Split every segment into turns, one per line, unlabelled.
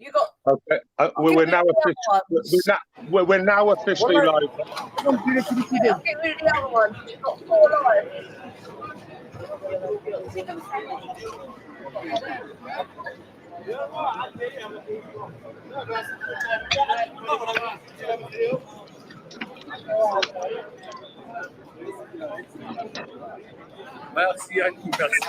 You got.
Okay. We're now officially live.
I'll get rid of the other one. You've got 4 live.
Merci à qui, merci.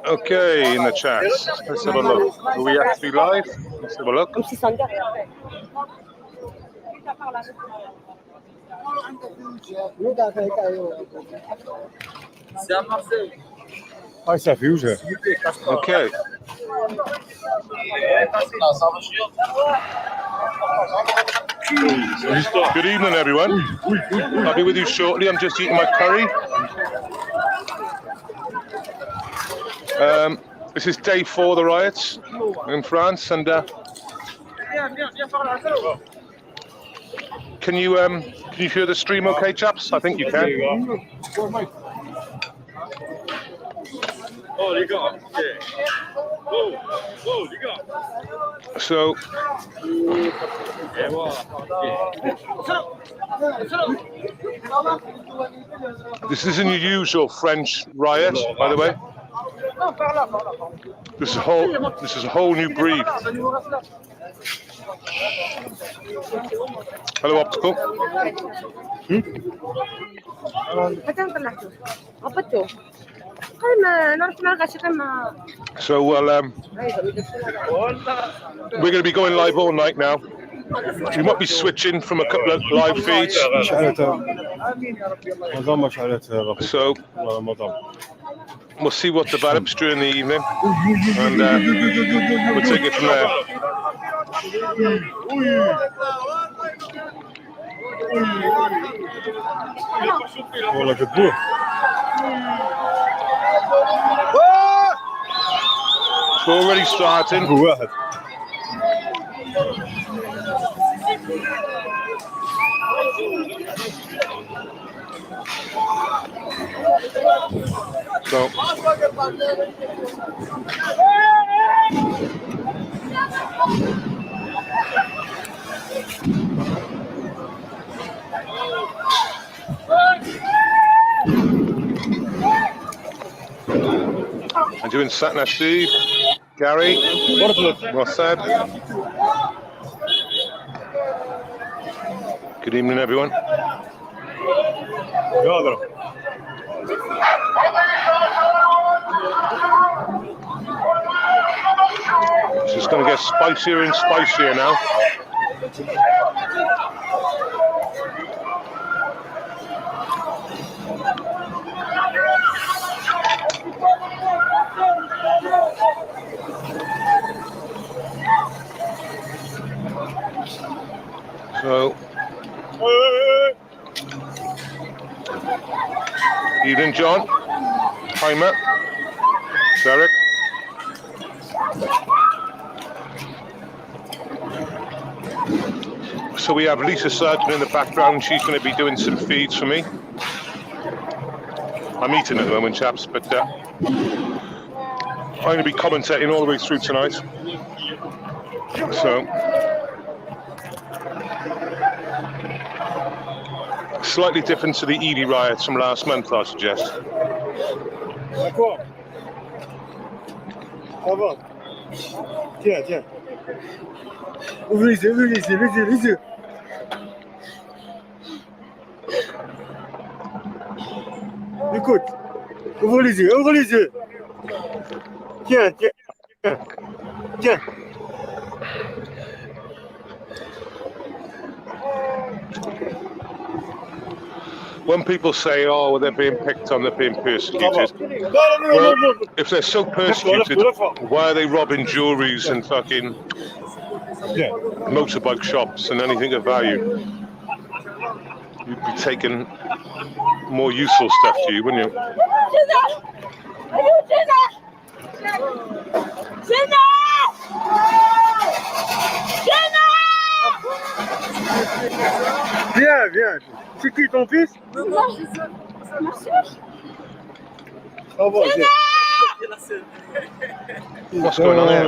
Okay, in the chats. Let's have a look. Are we actually live? Let's have a look.
C'est à Marseille.
Ah, ça fait où ça?
Okay. Good evening, everyone. I'll be with you shortly. I'm just eating my curry. This is day 4 of the riots in France, and can you hear the stream okay, chaps? I think you can.
Oh, les gars. Oh, les gars.
So, this isn't your usual French riot, by the way. This is a whole new breed. Hello, Optical. So, well, we're going to be going live all night now. We might be switching from a couple of live feeds. So, we'll see what develops during the evening, and we'll take it from there. It's already starting. So, I'm doing Satna Steve, Gary, Mossad. Good evening, everyone. It's just going to get spicier and spicier now. So, evening, John. Hi, Matt. Derek. So we have Lisa Surgeon in the background. She's going to be doing some feeds for me. I'm eating at the moment, chaps, but I'm going to be commentating all the way through tonight. So, slightly different to the Ely riots from last month, I suggest.
D'accord. Ça va. Tiens. Ouvre les yeux. Écoute. Ouvre les yeux. Tiens.
When people say, oh, well, they're being picked on, they're being persecuted. Well, if they're so persecuted, why are they robbing jewelries and fucking motorbike shops and anything of value? You'd be taking more useful stuff to you, wouldn't you?
Viens. C'est qui ton fils?
What's going on here?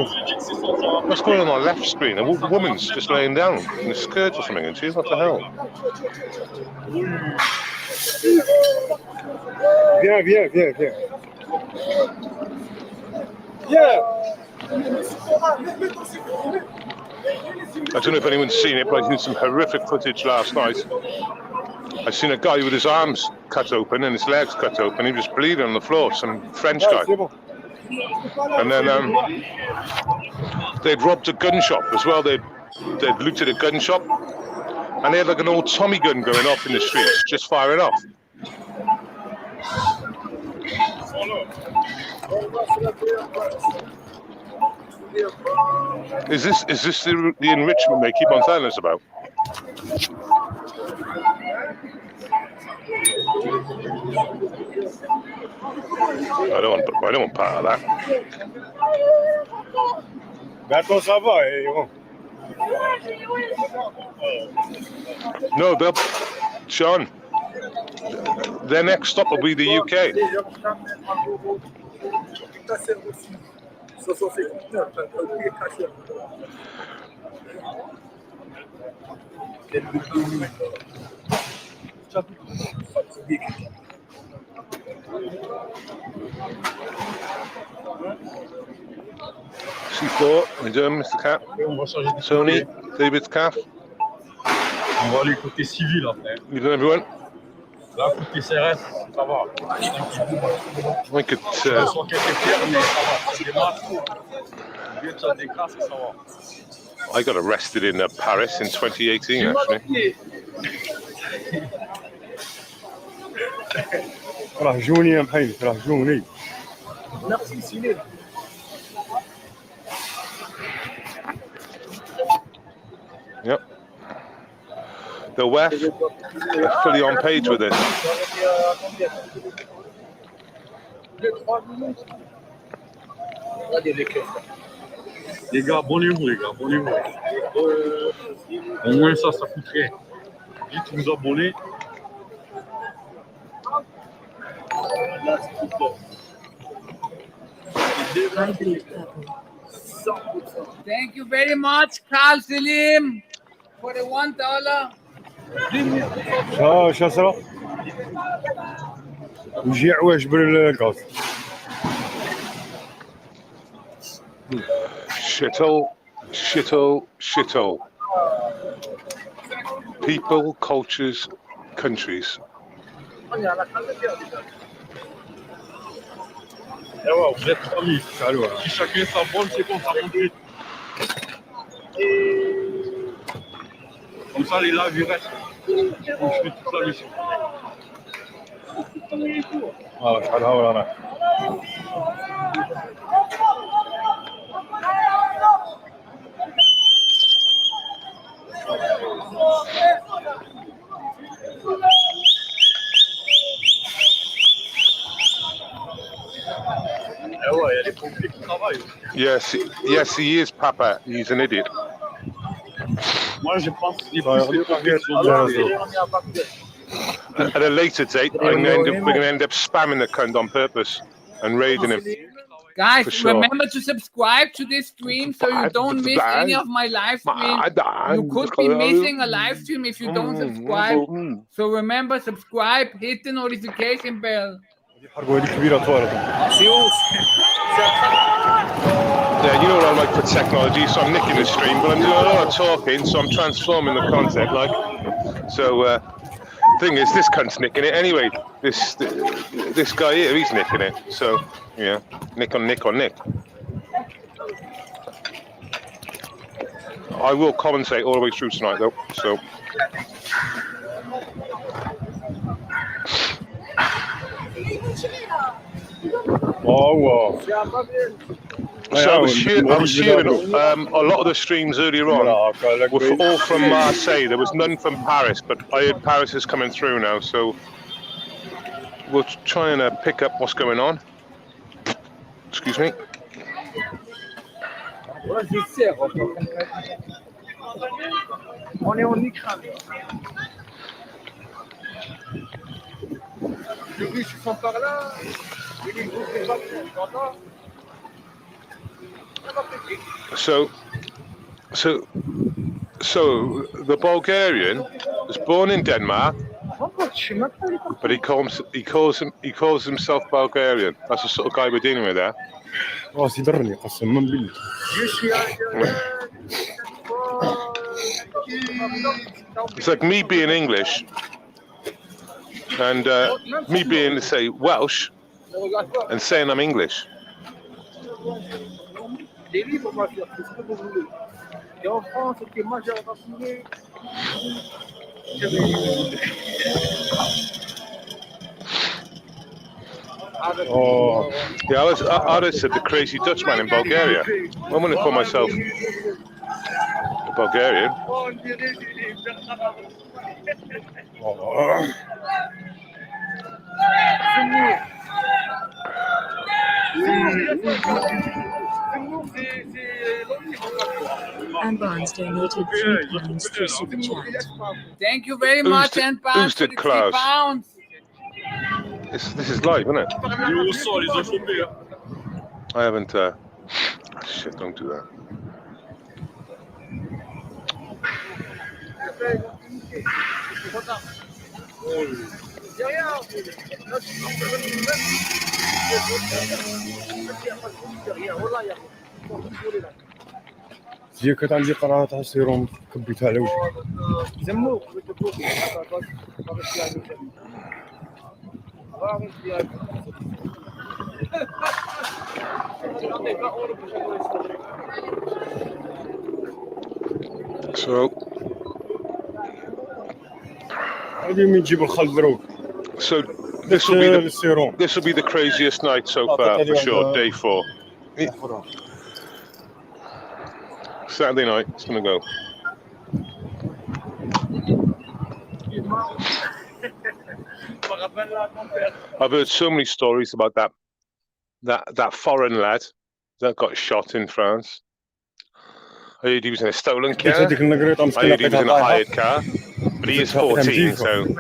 What's going on the left screen? A woman's just laying down in a skirt or something, isn't she? What the hell?
Viens.
I don't know if anyone's seen it, but I seen some horrific footage last night. I seen a guy with his arms cut open and his legs cut open. He was bleeding on the floor, some French guy. And then they'd robbed a gun shop as well. They'd looted a gun shop. And they had like an old Tommy gun going off in the streets, just firing off. Is this the enrichment they keep on telling us about? I don't want part of that.
Attends, ça va,
No, Sean, their next stop will be the UK. C4, how you doing, Mr. Cap? Tony, David's Calf.
On va aller côté civil après.
You doing, everyone?
Là, côté CRS, ça va.
I could.
Ils sont quelques pierres, mais ça va. Ça démarre. Bien que ça décrasse, ça va.
I got arrested in Paris in 2018, actually.
راه جوني يا محيي راه جوني.
Yep. The WEF are fully on page with this.
Les gars, bon humour, les gars, bon humour. Au moins ça coûte rien. Vite vous abonner.
Thank you very much, Carl Selim, for the $1.
شا صرا وجي عواش بالغاز.
Shithole. People, cultures, countries.
Eh ouais, vous êtes amis. Si chacun s'abonne, c'est bon, ça monte vite. Comme ça, les lives, ils restent. On fait toute la mission.
شحال هاو راه.
Eh ouais, il y a des pompiers qui travaillent.
Yes, he is, Papa. He's an idiot.
Moi, je pense que les
At a later date, we're going to end up spamming the cunt on purpose and raiding him.
Guys,
For sure.
remember to subscribe to this stream so you don't miss any of my live streams. You could be missing a live stream if you don't subscribe. So remember, subscribe, hit the notification bell.
Yeah, you know what I like for technology, so I'm nicking the stream, but I'm doing a lot of talking, so I'm transforming the content, like. So, thing is, this cunt's nicking it anyway. This guy here, he's nicking it. So, yeah, nick on nick on nick. I will commentate all the way through tonight, though. So.
Oh wow.
So I was hearing a lot of the streams earlier on were all from Marseille. There was none from Paris, but I heard Paris is coming through now. So we'll try and pick up what's going on. Excuse me.
On est en Ukraine. Les Russes sont par là.
So the Bulgarian was born in Denmark, but he calls himself Bulgarian. That's the sort of guy we're dealing with there.
راسي درني قسما بالله.
It's like me being English and me being, say, Welsh and saying I'm English.
Oh.
Yeah, I just said the crazy Dutchman in Bulgaria. I want to call myself a Bulgarian.
Barnes donated £3 through Super Chat.
Thank you very much, and Barnes, for the £3.
This is live, isn't it? I haven't. Shit, don't do that.
زي كانت عندي قراءة تاع السيروم كبيتها على وجهي.
So
هذه من نجيب الخل دروك.
So this will be the craziest night so far for sure. Day 4. Saturday night, it's gonna go. I've heard so many stories about that foreign lad that got shot in France. I heard he was in a stolen car. I heard he was in a hired car. But he is 14, so and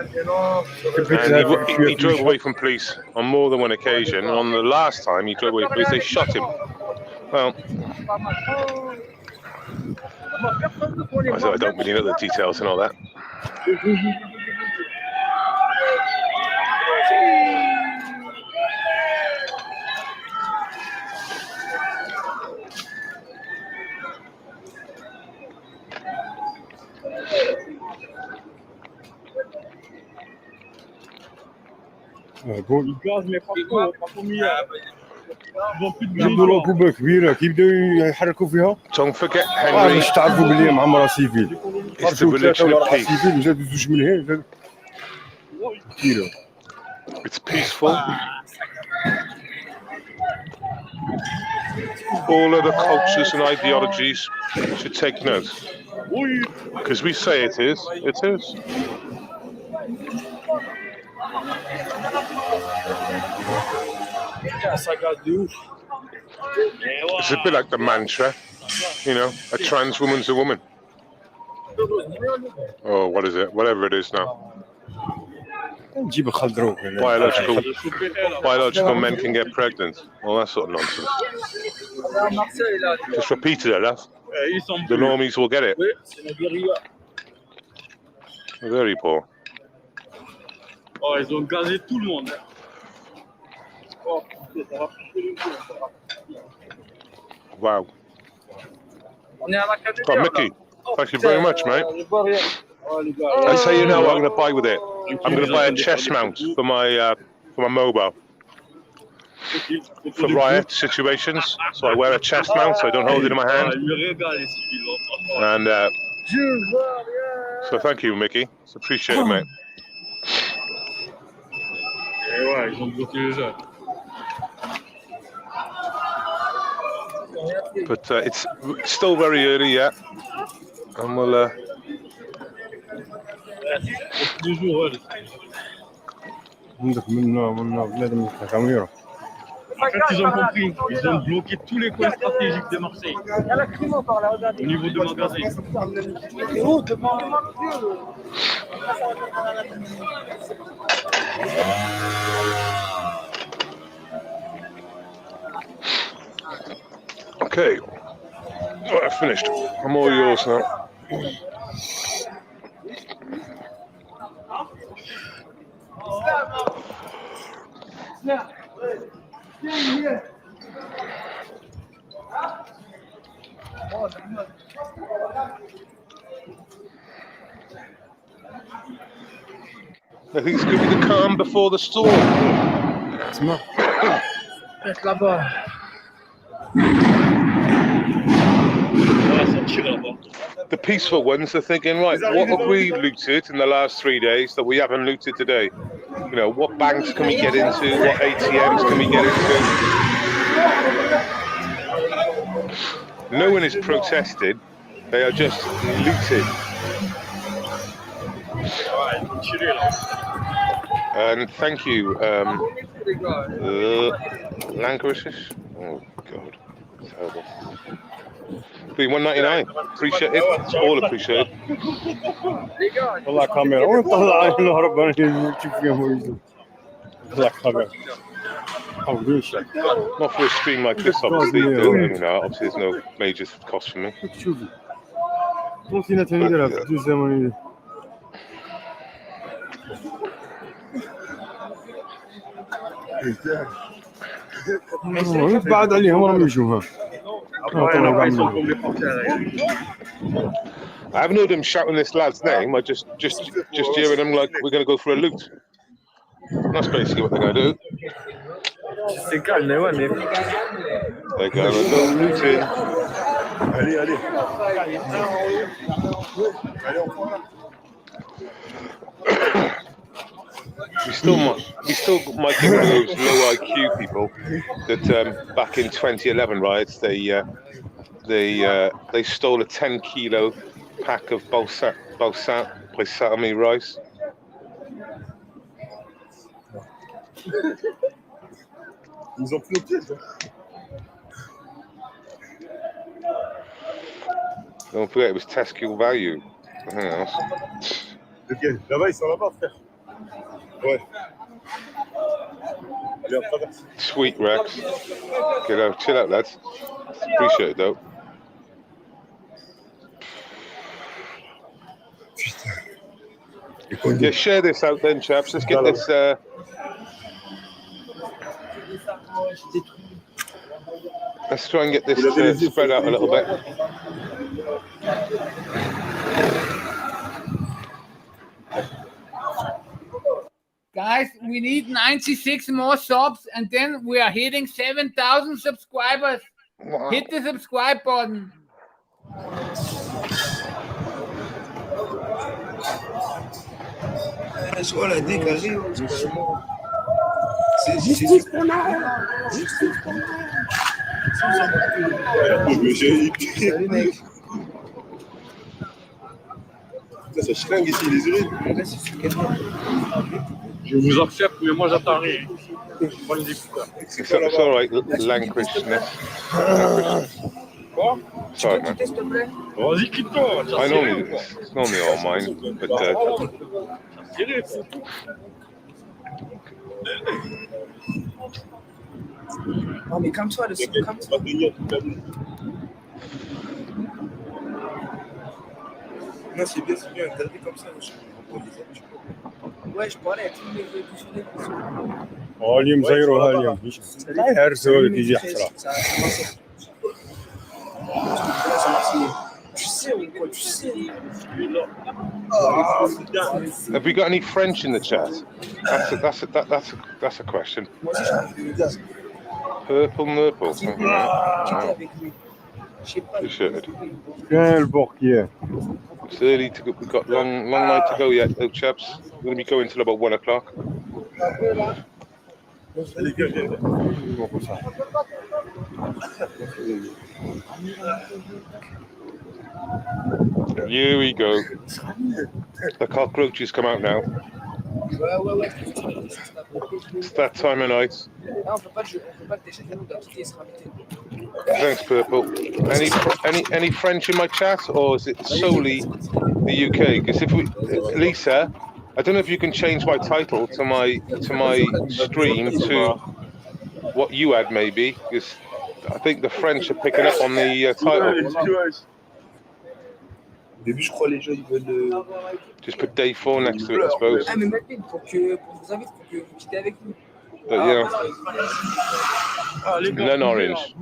he drove away from police on more than one occasion. On the last time he drove away from police, they shot him. Well, I don't really know the details and all that.
الغاز مي باركو مياه جابوا له كوبا كبيره كيبداو يحركوا فيها.
Don't forget Henry.
باش تعرفوا بلي معمرها سيفيل.
It's the religion of peace.
سيفيل وزادوا زوج من هنا كيلو.
It's peaceful. All other cultures and ideologies should take note. Because we say it is, it is. It's a bit like the mantra, you know, a trans woman's a woman. Oh, what is it? Whatever it is now. Biological men can get pregnant. Well, that sort of nonsense. Just repeat it, love. The normies will get it. Very poor.
Oh, ils ont gazé tout le monde.
Wow. Oh, Mickey, thank you very much, mate. That's how you know what I'm going to buy with it. I'm going to buy a chest mount for my mobile. For riot situations, so I wear a chest mount so I don't hold it in my hand. And so thank you, Mickey. It's appreciated, mate. But it's still very early yet, and we'll.
En fait, ils ont compris, ils ont bloqué tous les coins stratégiques de Marseille au niveau de magasin.
Okay. Right, I've finished. I'm all yours now. I think it's going to be the calm before the storm. The peaceful ones are thinking, right, what have we looted in the last 3 days that we haven't looted today? You know, what banks can we get into? What ATMs can we get into? No one is protested. They are just looted. And thank you, Lancashire. Oh God, terrible. $1.99. Appreciate it. It's all appreciated.
والله كاميرا وين طلع الهربان يشوف فيهم ويجوا. والله كاميرا.
Not for a stream like this, obviously. You know, obviously, there's no major cost for me.
بعد عليهم راهم يجوا.
I haven't heard him shouting this lad's name. I just hearing him like we're going to go for a loot. That's basically what they're going to do. They're going to go looting. We still might get one of those low IQ people that back in 2011 riots they stole a 10-kilo pack of balsamic rice.
Ils ont pris au piège.
Don't forget it was Tesco value. Nothing else.
Lequel? Là-bas, ils sont là-bas, frère. Ouais.
Sweet Rex. Get out, chill out, lads. Appreciate it though. Yeah, share this out then, chaps. Let's get this. Let's try and get this spread out a little bit.
Guys, we need 96 more subs and then we are hitting 7,000 subscribers.
Wow.
Hit the subscribe button.
That's what I think.
Justice pour Noël. Justice pour Noël.
Salut mec.
Ça schlingue ici, les urines.
Je vous accepte, mais moi j'attends rien.
It's all right, Lancashire.
Quoi?
Sorry, man.
Vas-y, quitte-toi.
It's normally all mine, but
Non mais calme-toi, le son, calme-toi. Non, c'est bien, regardez comme ça. Ouais, je parlais, tout le monde veut bouger.
اليوم زيروها اليوم. لا يهرسوا لك يجي حسرة.
Tu sais ou quoi, tu sais.
have we got any French in the chat? That's a question.
Moi aussi, j'ai
Purple Nurple.
Appreciated.
كاين البوقية.
It's early to go. We've got long night to go yet, though, chaps. We're going to be going till about 1 o'clock. Here we go. The cockroaches come out now. It's that time of night. Thanks, Purple. Any French in my chat, or is it solely the UK? Because if we, Lisa, I don't know if you can change my title to my stream to what you had, maybe. Because I think the French are picking up on the title.
Au début, je crois les gens ils veulent.
Just put day 4 next to it, I suppose.
Ah, mais maintenant, pour vous inviter, pour que vous quittez avec nous.
But yeah, none orange.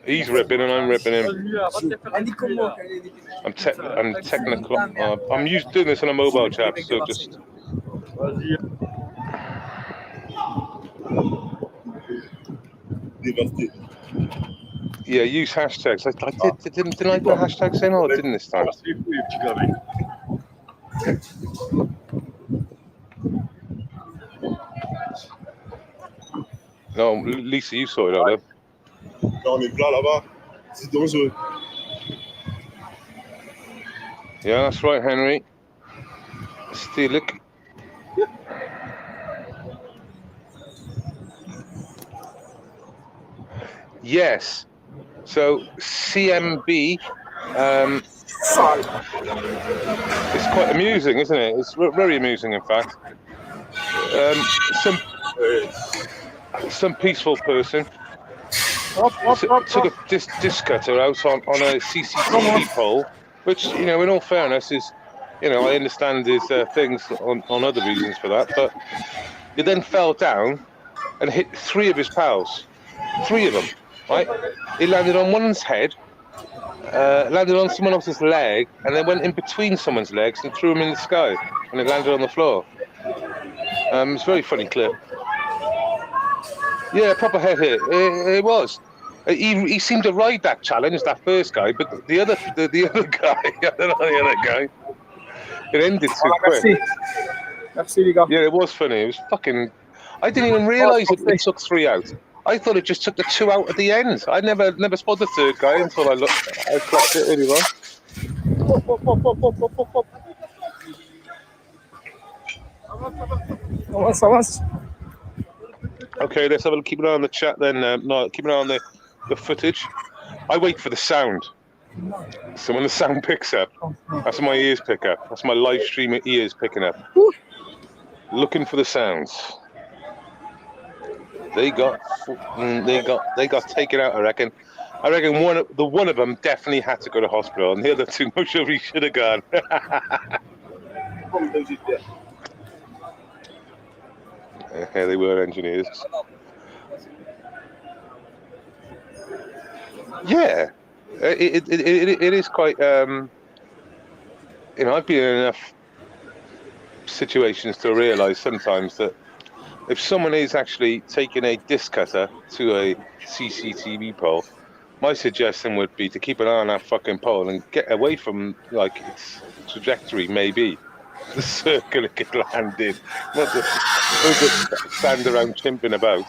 He's ripping and I'm ripping him. I'm technical. I'm used to doing this on a mobile, chaps. So just. Yeah, use hashtags. Didn't I put hashtags in, or didn't this time? No, Lisa, you saw it out there.
On est plat là-bas. C'est dangereux.
Yeah, that's right, Henry. Still look. Yes. So CMB, it's quite amusing, isn't it? It's very amusing, in fact. Some peaceful person took a disc cutter out on a CCTV pole, which, you know, in all fairness, is, you know, I understand there's things on other reasons for that, but he then fell down and hit 3 of his pals. 3 of them. Right, he landed on one's head, landed on someone else's leg, and then went in between someone's legs and threw him in the sky, and it landed on the floor. It's a very funny clip. Yeah, proper head hit. It was. He seemed to ride that challenge, that first guy, but the other guy, I don't know the other guy. It ended too quick. Yeah, it was funny. It was fucking. I didn't even realise it took 3 out. I thought it just took the 2 out at the end. I never spotted the 3rd guy until I clocked it really well. Okay, let's have a keep an eye on the chat then. No, keep an eye on the footage. I wait for the sound. So when the sound picks up, that's what my ears pick up. That's my live streamer ears picking up. Looking for the sounds. They got taken out. I reckon one of them definitely had to go to hospital, and the other 2 most surely should have gone. Yeah, they were engineers. Yeah, it is quite. You know, I've been in enough situations to realise sometimes that if someone is actually taking a disc cutter to a CCTV pole, my suggestion would be to keep an eye on that fucking pole and get away from, like, its trajectory, maybe. The circle it could land in. Not just stand around chimping about.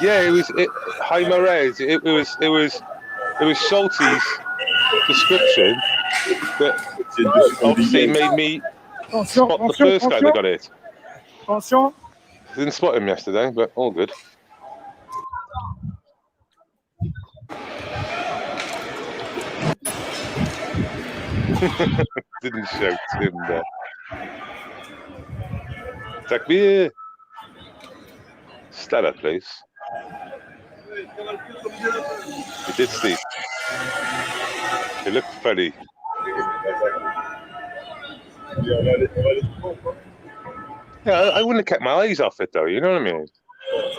Yeah, it was Hi Maraise. It was Schulte's description that obviously made me spot the first guy that got it. Didn't spot him yesterday, but all good. Didn't shout him there. Takbir. Stand up, please. You did, Steve. It looked funny. Yeah, I wouldn't have kept my eyes off it though. You know what I mean?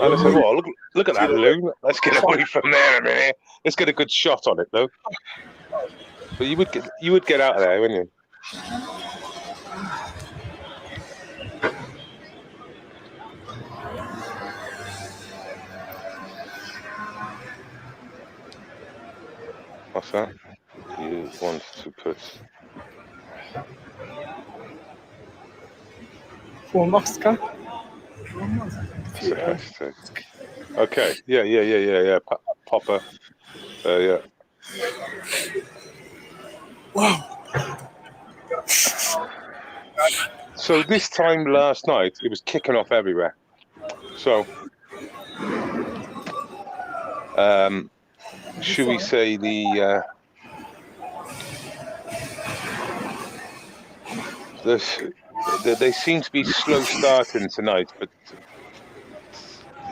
I'd have said, "Well, look at that loon. Let's get away from there a minute. Let's get a good shot on it, though." But you would get out of there, wouldn't you? What's that? You want to put... Okay, yeah. Popper. Yeah.
Wow.
So this time last night, it was kicking off everywhere. So, should we say, they seem to be slow starting tonight, but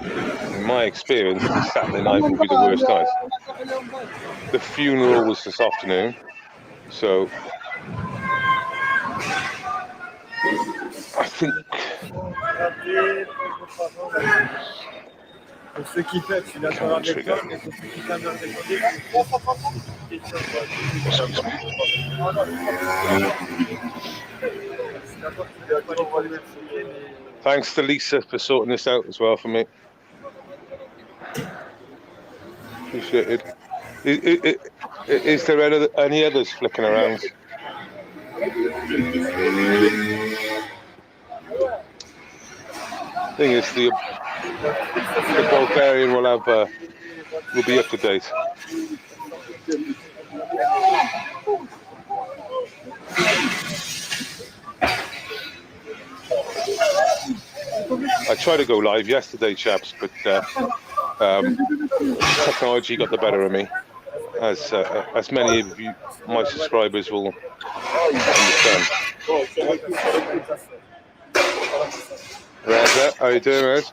in my experience, Saturday night will be the worst night. The funeral was this afternoon, so I think.
Pour ceux qui peuvent, je suis d'accord avec toi, mais pour ceux qui peuvent leur demander,
Thanks to Lisa for sorting this out as well for me. Appreciate it. Is there any others flicking around? Thing is, the Bulgarian will be up to date. I tried to go live yesterday, chaps, but technology got the better of me, as many of you, my subscribers, will understand. Reza, how you doing, mate?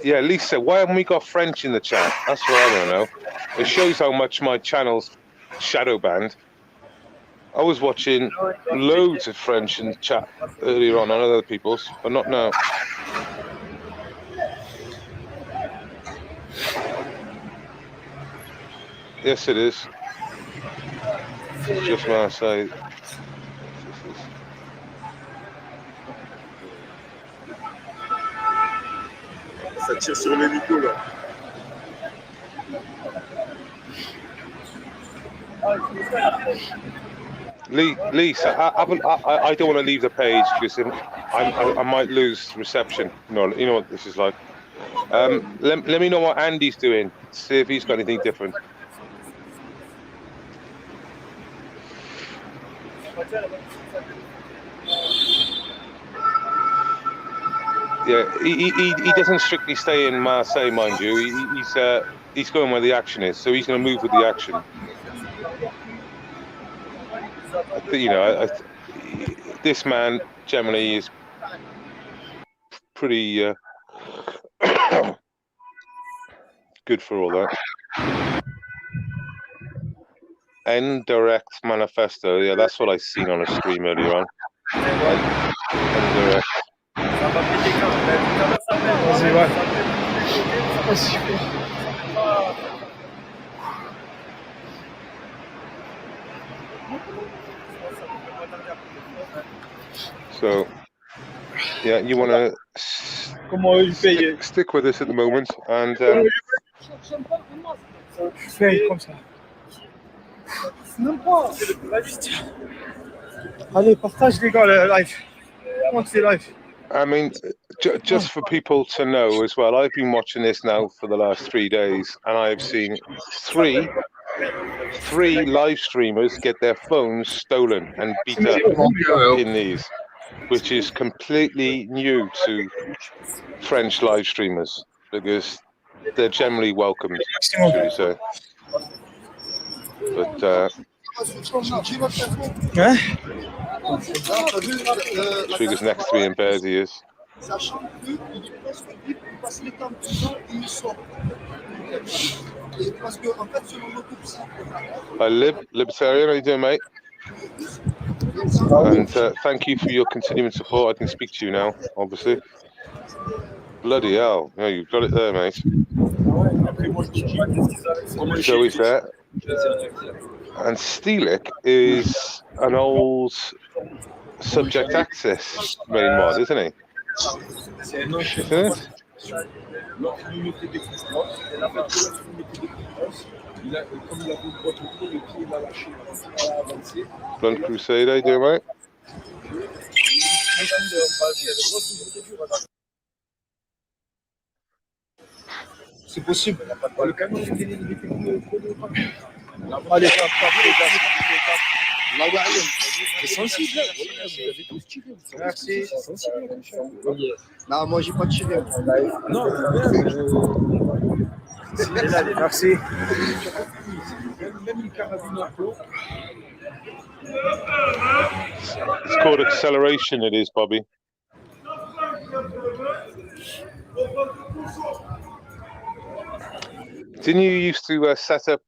Yeah, Lisa, why haven't we got French in the chat? That's what I want to know. It shows how much my channel's shadow banned. I was watching loads of French in the chat earlier on other people's, but not now. Yes, it is. It's just Marseille.
Ça tire sur les micros là.
Lisa, I don't want to leave the page because I might lose reception. You know what this is like. Let me know what Andy's doing. See if he's got anything different. Yeah, he doesn't strictly stay in Marseille, mind you. He's going where the action is, so he's going to move with the action. You know, this man generally is pretty good for all that. Indirect manifesto, yeah, that's what I seen on a stream earlier on. Indirect. So, yeah, you want to stick with this at the moment, and
Allez, partage les gars, le live. C'est live.
I mean, just for people to know as well, I've been watching this now for the last 3 days, and I've seen three live streamers get their phones stolen and beat up in these, which is completely new to French live streamers because they're generally welcomed, should we say. But Trigger's next to me in bed, he is. Hi, Libertarian, how you doing, mate? And thank you for your continuing support. I can speak to you now, obviously. Bloody hell. Yeah, you've got it there, mate. Joey's there. And Steelic is an old subject access main mod, isn't he? Isn't it? Blunt Crusade, how you doing, mate?
C'est possible. Le camion, il est trop de. Allez,
C'est sensible. Vous avez tous tiré. Merci. C'est sensible. Non, moi j'ai pas tiré. Non, merci.
It's called acceleration, it is, Bobby. Didn't you used to set up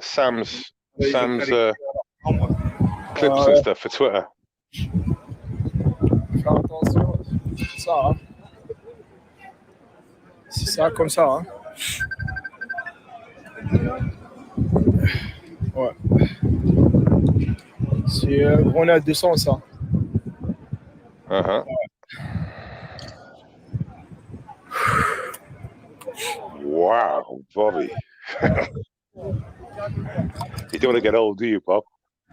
Sam's clips and stuff for Twitter?
Faire attention, c'est ça. Hein. C'est ça, comme ça. Hein. Ouais. C'est grenade de sang, ça.
Uh-huh. Wow, Bobby. You don't want to get old, do you, Bob?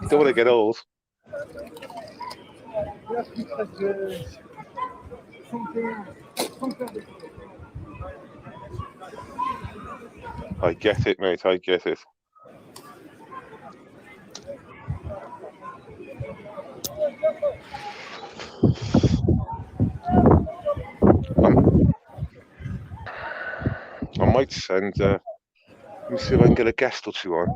You don't want to get old. I get it, mate. I get it. I might send. Let me see if I can get a guest or two on.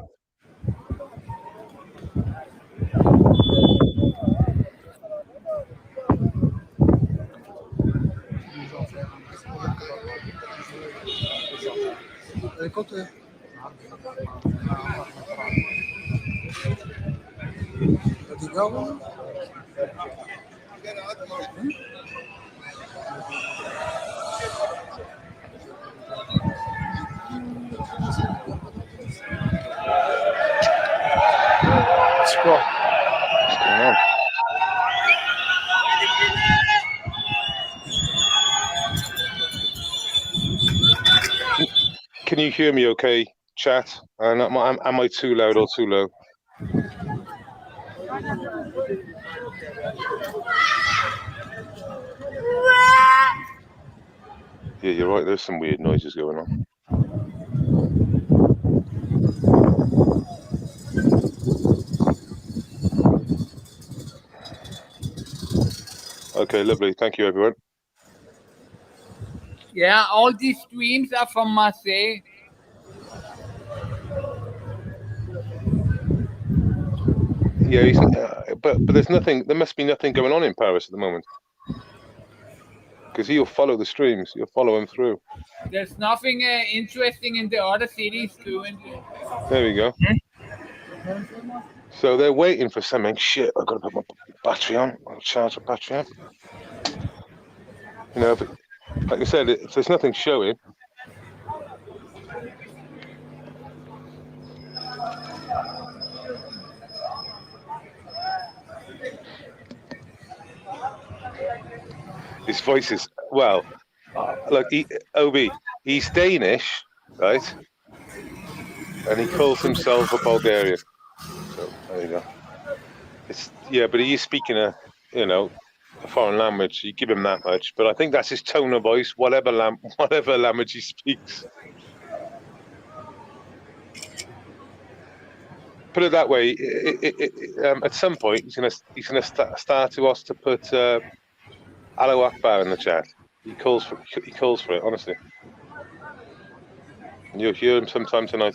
Can you hear me okay, chat? Am I too loud or too low? Yeah, you're right, there's some weird noises going on. Okay, lovely. Thank you, everyone.
Yeah, all these streams are from Marseille.
Yeah, but there's nothing. There must be nothing going on in Paris at the moment. Because he'll follow the streams. You'll follow him through.
There's nothing interesting in the other cities doing.
There we go. So they're waiting for something. Shit, I've got to put my battery on. I'll charge the battery up. You know, but like I said, if there's nothing showing. His voice is, well, look, he's Danish, right? And he calls himself a Bulgarian. So there you go. Yeah, but he is speaking a foreign language. You give him that much, but I think that's his tone of voice, whatever language he speaks. Put it that way. At some point, he's gonna start to us to put Allahu Akbar in the chat. He calls for it, honestly. And you'll hear him sometime tonight.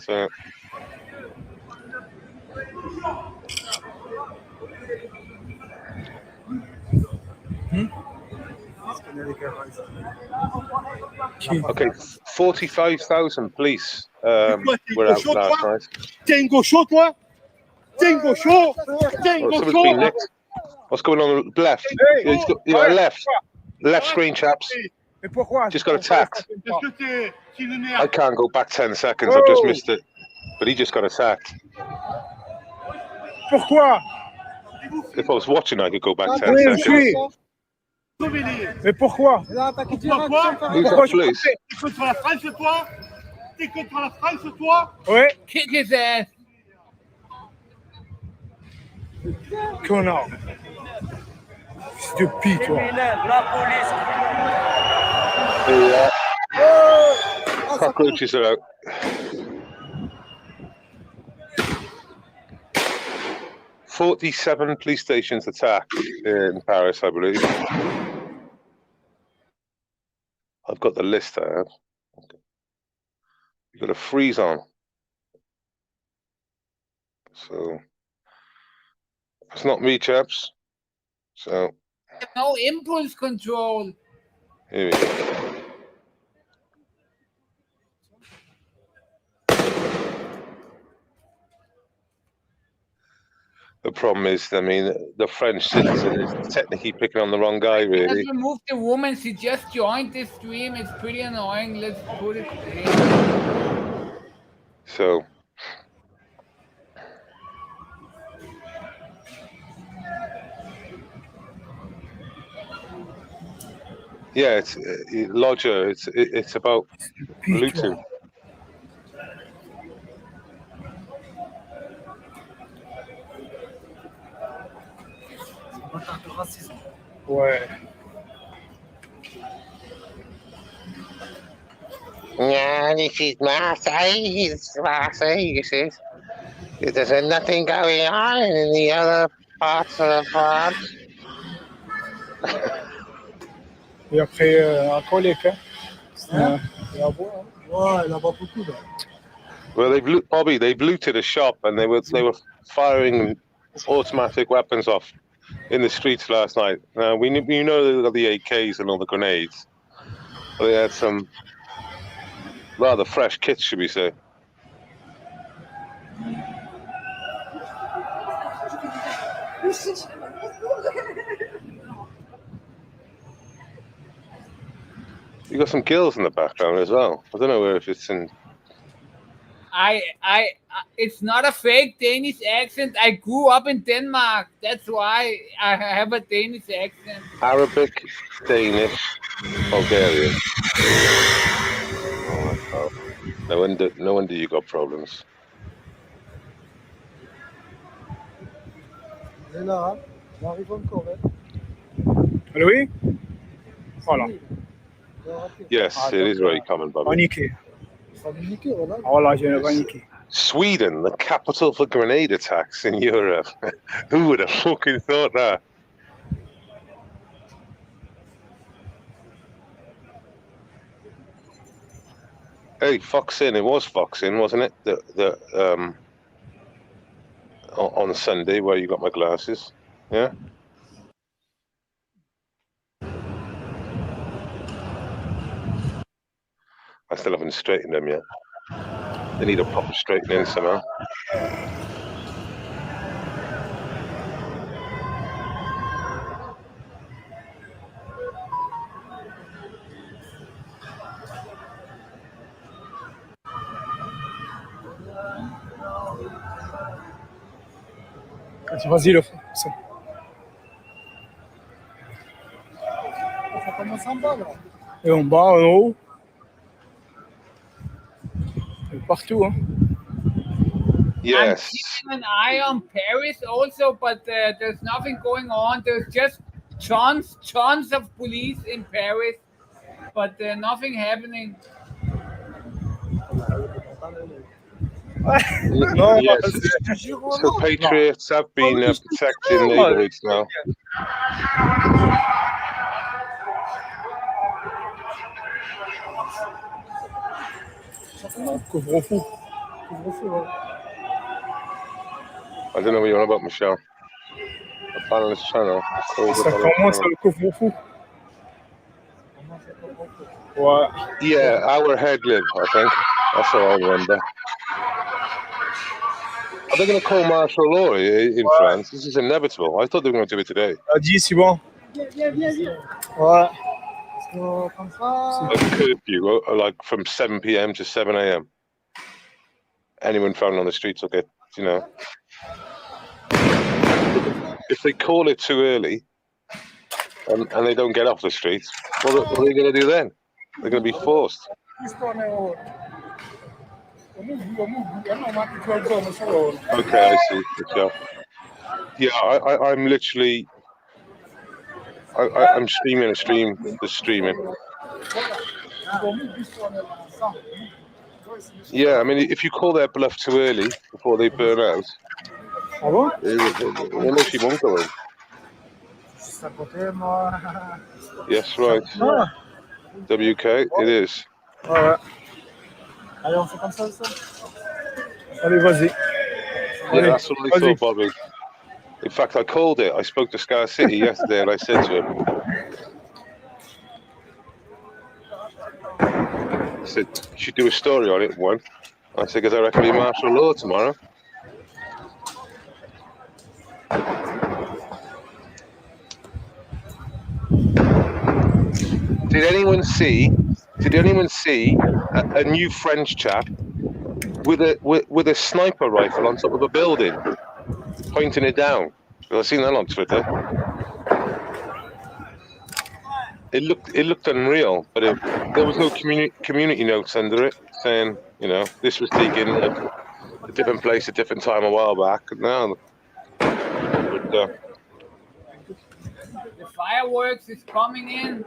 Okay, 45,000 police were out last night.
T'es gaucho, toi? T'es gaucho? T'es gaucho?
What's going on left? Left screen, chaps. Just got attacked. I can't go back 10 seconds. I've just missed it. But he just got attacked.
Pourquoi?
If I was watching, I could go back 10 seconds.
Mais pourquoi?
Who's that, please?
T'es contre la France, toi? T'es contre la France, toi?
Ouais.
Kick his ass.
Connard. Fils de pute, toi.
The cockroaches are out. 47 police stations attacked in Paris, I believe. I've got the list I have. Okay. You've got a freeze on. So it's not me, chaps. So
no impulse control.
Here we go. The problem is, I mean, the French citizen is technically picking on the wrong guy, really.
Let's remove the woman. She just joined this stream. It's pretty annoying. Let's put it there.
So. Yeah, it's Lodger. It's about Bluetooth.
Ouais.
Yeah, this is Marseille. It's Marseille, you see. There's nothing going on in the other parts of France.
Et après, un collègue, hein? Ouais, là-bas beaucoup, là.
Well, they've looted a shop and they were firing automatic weapons off in the streets last night. Now we know they got the AKs and all the grenades, but they had some rather fresh kits, should we say? You got some girls in the background as well. I don't know if it's in.
It's not a fake Danish accent. I grew up in Denmark. That's why I have a Danish accent.
Arabic, Danish, Bulgarian. Oh, no wonder you got problems.
Louis? Voilà.
Yes, it is very common, Bobby.
Paniqué. Voilà, j'ai paniqué.
Sweden, the capital for grenade attacks in Europe. Who would have fucking thought that? Hey, Fox In. It was Fox In, wasn't it? On Sunday, where you got my glasses. Yeah. I still haven't straightened them yet. They need a proper straightening somehow.
Vas-y, le fond.
Ça commence en bas, là.
Et en bas, en haut. Et partout, hein.
Yes.
I'm keeping an eye on Paris also, but there's nothing going on. There's just tons of police in Paris, but nothing happening.
Non,
yes. So Patriots have been protecting neighborhoods now.
Couvre-feu.
I don't know what you're on about, Michelle. I found on this channel.
Ça commence le couvre-feu. Ouais.
Yeah, our head live, I think. That's how I remember. Are they going to call martial law in France? This is inevitable. I thought they were going to do it today.
Adi, c'est bon.
Viens.
Ouais.
Comme ça.
Like curfew, like from 7 p.m. to 7 a.m. Anyone found on the streets will get, you know. If they call it too early and they don't get off the streets, what are they going to do then? They're going to be forced. Okay, I see. Yeah, I'm literally. I'm streaming a stream. Just streaming. Yeah, I mean, if you call their bluff too early before they burn out,
Ah bon?
When is your mum going?
Juste à côté, moi.
Yes, right.
Ah,
WK, it is.
ouais. Allez, on fait comme ça. Allez, vas-y.
Yeah, that's what I thought, Bobby. In fact, I called it. I spoke to Sky City yesterday and I said to him, I said, you should do a story on it, one. I said, because I reckon it'll be martial law tomorrow. Did anyone see a new French chap with a sniper rifle on top of a building, pointing it down? I've seen that on Twitter. It looked unreal, but there was no community notes under it saying, you know, this was taken at a different place, a different time a while back. No, but
the fireworks is coming in.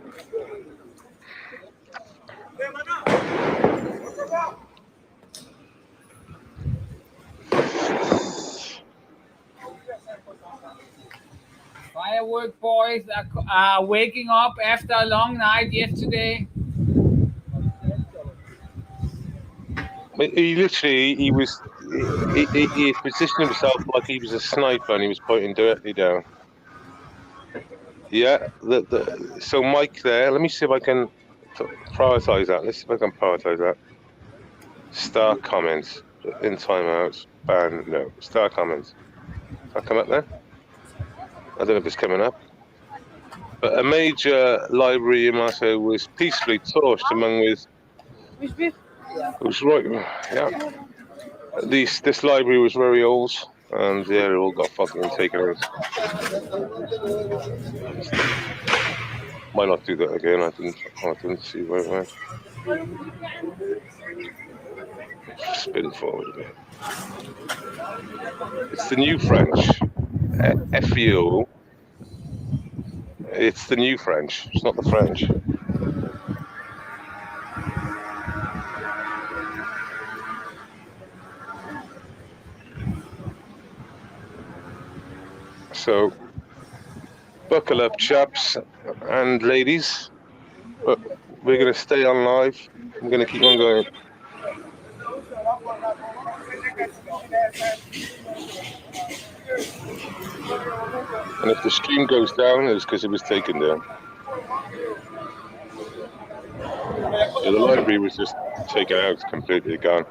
Firework boys are waking up after a long night yesterday.
He positioned himself like he was a sniper and he was pointing directly down. Yeah, so Mike there, let me see if I can prioritize that. Let's see if I can prioritize that. Star comments, in timeouts, ban, no, star comments. I'll come up there. I don't know if it's coming up. But a major library in Marseille was peacefully torched among with... It was right, yeah. This library was very old, and yeah, it all got fucking taken out. Might not do that again. I didn't see where it went. Spin forward a bit. It's the new French. FU. It's the new French. It's not the French. So, buckle up, chaps and ladies. We're going to stay on live. I'm going to keep on going. And if the stream goes down, it's because it was taken down. Yeah, the library was just taken out, completely gone.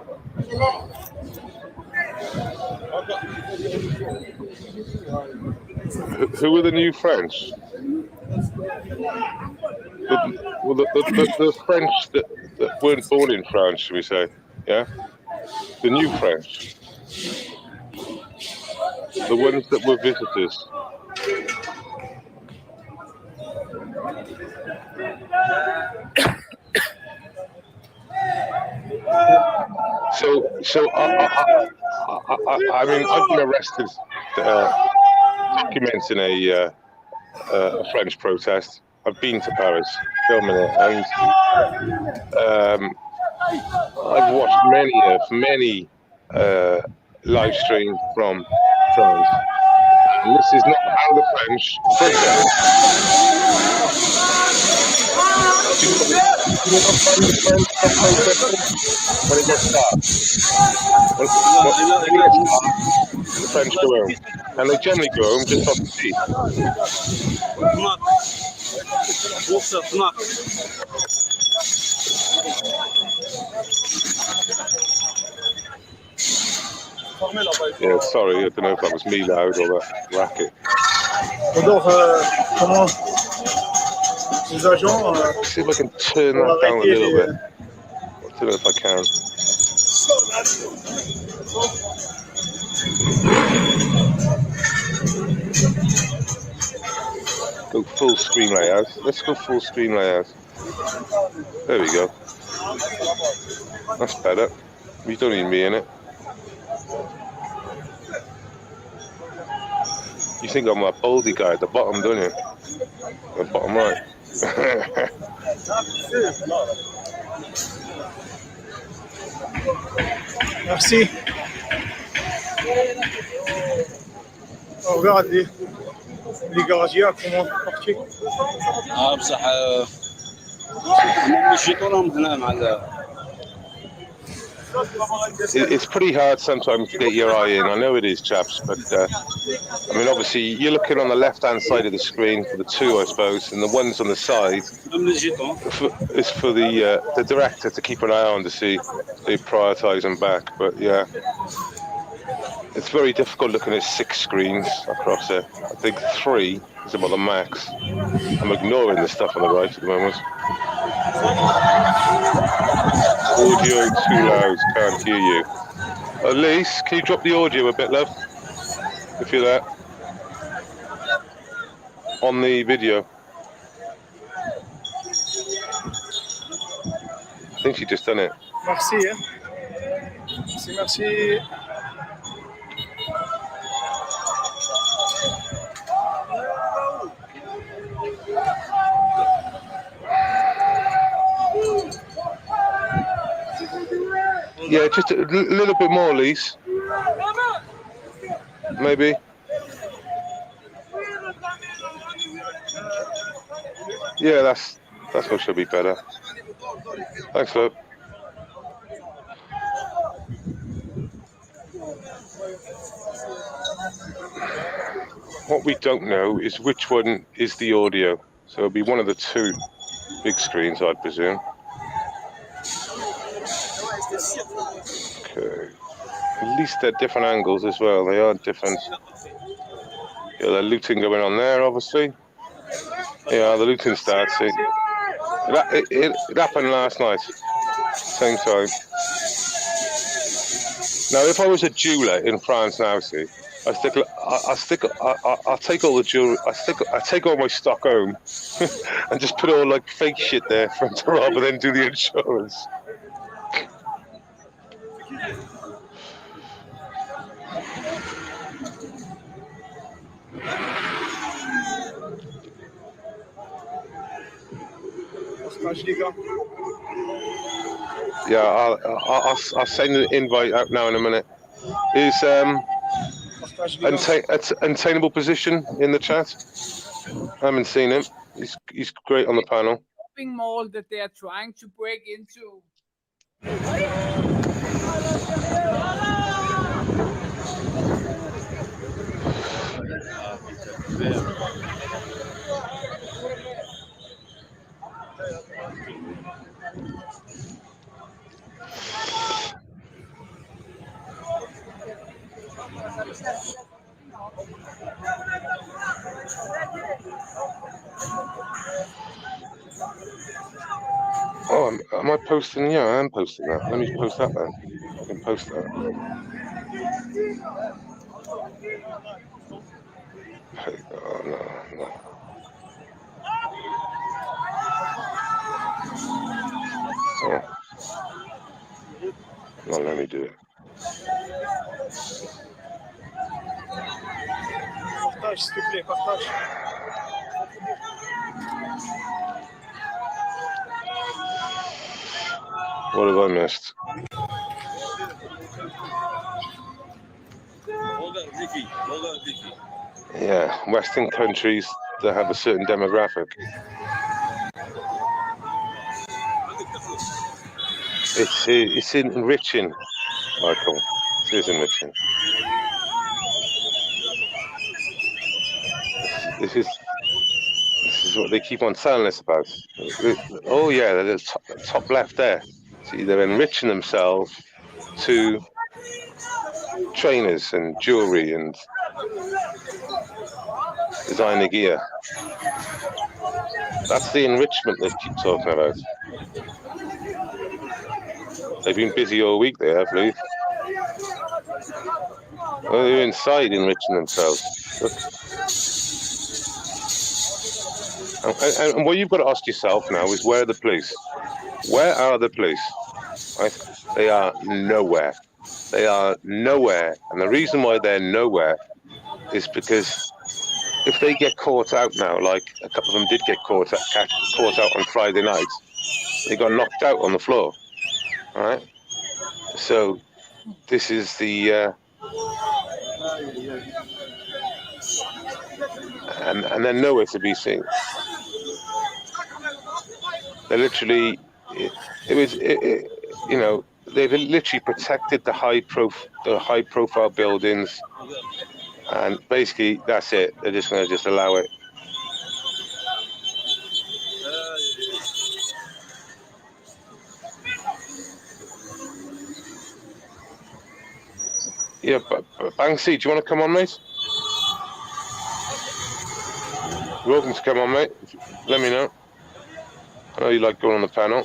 Who are the new French? The French that weren't born in France, should we say? Yeah? The new French. The ones that were visitors. So I mean, I've been arrested documenting a French protest. I've been to Paris filming it, and I've watched many live streams from France. And this is not how the French protest. When it gets dark. The French go home. And they generally go home just off the sea. Yeah, sorry, I don't know if that was me loud or that racket.
Alors, comment les agents...
See if I can turn that down a little bit. I don't know if I can. Go full screen layout. Let's go full screen layout. There we go. That's better. You don't need me in it. You think I'm a baldy guy at the bottom, don't you? The bottom right.
Merci. On regarde les gardiens comment partir.
بصح مشيتو لهم هنا مع
It's pretty hard sometimes to get your eye in. I know it is, chaps, but I mean, obviously, you're looking on the left-hand side of the screen for the two, I suppose, and the ones on the side is for the director to keep an eye on to see if they prioritise them back. But yeah, it's very difficult looking at 6 screens across it. I think 3 is about the max. I'm ignoring the stuff on the right at the moment. Audio too loud, can't hear you. Elise, can you drop the audio a bit, love? If you're there. On the video. I think she just done it.
Merci. Hein. Merci.
Yeah, just a little bit more, Elise. Maybe. Yeah, that's what should be better. Thanks, love. What we don't know is which one is the audio. So it'll be one of the 2 big screens, I'd presume. Okay. At least they're different angles as well. They are different. Yeah, the looting going on there, obviously. Yeah, the looting starts. See, it happened last night, same time. Now, if I was a jeweler in France now, see, I'll take all the jewelry. I take all my stock home and just put all like fake shit there for to rather than do the insurance. Yeah, I'll send an invite out now in a minute. Is Untainable Position in the chat? I haven't seen him. He's great on the panel.
Shopping mall that they are trying to break into.
Oh, am I posting? Yeah, I am posting that. Let me post that then. I can post that. Oh, no. Oh. No, let me do it.
Partage, s'il te plaît, partage.
What have I missed? Yeah, Western countries that have a certain demographic. It's enriching, Michael. It is enriching. This is what they keep on telling us about. Oh yeah, the top left there. See, they're enriching themselves to trainers and jewelry and designer gear. That's the enrichment they keep talking about. They've been busy all week there, I believe. Well, they're inside enriching themselves. And what you've got to ask yourself now is, where are the police? Where are the police? Right? They are nowhere. They are nowhere. And the reason why they're nowhere is because if they get caught out now, like a couple of them did get caught out on Friday night, they got knocked out on the floor. All right? So this is the and they're nowhere to be seen. They literally, you know, they've literally protected the high profile buildings, and basically that's it. They're just going to just allow it. Yeah, but Banksy, do you want to come on, mate? You're welcome to come on, mate. Let me know. I know you like going on the panel.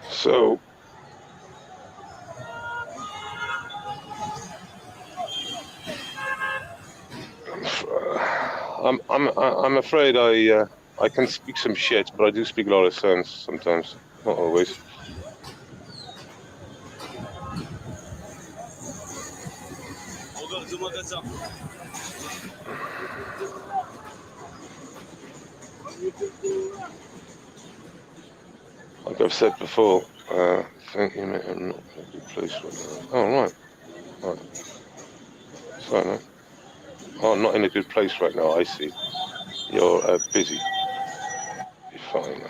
So, I'm afraid I can speak some shit, but I do speak a lot of sense sometimes, not always. Like I've said before, I think you may have not in a good place right now. Oh, right. Sorry, man. Oh, not in a good place right now, I see. You're busy. You're fine, man.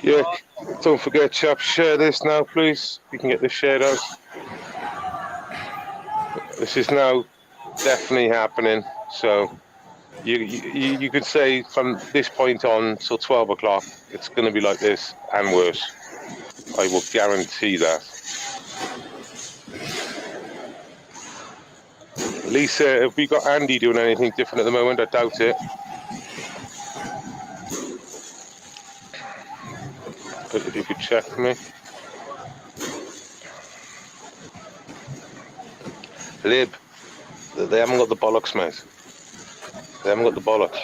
Yeah, don't forget, chaps, share this now, please. We can get this shared out. This is now definitely happening. So you could say from this point on till 12 o'clock, it's going to be like this and worse. I will guarantee that. Lisa, have we got Andy doing anything different at the moment? I doubt it. But if you could check for me. Lib, they haven't got the bollocks, mate. They haven't got the bollocks.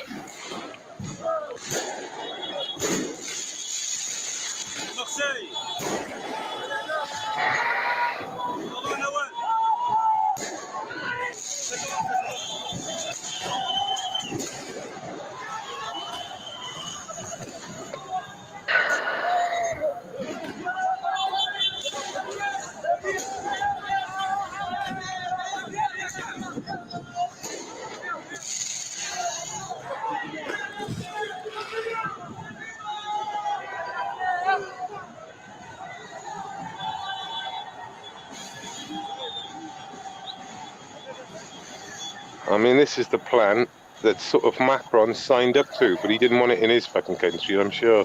I mean, this is the plan that sort of Macron signed up to, but he didn't want it in his fucking country, I'm sure.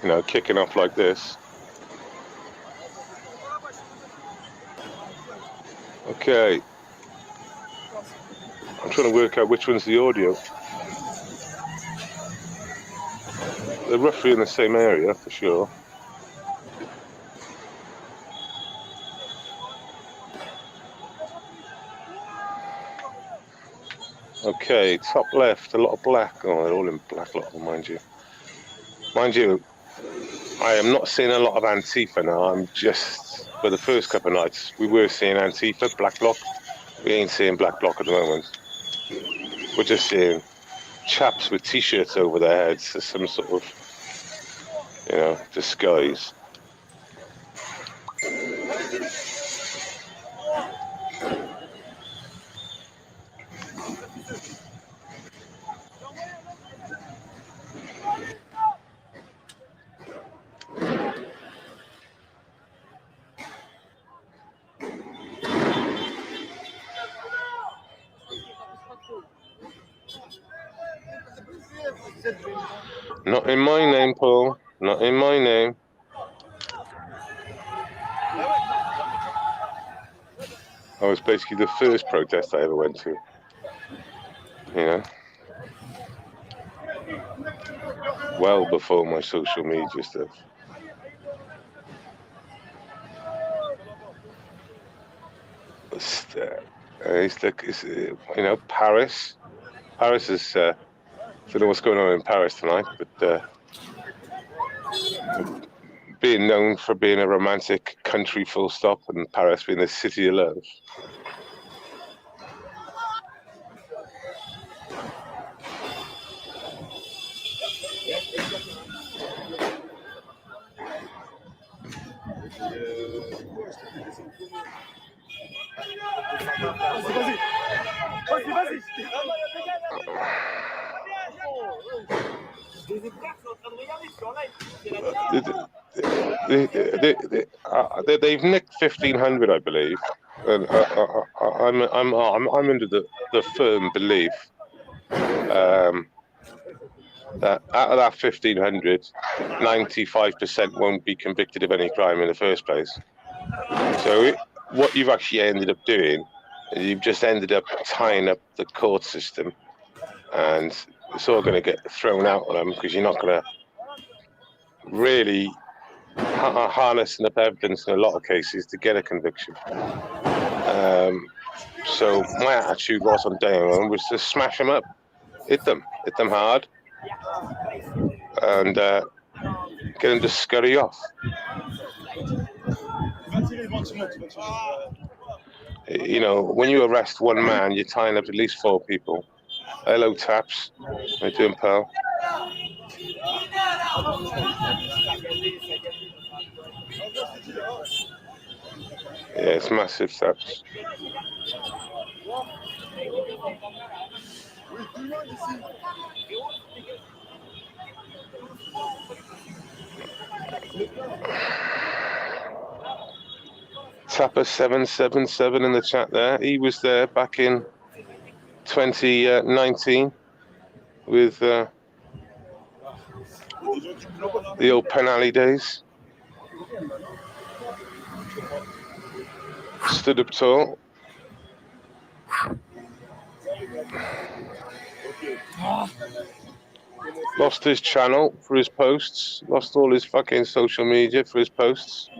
You know, kicking off like this. Okay. I'm trying to work out which one's the audio. They're roughly in the same area, for sure. Okay, top left, a lot of black. Oh, they're all in black, lot of them, mind you. Mind you, I am not seeing a lot of Antifa now. I'm just, for the first couple of nights, we were seeing Antifa, black bloc. We ain't seeing black bloc at the moment. We're just seeing chaps with t-shirts over their heads as some sort of, you know, disguise. Not in my name, Paul. Not in my name. I was basically the first protest I ever went to. You know? Well before my social media stuff. It's, you know, Paris. Paris is, I don't know what's going on in Paris tonight, but being known for being a romantic country full stop, and Paris being the city of love. They've nicked 1,500, I believe, and I'm under the firm belief that out of that 1,500, 95% won't be convicted of any crime in the first place. So what you've actually ended up doing, you've just ended up tying up the court system, and it's all going to get thrown out on them because you're not going to really harness enough evidence in a lot of cases to get a conviction. So my attitude was on day one was to smash them up, hit them hard, and get them to scurry off. You know, when you arrest one man, you're tying up at least 4 people. Hello, Taps. How you doing, pal? Yeah, it's massive, Taps. Tapper 777 in the chat there. He was there back in 2019 with the old Pen Alley days. Stood up tall. Lost his channel for his posts. Lost all his fucking social media for his posts.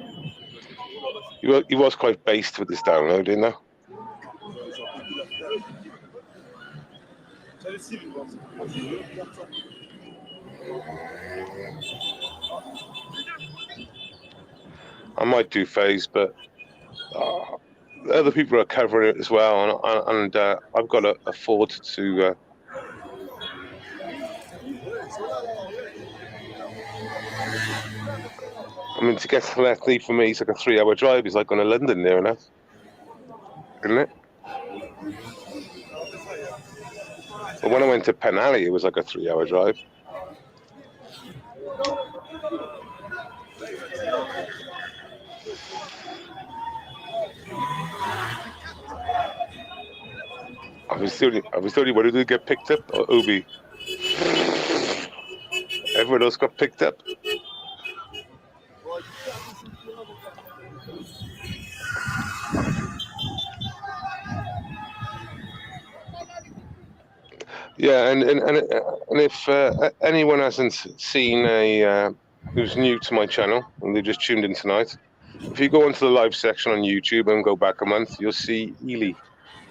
He was quite based with this download, didn't he? I might do phase, but other people are covering it as well, and I've got to afford to. I mean, to get to Lethley for me, it's like a 3-hour drive. It's like going to London near enough, isn't it? But when I went to Pen Alley, it was like a 3-hour drive. I was the only one who did get picked up, or Obi. Everyone else got picked up. Yeah, and if anyone hasn't seen who's new to my channel and they've just tuned in tonight, if you go onto the live section on YouTube and go back a month, you'll see Ely,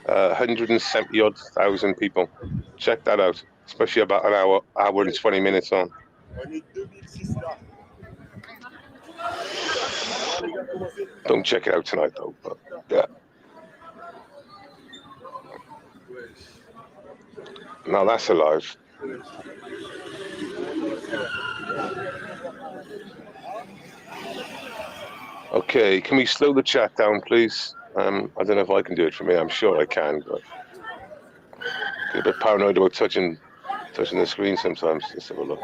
170,000 people. Check that out, especially about an hour and 20 minutes on. Don't check it out tonight though, but yeah. Now that's alive. Okay, can we slow the chat down, please? I don't know if I can do it for me. I'm sure I can, but I get a bit paranoid about touching the screen sometimes. Let's have a look.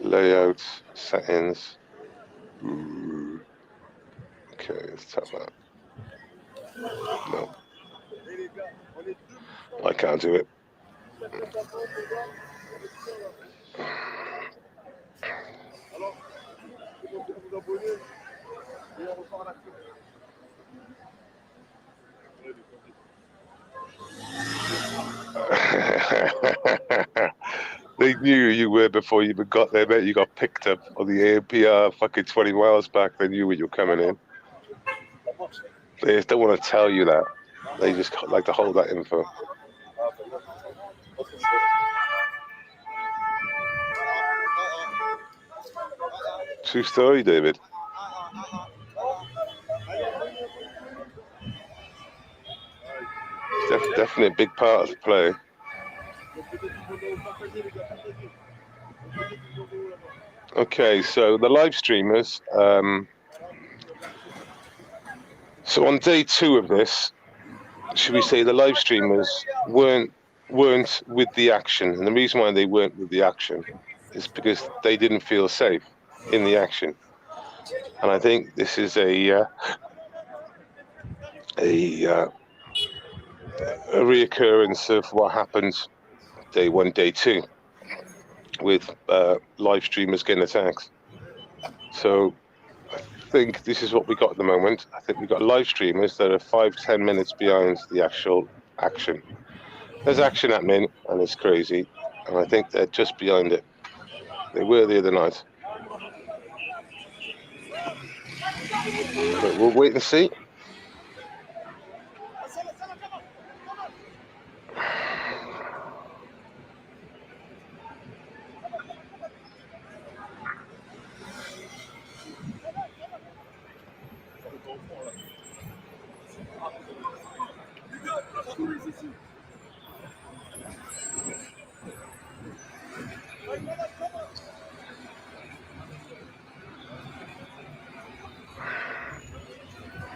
Layout, settings. Okay, let's tap that. No, I can't do it. They knew who you were before you even got there, mate. You got picked up on the ANPR fucking 20 miles back. They knew when you were coming in. They just don't want to tell you that. They just like to hold that info. True story, David. It's definitely a big part of the play. Okay, so the live streamers. So on day 2 of this, should we say the live streamers weren't with the action, and the reason why they weren't with the action is because they didn't feel safe in the action, and I think this is a reoccurrence of what happened day 1, day 2, with live streamers getting attacked. So I think this is what we got at the moment. I think we've got live streamers that are 5-10 minutes behind the actual action. There's action happening, and it's crazy, and I think they're just behind it. They were the other night. But we'll wait and see.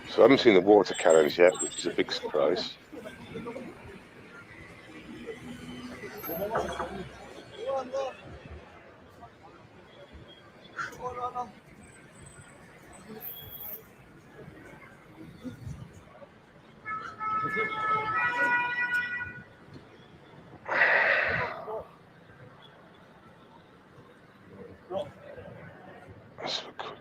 So I haven't seen the water cannons yet, which is a big surprise. Let's have a quick.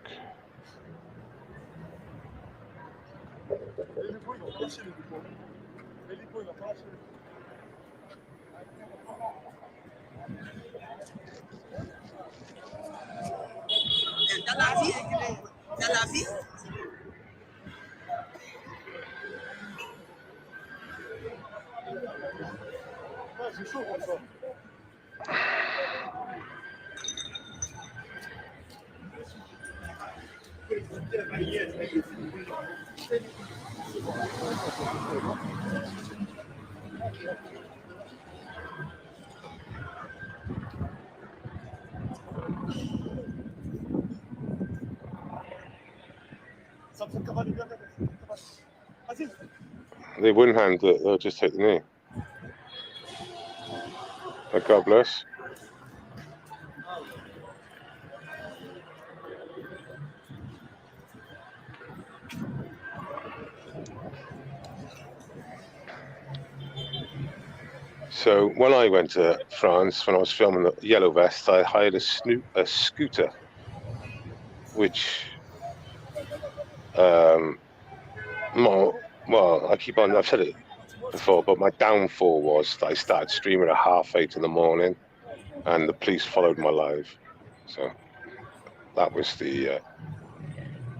They wouldn't hand it, they'll just take the knee. But God bless. So when I went to France, when I was filming the Yellow Vest, I hired a scooter, which, well, I've said it before, but my downfall was that I started streaming at 8:30 in the morning, and the police followed my live. So that was the,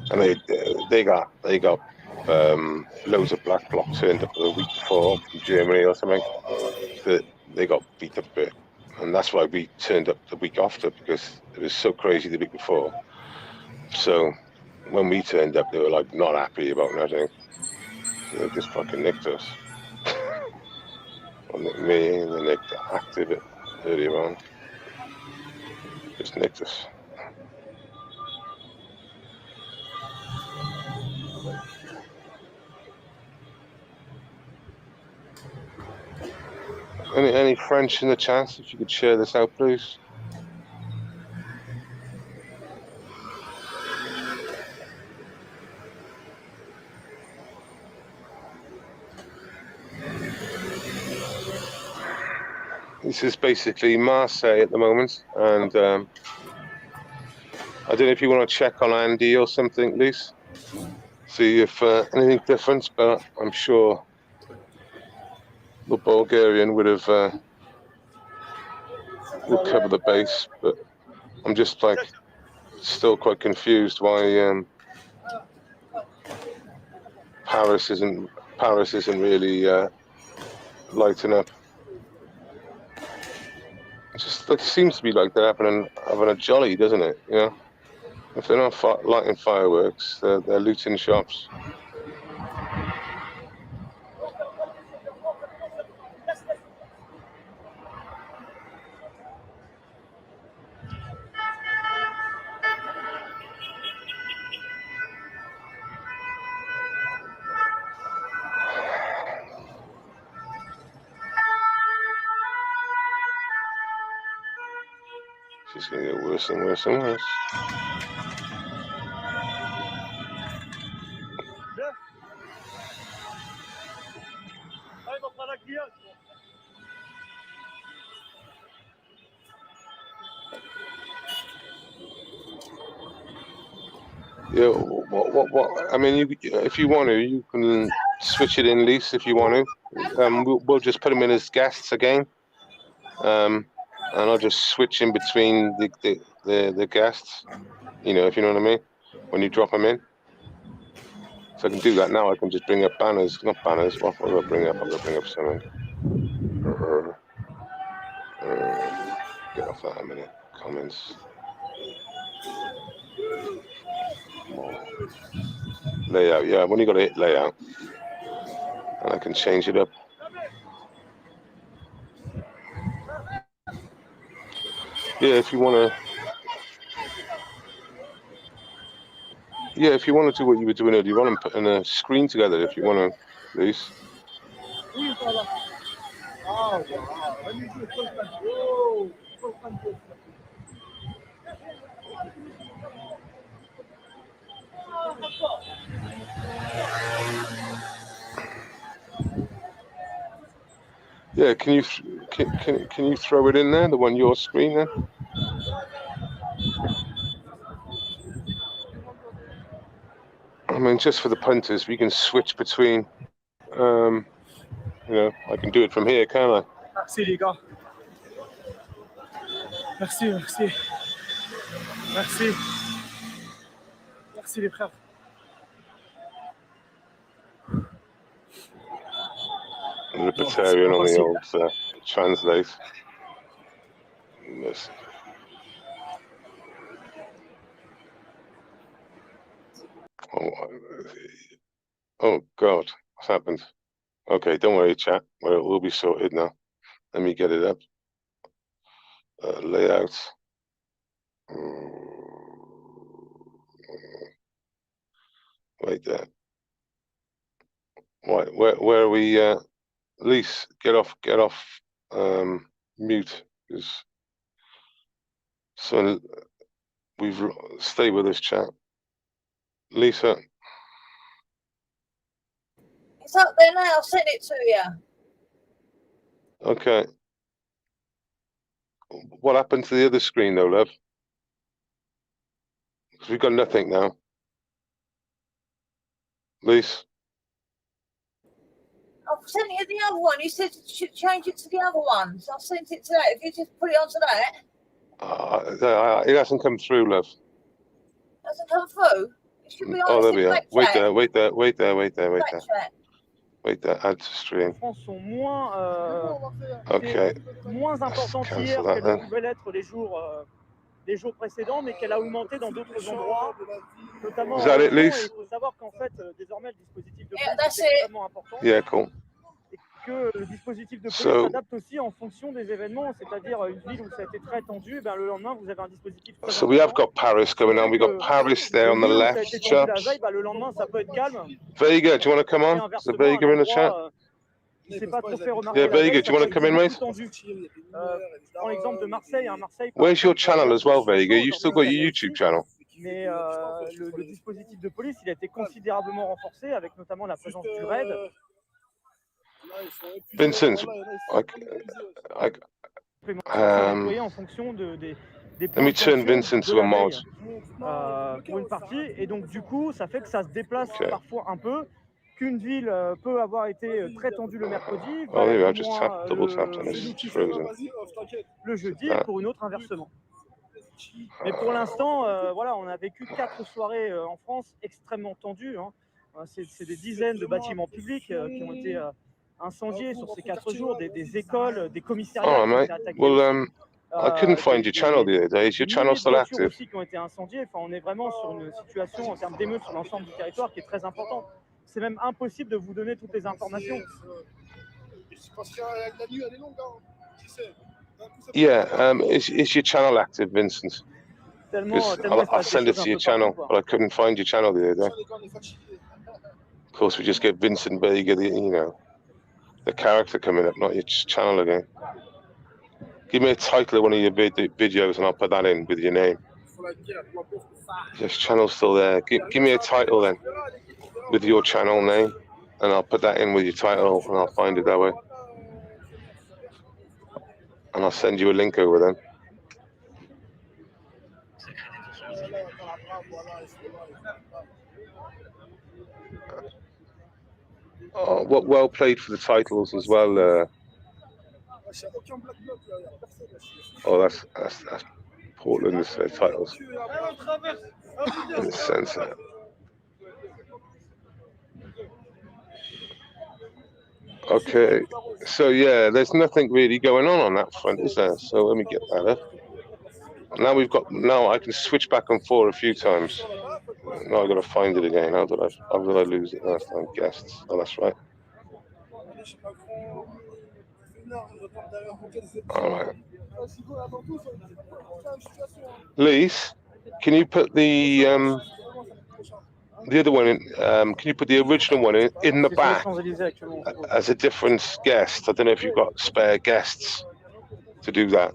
and they got loads of black bloc turned up the week before from Germany or something. That they got beat up a bit, and that's why we turned up the week after, because it was so crazy the week before. So when we turned up, they were like not happy about nothing. They just fucking nicked us. Or nicked me, and they nicked Active earlier on. Just nicked us. Any French in the chat? If you could share this out, please. This is basically Marseille at the moment, and I don't know if you want to check on Andy or something, Lise. See if anything different, but I'm sure the Bulgarian would cover the base. But I'm just like still quite confused why Paris isn't really lighting up. It just like seems to be like they're having a jolly, doesn't it? You know, if they're not lighting fireworks, they're looting shops. It's just going to get worse and worse and worse. Yeah, what? I mean, if you want to, you can switch it in, Lise, if you want to. We'll just put them in as guests again, and I'll just switch in between the guests. You know, if you know what I mean, when you drop them in. So I can do that now. I can just bring up banners, not banners. What will I bring up? I'm gonna bring up something. Get off that a minute. Comments. More. Layout, yeah, I've only got to hit layout and I can change it up. Yeah, if you want to do what you were doing earlier on and putting a screen together, if you want to, please. Yeah, can you throw it in there, the one your screen then? I mean, just for the punters, we can switch between. You know, I can do it from here, can't I?
Merci les gars. Merci. Merci les frères.
Libertarian on the old translate. Yes. Oh God, what's happened? Okay, don't worry, chat. Well, we'll be sorted now. Let me get it up. Layout. Wait there. Where are we? Lise, get off. Mute. Because so stay with us, chat. Lisa.
It's up there now. I'll send it to you.
Okay. What happened to the other screen, though, love? Because we've got nothing now. Lise.
I've sent you the other one. You said you should change it to the other one. So I've sent it to that. If you just put it onto that.
It hasn't come through, love.
Hasn't come through? It should be on.
Oh, there we are. Wait there. Wait there. Add to stream.
Sont moins,
okay.
moins importante hier qu'elle pouvait l'être les jours précédents, mais qu'elle a augmenté dans d'autres endroits, notamment
Is that it, Lise?
Il faut savoir qu'en fait, désormais, le dispositif de
police
est extrêmement important.
Yeah, cool.
Et que le dispositif de police s'adapte aussi en fonction des événements, c'est-à-dire une ville où ça a été très tendu, ben, le lendemain, vous avez un dispositif très
So we have got Paris going on. We've got Paris there on the left, chaps.
La veille, ben, le lendemain, ça peut être calme.
Vega, do you want to come on? Is Vega in the chat? Yeah, Vega, do you want to come in, mate?
Prends l'exemple de Marseille.
Where's your channel as well, Vega? You still got your YouTube channel?
Mais le dispositif de police, il a été considérablement renforcé, avec notamment la présence du RAID.
Vincent,
nettoyer en fonction des
Let me turn Vincent to a mod.
Pour une partie, et donc du coup ça fait que ça se déplace parfois un peu, qu'une ville peut avoir été très tendue le mercredi,
Oh, there we are. Just tap, double tapped and it's frozen.
le jeudi, et pour une autre inversement. Mais pour l'instant, voilà, on a vécu 4 soirées en France extrêmement tendues, hein. C'est des dizaines de bâtiments publics qui ont été incendiés sur ces 4 jours, des écoles, des commissariats qui ont été attaqués.
Well, I couldn't find your channel the other day. Is your channel still active?
Aussi qui ont été incendiées. Enfin, on est vraiment sur une situation en termes d'émeutes sur l'ensemble du territoire qui est très importante. C'est même impossible de vous donner toutes les informations.
Parce que la nuit elle est longue, hein. Tu sais.
Yeah, is your channel active, Vincent? Because I sent it to your channel, but I couldn't find your channel the other day. Of course, we just get Vincent Vega, the character coming up, not your channel again. Give me a title of one of your videos and I'll put that in with your name. Yes, channel's still there. Give me a title then with your channel name and I'll put that in with your title and I'll find it that way. And I'll send you a link over then. Oh, well played for the titles as well. Oh, that's Portland's titles. In the sense that. Okay, so yeah, there's nothing really going on that front, is there? So let me get that up. Now I can switch back and forth a few times. Now I got to find it again. How did I lose it last time? Guests. Oh, that's right. All right. Lise, can you put the other one in? Can you put the original one in the back as a different guest? I don't know if you've got spare guests to do that.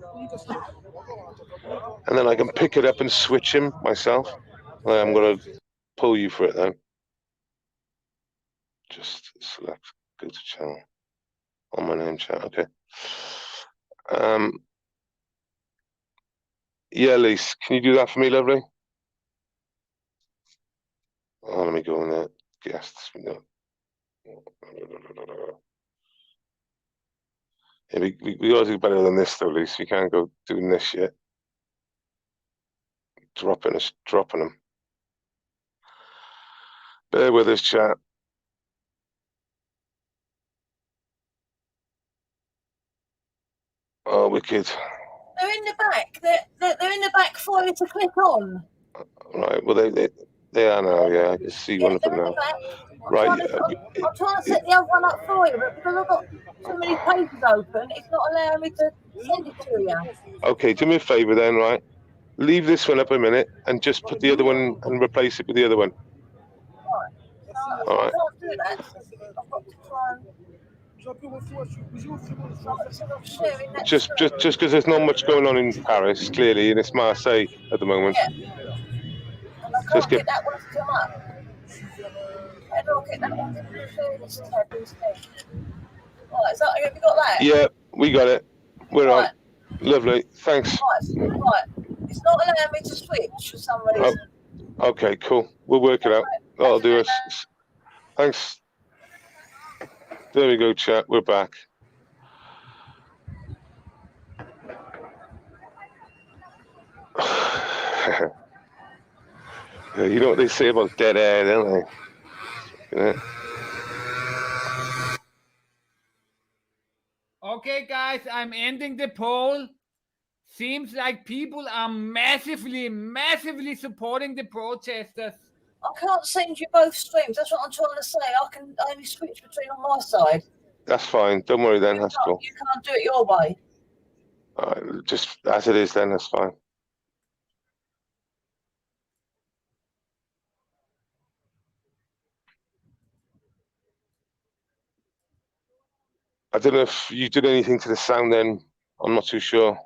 And then I can pick it up and switch him myself. I'm going to pull you for it then. Just select, go to channel. On my name chat, okay. Yeah, Lise, can you do that for me, lovely? Oh, let me go in there. Guests. Yeah, we gotta do better than this though, Lise. We can't go doing this yet. Dropping them. Bear with us, chat. Oh, wicked.
They're in the back. They're in the back for you to click on.
Right. Well, they are now. Yeah, I can see one of them now. Right.
I'm trying to set the other one up for you, but because I've got so many papers open, it's not allowing me to send it to you.
Okay, do me a favour then, right? Leave this one up a minute and just put the other one and replace it with the other one.
Right.
All right.
I can't do that. I've got to try and...
Just because there's not much going on in Paris, clearly, and it's Marseille at the moment.
Yeah. And I can't get that one to come up. How do I get that one to do this tab instead? Right, have you got that?
Yeah, we got it. We're on. Lovely. Thanks.
Right. It's not allowing me to switch for some reason.
Oh, okay, cool. We'll work it out. That'll do us. Thanks. There we go, chat. We're back. Yeah, you know what they say about dead air, don't they? Yeah.
Okay, guys, I'm ending the poll. Seems like people are massively supporting the protesters.
I can't send you both streams. That's what I'm trying to say. I can only switch between on my side.
That's fine. Don't worry then. That's cool.
You can't do it your way.
All right, just as it is then. That's fine. I don't know if you did anything to the sound then. I'm not too sure.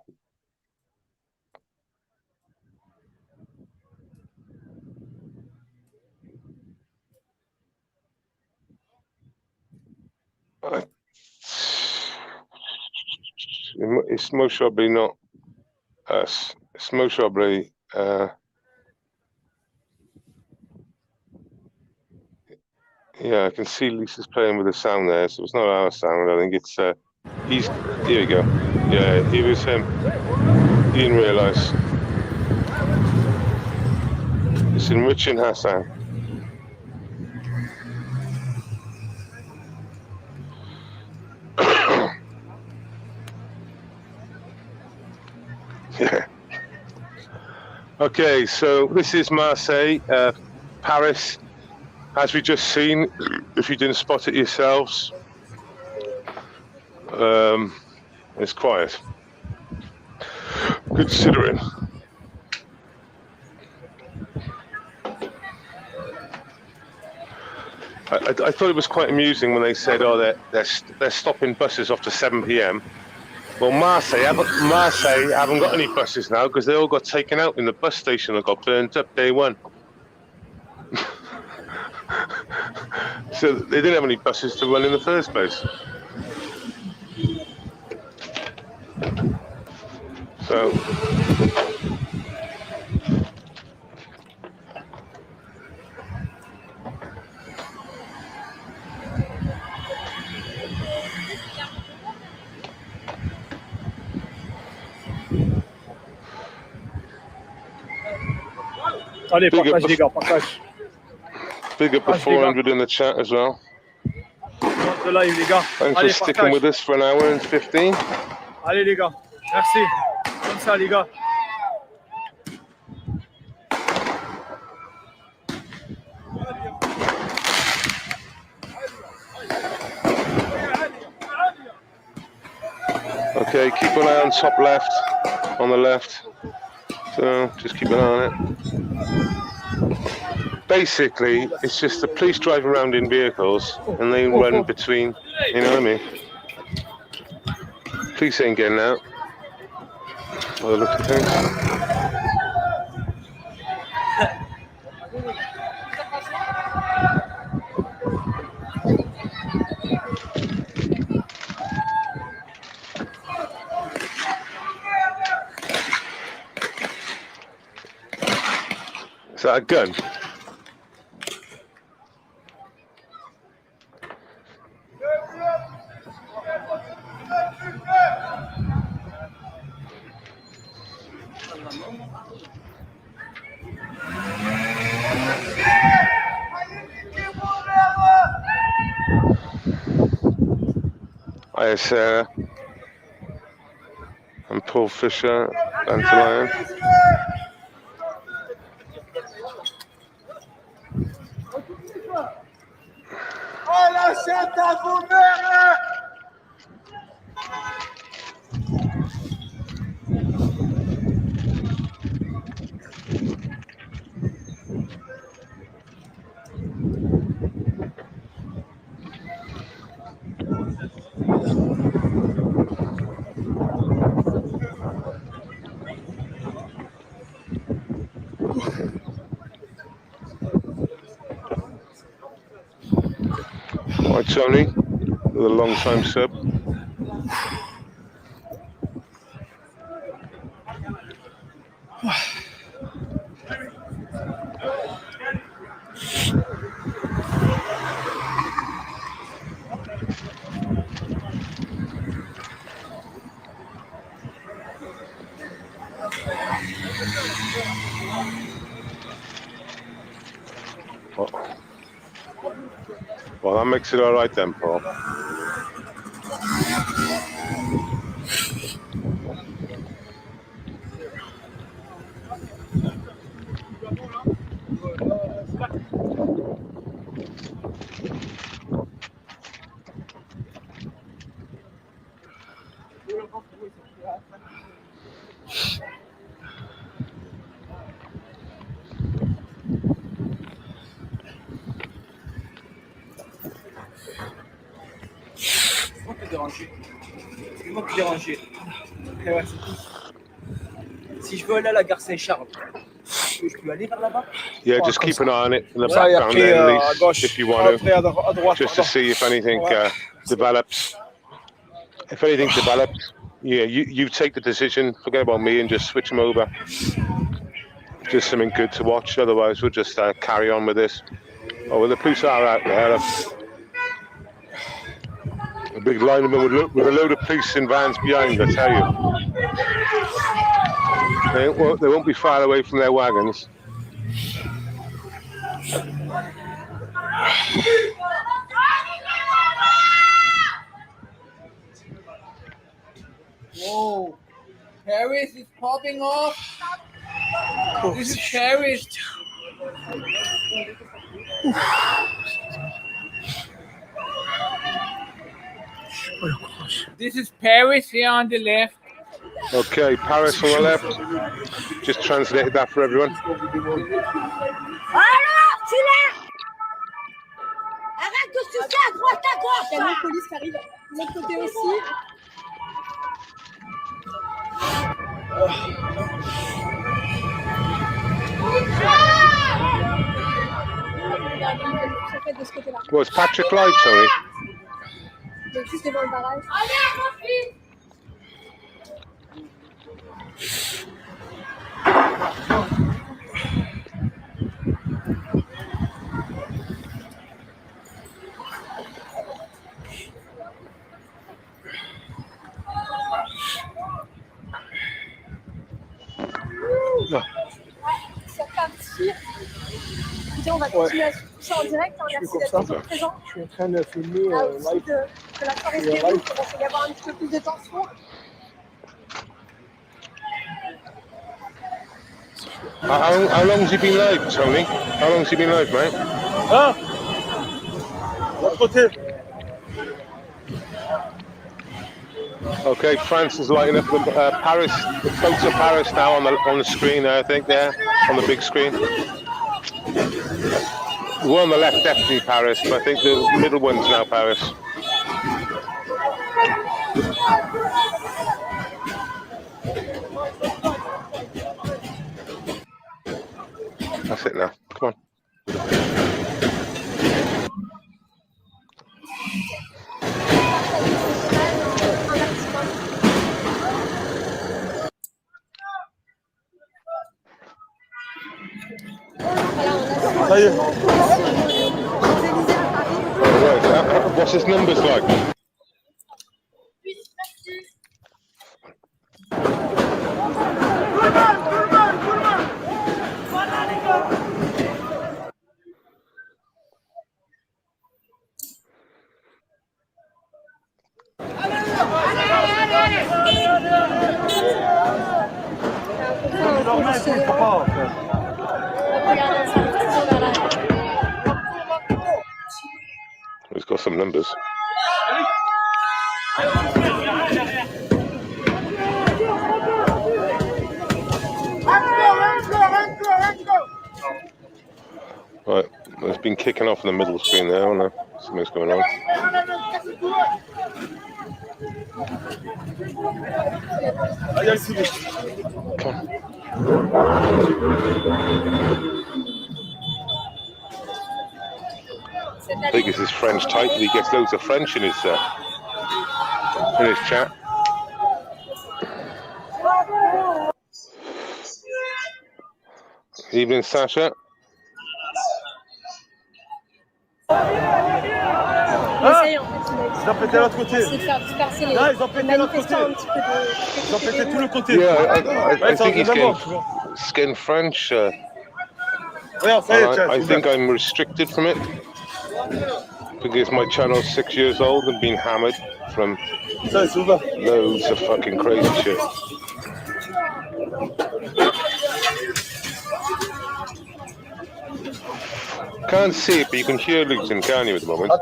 It's most probably not us. It's most probably yeah, I can see Lisa's playing with the sound there, so it's not our sound. I think it's he's here we go. Yeah, it was him. He didn't realise. It's enriching Hassan. Yeah. Okay, so this is Marseille, Paris. As we just seen, if you didn't spot it yourselves, it's quiet. Considering. I thought it was quite amusing when they said, "Oh, they're stopping buses after 7 p.m." Well, Marseille haven't got any buses now because they all got taken out in the bus station and got burnt up day one. So they didn't have any buses to run in the first place. So
Allez, partage les gars, partage.
Big up the 400 in the chat as well.
De live les gars.
Thanks for sticking with us for an hour and 15.
Allez les gars, merci. Comme ça les gars.
Okay, keep an eye on top left, on the left. So just keep an eye on it. Basically, it's just the police driving around in vehicles and they run between, you know what I mean? Police ain't getting out. By the look of things. Is that a gun? Hi, Sarah. And Paul Fisher, Antolion.
Oh la chatte à vous mère!
Hi, Tony, with a long time sub. Well, that makes it all right then, Paul.
C'est moi qui l'ai rangé. Ouais, si je veux aller à la gare Saint-Charles, je peux aller vers là-bas?
Yeah, just keep an eye on it in the background there, at least, if you want to, just to see if anything develops. If anything develops, Yeah, you take the decision. Forget about me and just switch them over. Just something good to watch. Otherwise, we'll just carry on with this. Oh, well, the police are out there. A big line of them with a load of police in vans behind, I tell you. They won't be far away from their wagons.
Whoa, Paris is popping off. This is Paris. This is Paris here on the left.
Okay, Paris on the left. Just translated that for everyone.
Alors, tu l'as. Arrête de sucer à droite, à gauche. Il y a une police qui arrive de l'autre côté aussi.
Well, it's Patrick live, Tony.
Juste devant le barrage. On va continuer à suivre en direct. Merci d'être présent.
Je suis en train de filmer
live.
De
la soirée se déroule, il commence à y avoir un petit peu plus de tension.
How long has he been live, Tony? How long has he been live, mate?
Ah, l'autre côté.
Okay, France is lighting up the Paris. The boats of Paris now on the screen there, I think, there on the big screen. The one on the left definitely Paris, but I think the middle one's now Paris. That's it now. Come on.
Ça y est.
What's his numbers like? He's got some numbers. Right, it's been kicking off in the middle screen there, I don't know. Something's going on. Come on. I think it's his French title. He gets loads of French in his chat. Evening, Sasha.
Ils ont pété l'autre côté. Là, ils ont pété l'autre côté. Ils ont pété tout le côté.
Yeah, I think he's getting French. I think I'm restricted from it because my channel's 6 years old and been hammered from loads of fucking crazy shit. Can't see it, but you can hear Luton, can't you, at the moment?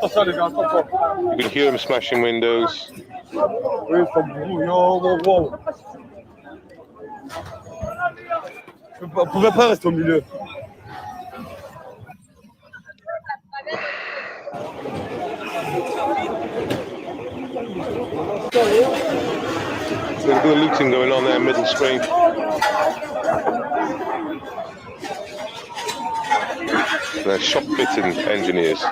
You can hear him smashing windows.
On pouvait pas rester au milieu.
There's a bit of looting going on there, middle screen. They're shop fitting engineers.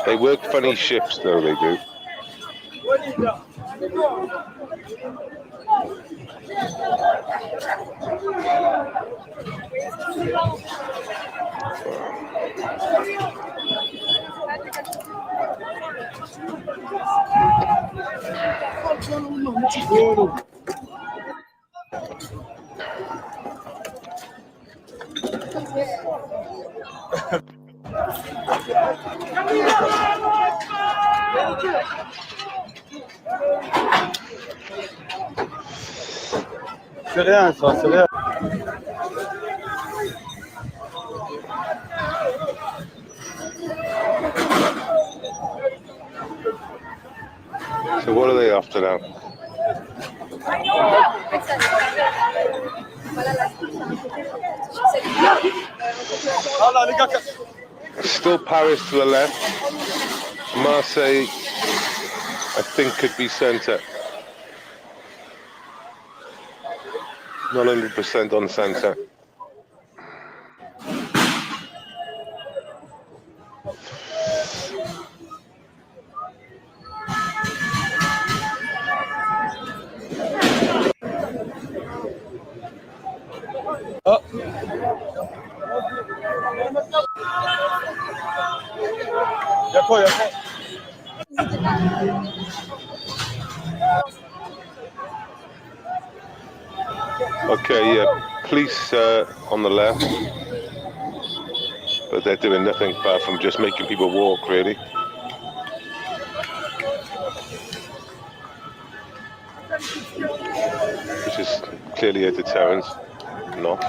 They work funny shifts, though, they do.
C'est rien, ça, c'est rien.
So what are they after now? Still Paris to the left. Marseille, I think, could be centre. Not 100% on centre.
Oh. Y'a quoi,
Okay, yeah, police on the left, but they're doing nothing apart from just making people walk, really. Which is clearly a deterrent, not.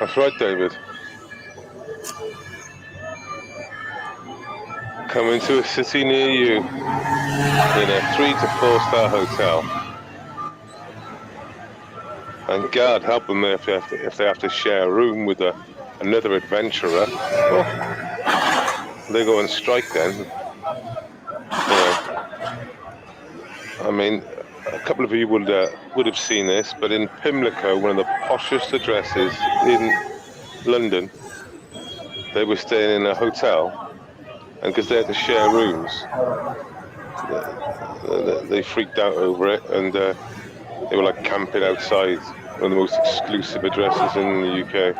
That's right, David. Coming to a city near you in a 3 to 4 star hotel. And God help them if they have to share a room with another adventurer. Well, they go on strike then. I mean, a couple of you would have seen this, but in Pimlico, one of the poshest addresses in London, they were staying in a hotel, and because they had to share rooms, they freaked out over it, and they were like camping outside one of the most exclusive addresses in the UK.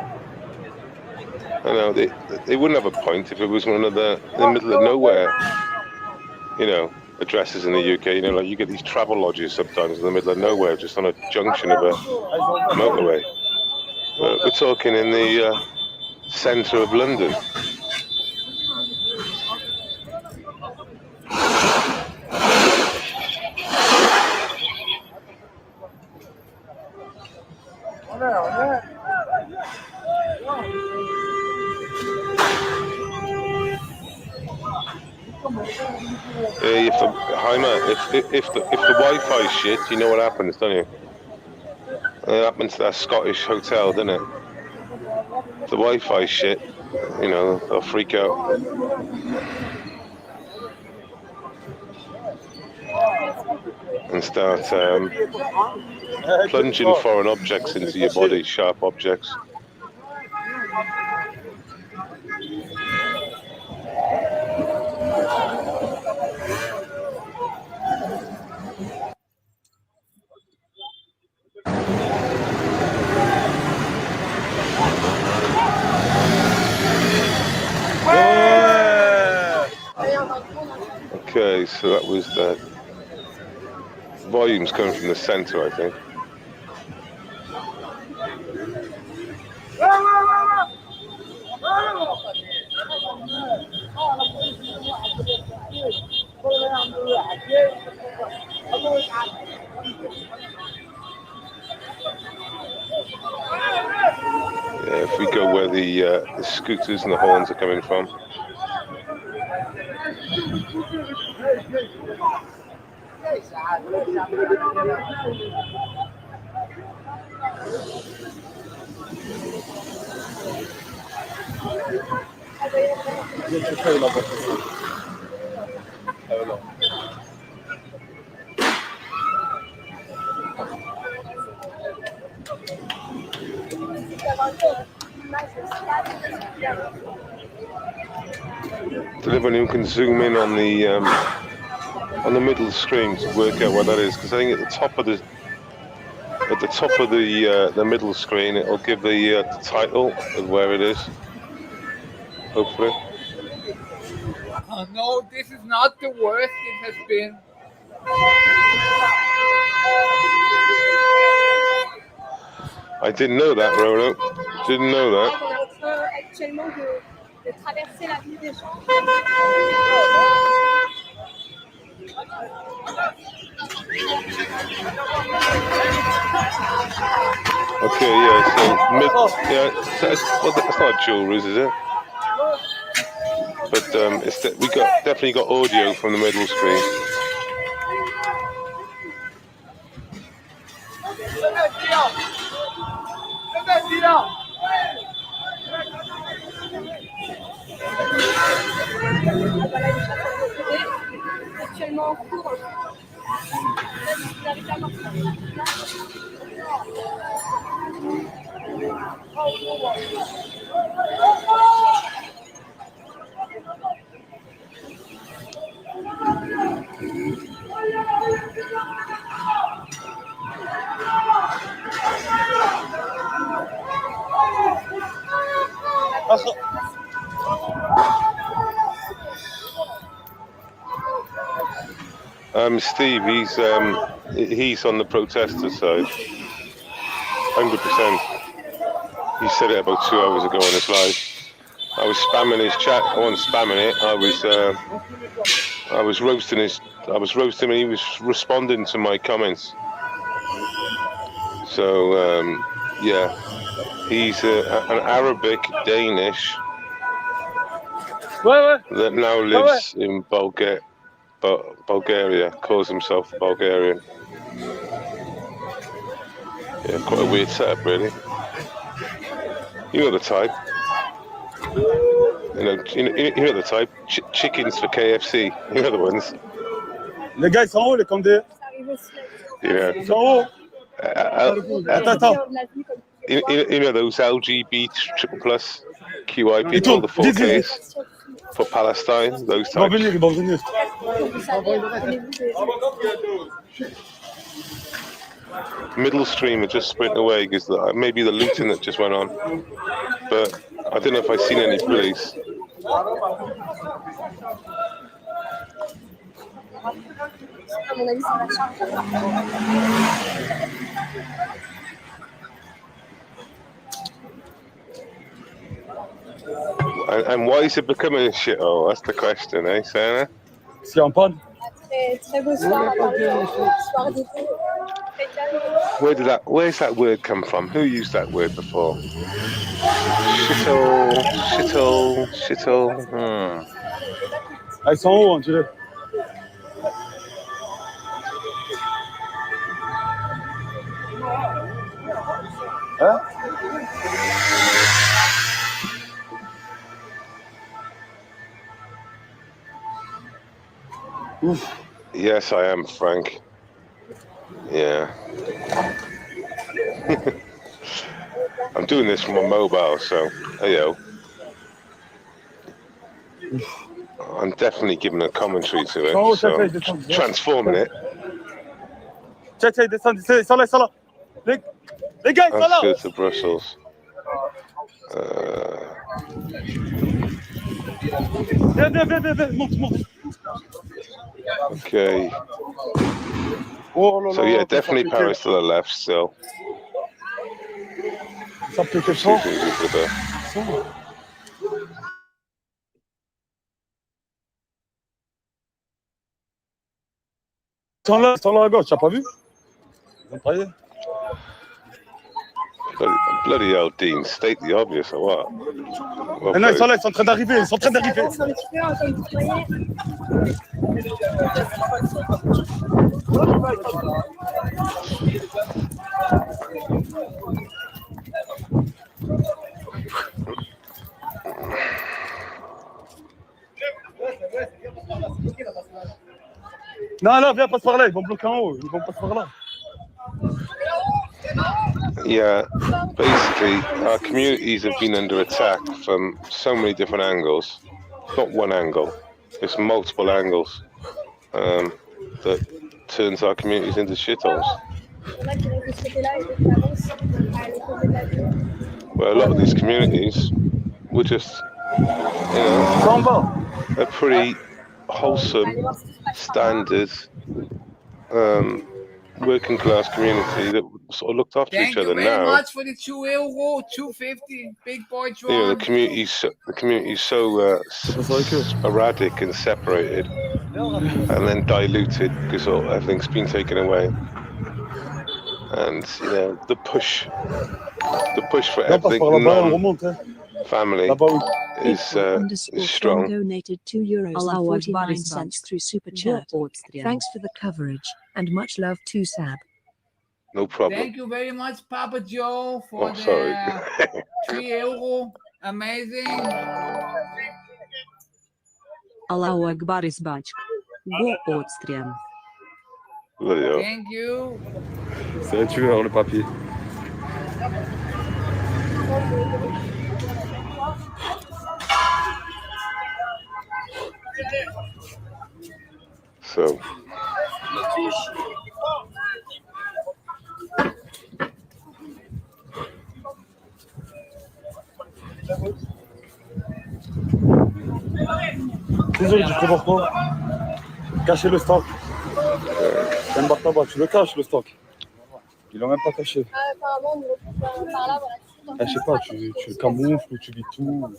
I know they wouldn't have a point if it was one of in the middle of nowhere, addresses in the UK. Like you get these travel lodges sometimes in the middle of nowhere, just on a junction of a motorway. But we're talking in the centre of London. If the Wi-Fi shit, you know what happens, don't you? It happens to that Scottish hotel, doesn't it? The Wi-Fi shit, they'll freak out. And start plunging foreign objects into your body, sharp objects. Okay, so that was the volumes coming from the centre, I think. where the scooters and the horns are coming from. Did anyone can zoom in on the middle screen to work out what that is? Because I think at the top of the middle screen, it'll give the title of where it is. Hopefully.
Oh, no, this is not the worst it has been.
I didn't know that, Rolo. Didn't know that.
Actuellement de traverser l'avenue des Champs.
Okay, yeah. So well, that's not jewelries, is it? But we definitely got audio from the middle screen.
Actuellement en cours.
Steve, he's on the protester side, 100%. He said it about 2 hours ago on his live. I was spamming his chat. I wasn't spamming it. I was roasting him, and he was responding to my comments. So yeah, he's an Arabic Danish that now lives in Bulgaria, calls himself Bulgarian. Yeah, quite a weird setup, really. You know the type. You know the type. Chickens for KFC. You know the ones.
Les gars, ils sont où les condés?
Yeah.
Ils sont où? Attends.
You know those LGBT plus QIP, all the 4Ks for Palestine, those types.
Ils vont venir.
Middle stream had just sprint away because maybe the looting that just went on, but I don't know if I've seen any police. And why is it becoming a shithole? That's the question, eh, Sarah?
C'est en panne.
Très beau soir, soir d'été.
Where's that word come from? Who used that word before? Shithole.
Ils sont où, on dirait? Hein?
Yes, I am, Frank. Yeah. I'm doing this from a mobile, so, hey, yo. I'm definitely giving a commentary to it, so transforming it.
Descends, ils sont là. Les gars, ils sont là.
Let's go to Brussels.
Viens, monte.
Okay. So yeah, definitely Paris to the left still.
Ça peut quelque chose. Ils sont là à gauche, t'as pas vu?
Bloody hell, Dean, state the obvious or what?
Well, non, ils sont là, ils sont en train d'arriver, ils sont en train d'arriver. Non, là, viens, passe par là, ils vont bloquer en haut, ils vont passer par là.
Yeah, basically, our communities have been under attack from so many different angles. Not one angle, it's multiple angles that turns our communities into shitholes. Well, a lot of these communities were just, you know, a pretty wholesome, standard, working class community that sort of looked after each other.
Thank you very much for the €2, $2.50, big boy John.
You know, the community's so sporadic and separated, and then diluted because everything's been taken away. And you know, the push for ethnic family is strong.
Donated €2.49 through Super Chat. Thanks for the coverage and much love to Sab.
No problem.
Thank you very much, Papa Joe, for the €3. Amazing.
Allahu Akbar is bachk. Go Austrian.
Thank you.
C'est un tueur, le papier.
So.
Désolé, je comprends pas. Cacher le stock. C'est un bar tabac, tu le caches le stock. Ils l'ont même pas caché. Je sais pas, tu le camoufles ou tu dis tout.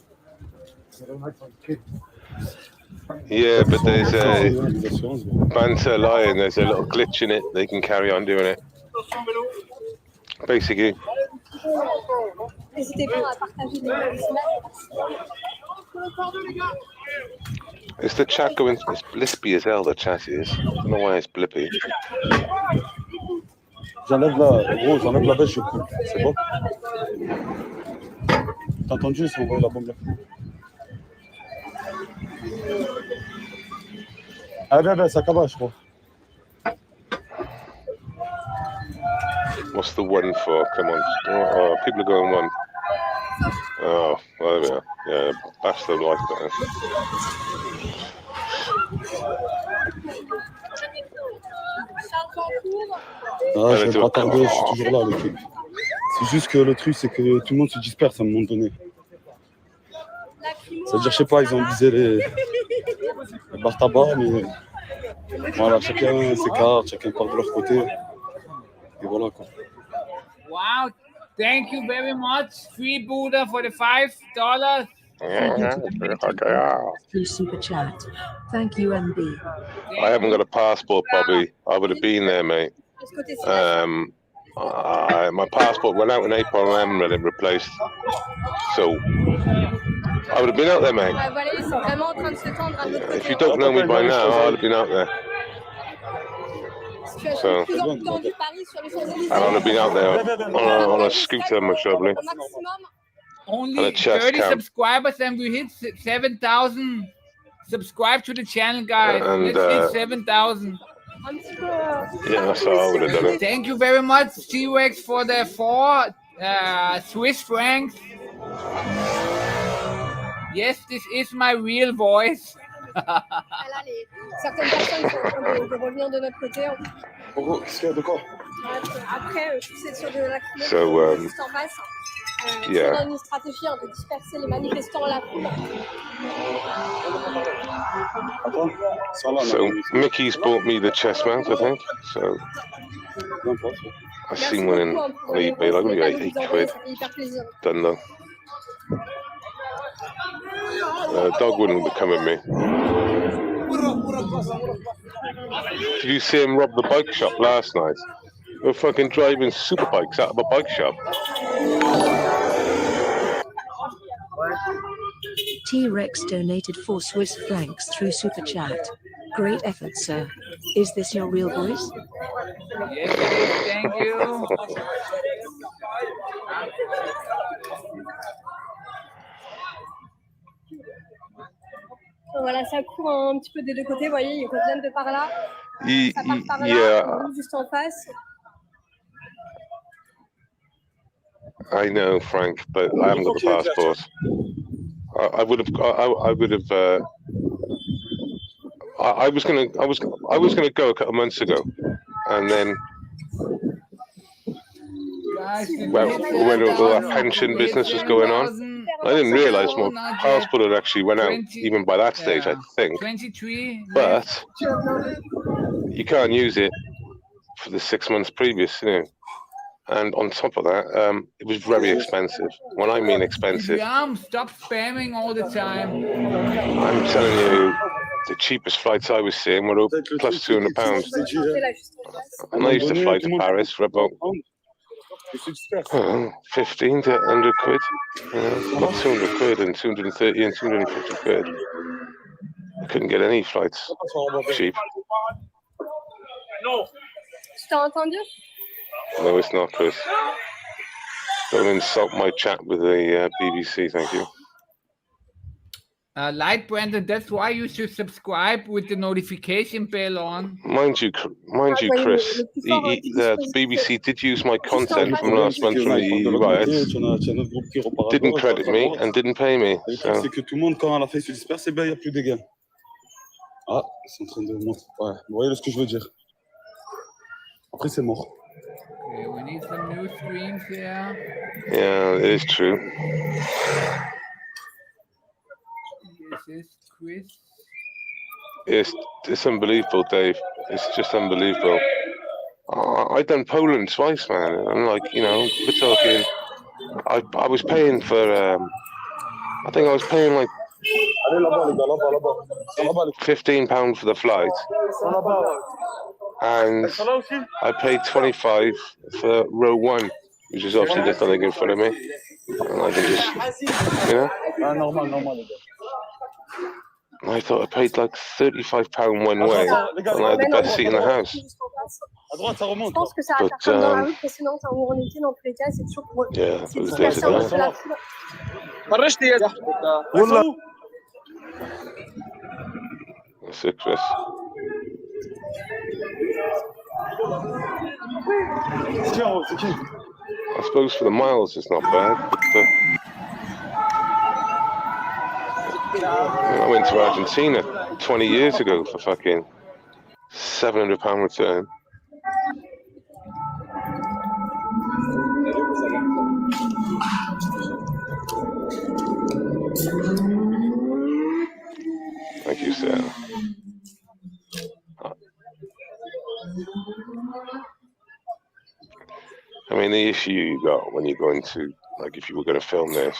Yeah, but there's a banter line, there's a little glitch in it, they can carry on doing it. Basically. Is the chat going? It's blippy as hell, the chat is. I don't know why it's blippy.
J'enlève la veste, je coupe. C'est bon? T'as entendu, c'est la bombe là. Ah, viens, ça cabage, je crois.
What's the one for? Come on. Oh, people are going one. Oh, well, there we are. Yeah, bash the like button.
Ah, je vais pas tarder, je suis toujours là, l'équipe. C'est juste que le truc, c'est que tout le monde se disperse à un moment donné. C'est-à-dire, je sais pas, ils ont visé les bars tabac, mais voilà, chacun s'écarte, chacun part de leur côté. Et voilà quoi.
Wow, thank you very much. Free Buddha for the $5.
Through Super Chat. Thank you, MB.
I haven't got a passport, Bobby. I would have been there, mate. My passport went out in April and I haven't had it replaced. So I would have been out there, mate. If you don't know me by now, I would have been out there. So, and I would have been out there on a scooter, most probably.
Only 30 subscribers and we hit 7,000. Subscribe to the channel, guys. Let's hit 7,000.
Yeah, that's how I would have done it.
Thank you very much, T-Rex, for the 4 Swiss francs. Yes, this is my real voice.
Certaines personnes sont de revenir de notre côté. Après, c'est sur de la juste en face.
Yeah.
On a une stratégie de disperser les manifestants à la foule.
So Mickey's bought me the chest mount, I think. So I've seen one in eBay, like only £8. Done though. Dog wouldn't be coming with me. Did you see him rob the bike shop last night? They were fucking driving super bikes out of a bike shop.
T-Rex donated 4 Swiss francs through Super Chat. Great effort, sir. Is this your real voice?
Yes, it is. Thank you.
Voilà, ça court un petit peu des deux côtés. Vous voyez, ils reviennent de par là. Ça part par là, juste en face.
I know, Frank, but I haven't got the passport. I would have. I was gonna go a couple of months ago, and then when all that pension business was going on, I didn't realise my passport had actually went out even by that stage. I think,
23.
but you can't use it for the 6 months previous, you know. And on top of that, it was very expensive. When I mean expensive,
Stop spamming all the time.
I'm telling you, the cheapest flights I was seeing were plus £200. And I used to fly to Paris for about 15 to 100 quid. You know, not 200 quid and 230 and 250 quid. I couldn't get any flights cheap.
Tu t'as entendu?
No, it's not, Chris. Don't insult my chat with the BBC, thank you.
Light Brandon, that's why you should subscribe with the notification bell on.
Mind you, Chris, the BBC did use my content from last month from the riots, didn't credit me and didn't pay me. So.
C'est que tout le monde, quand la feuille se disperse, il n'y a plus de gains. Ah, ils sont en train de monter. Ouais, vous voyez ce que je veux dire. Après, c'est mort.
Okay, we need some new streams here.
Yeah, it is true.
This is Chris.
It's unbelievable, Dave. It's just unbelievable. I've done Poland twice, man. And like, you know, we're talking. I was paying for. I think I was paying like £15 for the flight, and I paid 25 for row 1, which is obviously just nothing in front of me, and I can just, you know. I thought I paid like £35 one way, and I had the best seat in the house.
Je pense que ça va faire comme dans la rue précédente où on était dans tous les cas, c'est toujours pour disperser un peu la foule.
That's it, Chris. I suppose for the miles it's not bad, but I went to Argentina 20 years ago for fucking £700 return. Thank you, Sarah. I mean, the issue you got when you go into, like, if you were going to film this.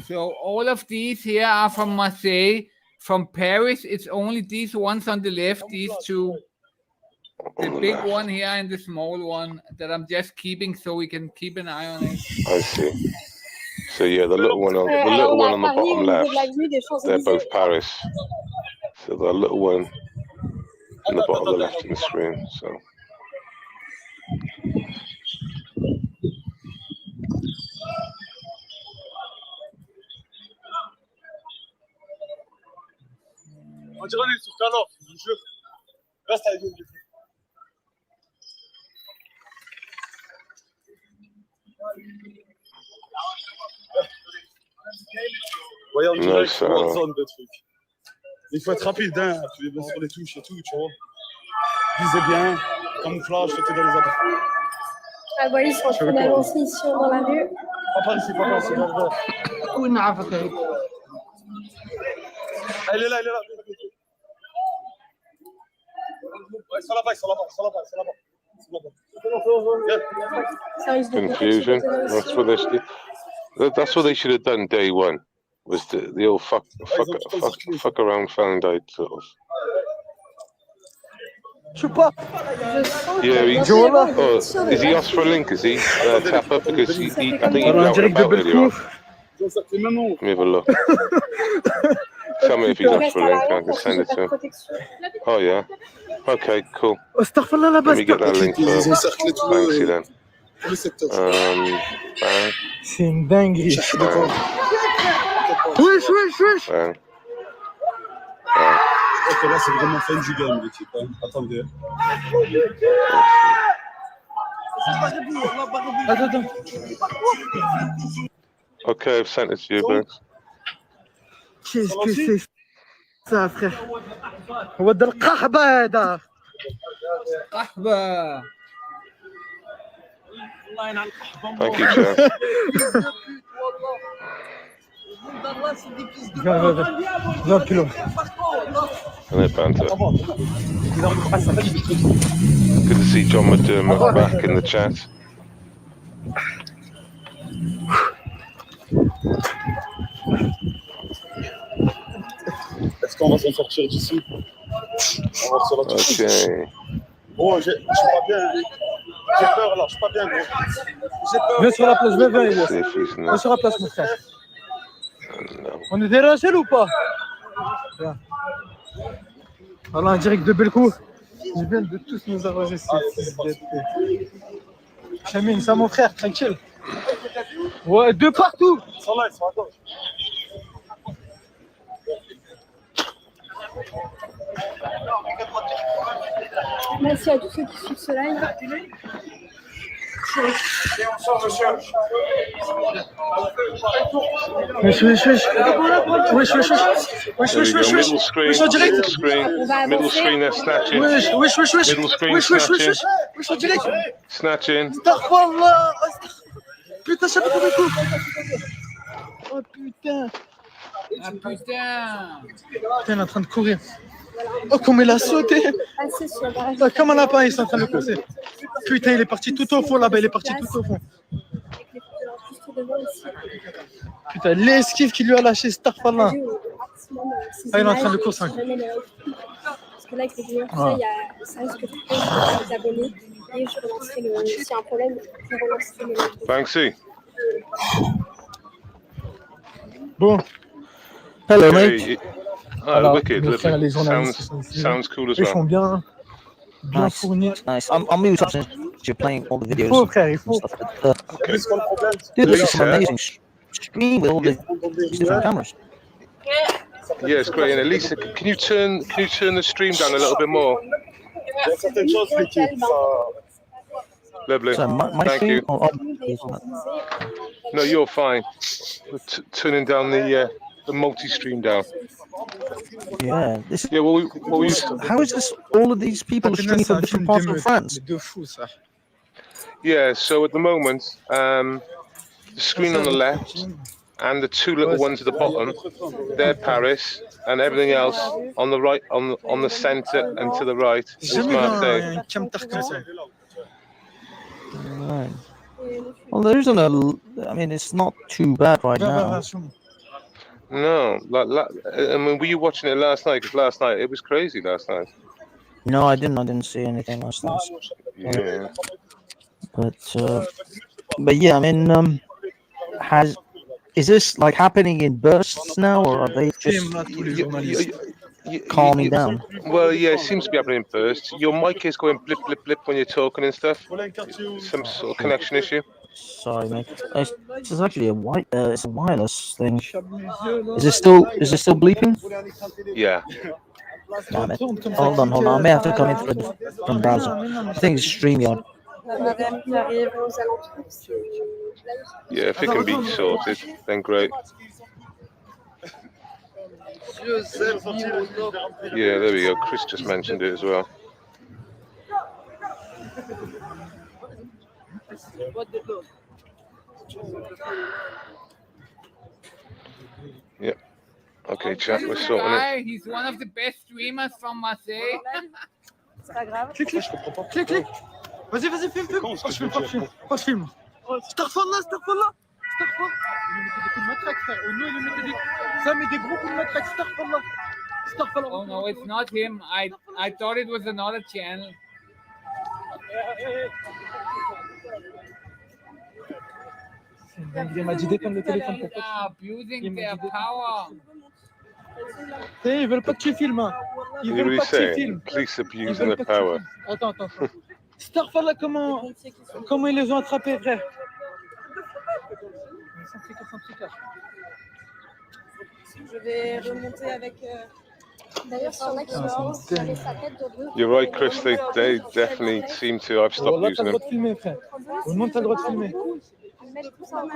So all of these here are from Marseille. From Paris, it's only these ones on the left, these two. The big one here and the small one that I'm just keeping so we can keep an eye on it.
I see. So yeah, the little one on the bottom left, they're both Paris. So the little one on the bottom left of the screen. So.
On dirait les sur talent, je jure. Reste avec nous.
Voyons, on dirait qu'il y a une zone de trucs. Il faut être rapide, hein, sur les touches et tout, tu vois. Visez bien, camouflage, c'était dans les arbres.
Ah, voilà, ils sont en train d'avancer ici dans la rue.
Pas par ici, pas par ici.
Goedenavond.
Elle est là, elle est là. Ils sont là-bas, ils sont là-bas, ils sont là-bas, ils sont là-bas.
Confusion. That's what they should have done day one. Was the old fuck around found out sort of. Yeah, is he asked for a link? Is he tap up because I think he got out earlier on. Let me have a look. Tell me if he's actually link, I can send it to him. Oh yeah. Okay, cool. Let me get that link for Banksy then. Bang.
C'est une dinguerie.
Bang.
Wesh, wesh, wesh.
Bang. Bang.
Ok, là, c'est vraiment fin du game, l'équipe. Hein. Attendez.
Attends.
Okay, I've sent it to you, Banks.
Qu'est-ce que c'est ça, frère? هو ده القحبة هذا.
قحبة.
Thank you, Chad.
Viens, Pilo.
Allez, banter. Good to see John McDermott back in the chat.
Est-ce qu'on va s'en sortir d'ici? On va sur la touche.
Okay.
Oh, je suis pas bien. J'ai peur là, je suis pas bien, gros. J'ai peur.
Viens sur la place, viens, Elias. Viens sur la place, mon frère. On est dérangé ou pas? Viens. Alors, en direct de Belco, ils viennent de tous nous arranger. Chamine, ça, mon frère, tranquille. Ouais, de partout.
Ils sont là, ils sont à gauche.
Merci à tous ceux qui suivent ce live.
Wesh.
Middle screen, they're snatching. Middle screen, snatching. Snatching.
Astaghfirullah. Putain, ça me fait beaucoup. Oh putain.
Ah putain.
Putain, elle est en train de courir. Oh, comme elle a sauté. Oh, comme un lapin, ils sont en train de courser. Putain, il est parti tout au fond là-bas, il est parti tout au fond. Putain, l'esquive qui lui a lâché, Starfallah. Ah, il est en train de courser.
Parce que là, avec les vidéos, ça risque de faire des abonnés. Et je relancerai le. S'il y a un problème, je relancerai le.
Banksy.
Bon. Hello, mate.
Oh, wicked. Sounds cool as well.
Ils font bien fournir.
Nice. I'm really touching. You're playing all the videos.
Il faut, frère, il faut.
Okay.
Dude, this is some amazing stream with all the different cameras.
Yeah, it's great. And Elisa, can you turn the stream down a little bit more? Lovely.
So my
Thank
stream.
you. No, you're fine. We're turning down the multi-stream down.
Yeah. This.
Yeah. Well,
how is this? All of these people are streaming from different parts of France.
Yeah. So at the moment, the screen on the left and the two little ones at the bottom, they're Paris, and everything else on the right, on the center and to the right is Marseille.
Right. Well, there isn't I mean, it's not too bad right now.
No, I mean, were you watching it last night? Because last night it was crazy. Last night.
No, I didn't see anything last night.
Yeah.
But yeah, I mean, is this like happening in bursts now, or are they just calming down?
Well, yeah, it seems to be happening in bursts. Your mic is going blip, blip, blip when you're talking and stuff. Some sort of connection issue.
Sorry, mate. This is actually it's a wireless thing. Is it still bleeping?
Yeah.
Damn it. Hold on. I may have to come in from browser. I think it's StreamYard.
Yeah, if it can be sorted, then great. Yeah, there we go. Chris just mentioned it as well. Yep. Okay, chat, we're sorting it.
He's one of the best streamers from Marseille.
Clique. Vas-y, filme. Pas film. Starfallah. Starfallah. Il met des coups de matraque, frère. Oh non, il met ça met des gros coups de matraque. Starfallah.
Oh no, it's not him. I thought it was another channel.
C'est une Il m'a dit d'éteindre le téléphone pour toi.
Abusing their power.
Ils veulent pas que tu filmes. Hein. Ils veulent pas que tu filmes.
Police abusing their power.
Attends. Starfall, là, comment ils les ont attrapés, frère?
Je vais remonter avec. D'ailleurs, s'il y en a qui ont avec sa tête de bleu.
You're right, Chris. They definitely seem to. I've stopped
Là, t'as
using
le droit
them.
de filmer, frère. Tout le monde, t'as le droit de filmer.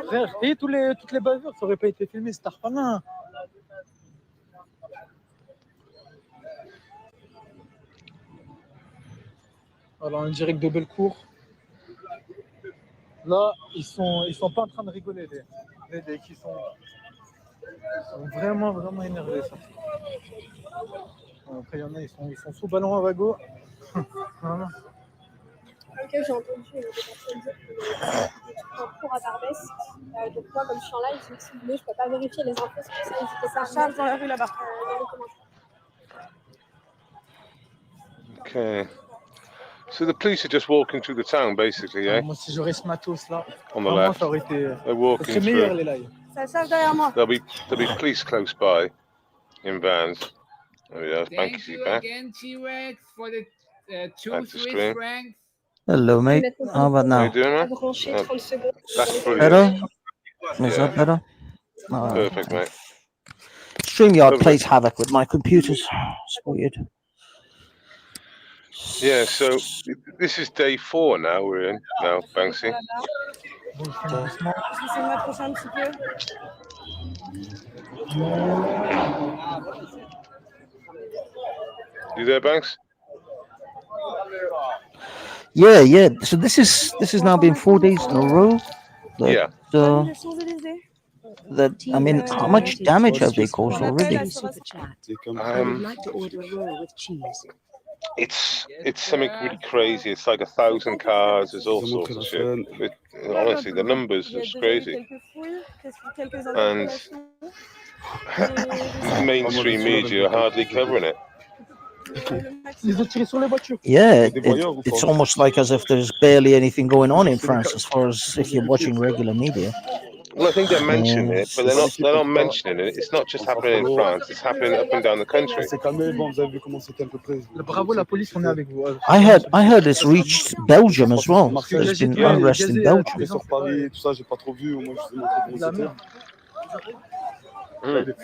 Frère, et toutes les bavures, ça aurait pas été filmé, Starfall. Hein. Alors, en direct de Bellecour. Là, ils sont pas en train de rigoler, les decks. Ils sont vraiment énervés, ça. Après, il y en a, ils sont sous ballon à Vago. Voilà.
Ok, j'ai entendu des personnes dire que en cours à Barbès. Donc, moi, comme je suis en live, je me suis dit, je peux pas vérifier les infos, c'est pour ça qu'ils étaient pas charge dans la rue là-bas.
Okay. So the police are just walking through the town, basically, yeah?
Moi, si j'aurais ce matos-là,
On the
vraiment,
left.
ça aurait été
They're walking
c'est meilleur, les
through.
lives.
Ça charge derrière moi.
There'll be police close by in vans. There we go.
Thank you again, T-Rex, for the 2 Swiss
screen.
francs.
Hello, mate. How about
How
now?
you doing, man?
Branché 30 secondes.
That's brilliant.
Better? Is that better?
Perfect, mate.
StreamYard
Lovely.
plays havoc with my computers. It's weird.
Yeah, so this is day 4 now. We're in now, Banksy.
Je vais essayer de m'approcher un petit peu.
You there, Banks?
Yeah. So this is now been 4 days in a row. That, that I mean, how much damage have they caused already?
I would like to order a roll with cheese.
It's something really crazy. It's like 1,000 cars. There's all sorts of shit. Honestly, the numbers are just crazy. And mainstream media are hardly covering it.
Yeah, it's almost like as if there's barely anything going on in France as far as if you're watching regular media.
Well, I think they're mentioning it, but they're not mentioning it. It's not just happening in France, it's happening up and down the country.
Bravo, la police, on est avec vous.
I heard it's reached Belgium as well. There's been unrest in Belgium.
Sur Paris et tout ça, j'ai pas trop vu. Moi, je vous ai montré comment c'était.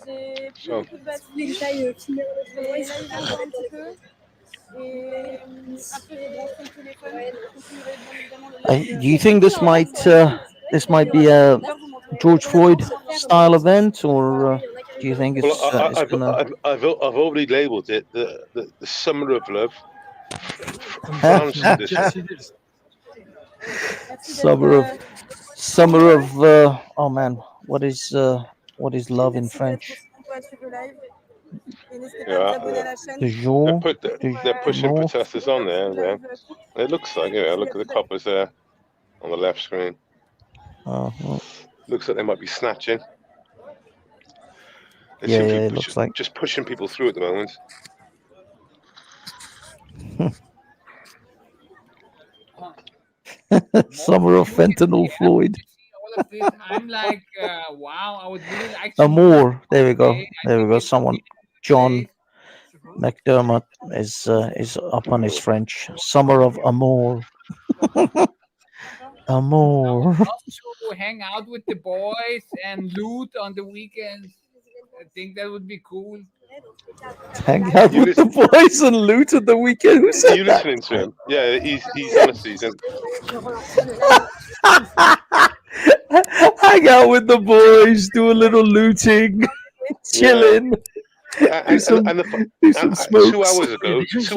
J'ai plus beaucoup de batterie que j'aille filmer un petit peu. Et après, j'ai branché le téléphone.
Do you think this might be a George Floyd style event, or do you think it's, it's gonna?
I've already labelled it the Summer of Love. France edition.
Summer of oh man, what is love in French?
Yeah, they're pushing protesters on there. Yeah. It looks like look at the coppers there on the left screen.
Well.
Looks like they might be snatching.
It looks like
just pushing people through at the moment.
Summer of fentanyl, Floyd.
All of this, I'm like, wow, I would really like
to. Amour. There we go. Someone, John McDermott is up on his French. Summer of amour. Amour.
To hang out with the boys and loot on the weekends. I think that would be cool.
Hang out with the boys and loot at the weekend. Who said
Are you
that?
listening to him? Yeah, he's honestly.
Hang out with the boys, do a little looting, chilling.
And 2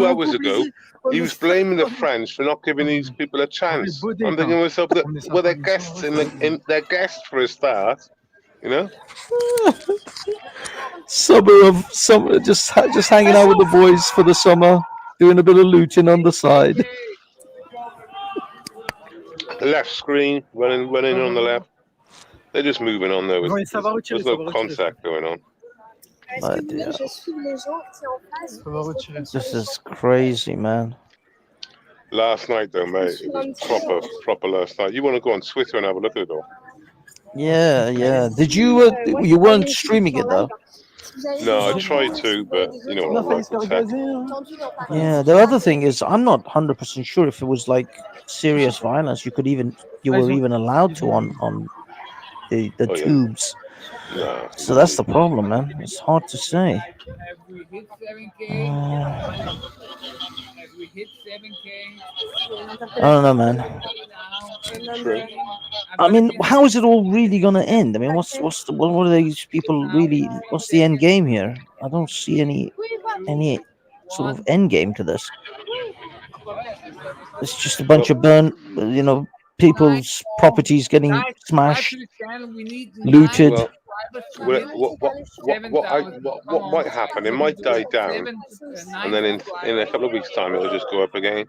hours ago, he was blaming the French for not giving these people a chance. I'm thinking to myself that well, they're guests they're guests for a start, you know.
Summer, just hanging out with the boys for the summer, doing a bit of looting on the side.
The left screen running on the left. They're just moving on there. There's no contact going on.
This is crazy, man.
Last night, though, mate, it was proper last night. You want to go on Twitter and have a look at it all?
Yeah, yeah. Did you? You weren't streaming it though.
No, I tried to, but you know what I'm like with tech.
Yeah. The other thing is, I'm not 100% sure if it was like serious violence. You were even allowed to on the tubes.
No.
So that's the problem, man. It's hard to say.
Have we hit 7K? Have we hit 7K?
I don't know, man.
True.
I mean, how is it all really gonna end? I mean, what are these people really? What's the end game here? I don't see any sort of end game to this. It's just a bunch of people's properties getting smashed, looted.
What might happen? It might die down, and then in a couple of weeks' time, it'll just go up again.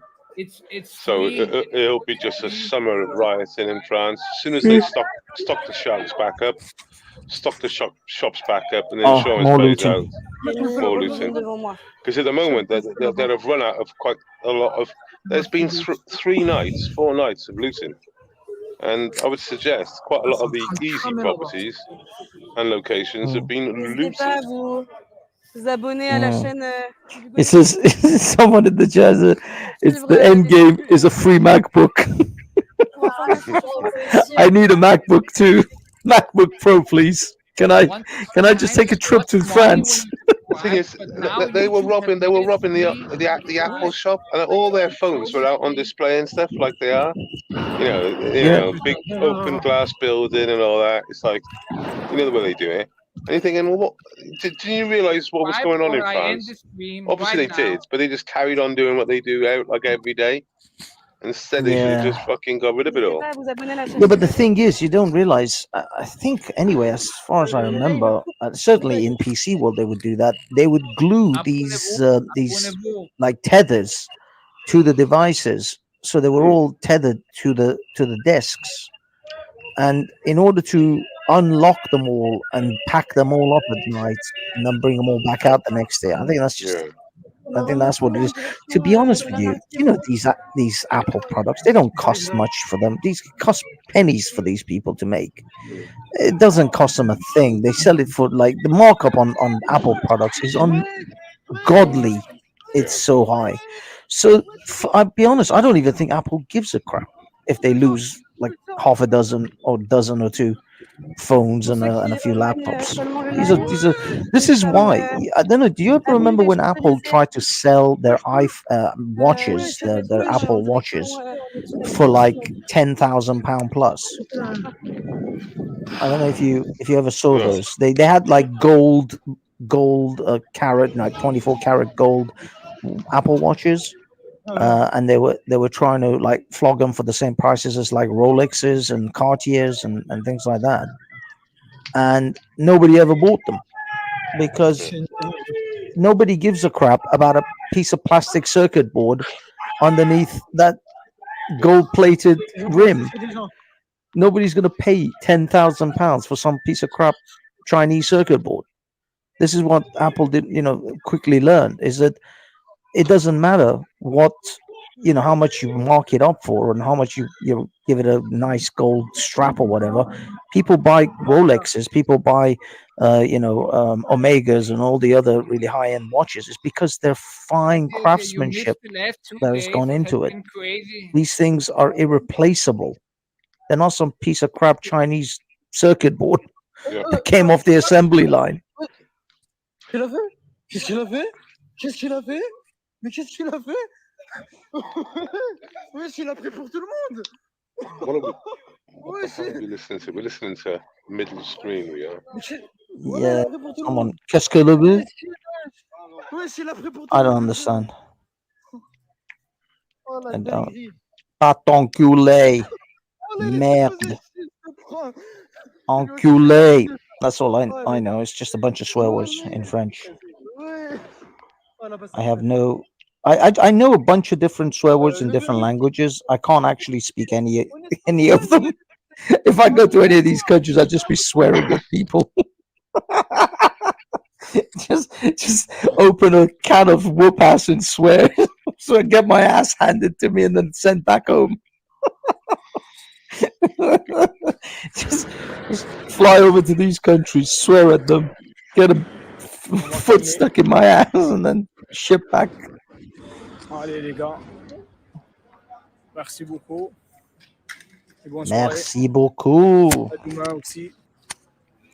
So it'll be just a summer of rioting in France. As soon as they stock the shops back up, and then insurance
more
pays
looting.
out. More looting. Because at the moment, they have run out of quite a lot of. There's been 4 nights of looting. And I would suggest quite a lot of the easy properties and locations have been looted.
It says someone in the chat. It's the end game is a free MacBook. I need a MacBook too. MacBook Pro, please. Can I just take a trip to France?
The thing is, they were robbing the Apple shop, and all their phones were out on display and stuff like they are. You know, big open glass building and all that. It's like, you know the way they do it. And you're thinking, well, what? Did you realise what was going on in France? Obviously they did, but they just carried on doing what they do out like every day. Instead, they should have just fucking got rid of it all.
Yeah, but the thing is, you don't realize. I think anyway, as far as I remember, certainly in PC world they would do that. They would glue these like tethers to the devices, so they were all tethered to the desks. And in order to unlock them all and pack them all up at night and then bring them all back out the next day, I think that's just. I think that's what it is. To be honest with you, these Apple products, they don't cost much for them. These cost pennies for these people to make. It doesn't cost them a thing. They sell it for like the markup on Apple products is ungodly. It's so high. So I'll be honest, I don't even think Apple gives a crap if they lose like half a dozen or dozen or two phones and a few laptops. This is why. I don't know. Do you ever remember when Apple tried to sell their watches, their Apple watches, for like £10,000 plus? I don't know if you ever saw those. They had like gold carat, like 24 karat gold Apple watches. And they were trying to like flog them for the same prices as like Rolexes and Cartiers and things like that, and nobody ever bought them because nobody gives a crap about a piece of plastic circuit board underneath that gold-plated rim. Nobody's going to pay £10,000 for some piece of crap Chinese circuit board. This is what Apple did, quickly learned, is that it doesn't matter what, how much you mark it up for and how much you give it a nice gold strap or whatever. People buy Rolexes, people buy, Omegas and all the other really high-end watches. It's because they're fine craftsmanship that has gone into it. These things are irreplaceable. They're not some piece of crap Chinese circuit board that came off the assembly line.
Qu'est-ce qu'il a fait? Mais qu'est-ce qu'il a fait? Oui, il a pris pour tout le monde.
What are we listening to? We're listening to middle screen, we are.
Yeah, someone. Qu'est-ce qu'il a vu? I don't understand. I don't. Pas t'enculé. Merde. Enculé. That's all I know. It's just a bunch of swear words in French. I have no. I know a bunch of different swear words in different languages. I can't actually speak any of them. If I go to any of these countries, I'd just be swearing at people. just open a can of whoop ass and swear So I get my ass handed to me and then sent back home. just fly over to these countries, swear at them, get a foot stuck in my ass, and then ship back.
Allez les gars, merci beaucoup. Et bonne
Merci beaucoup.
À demain aussi,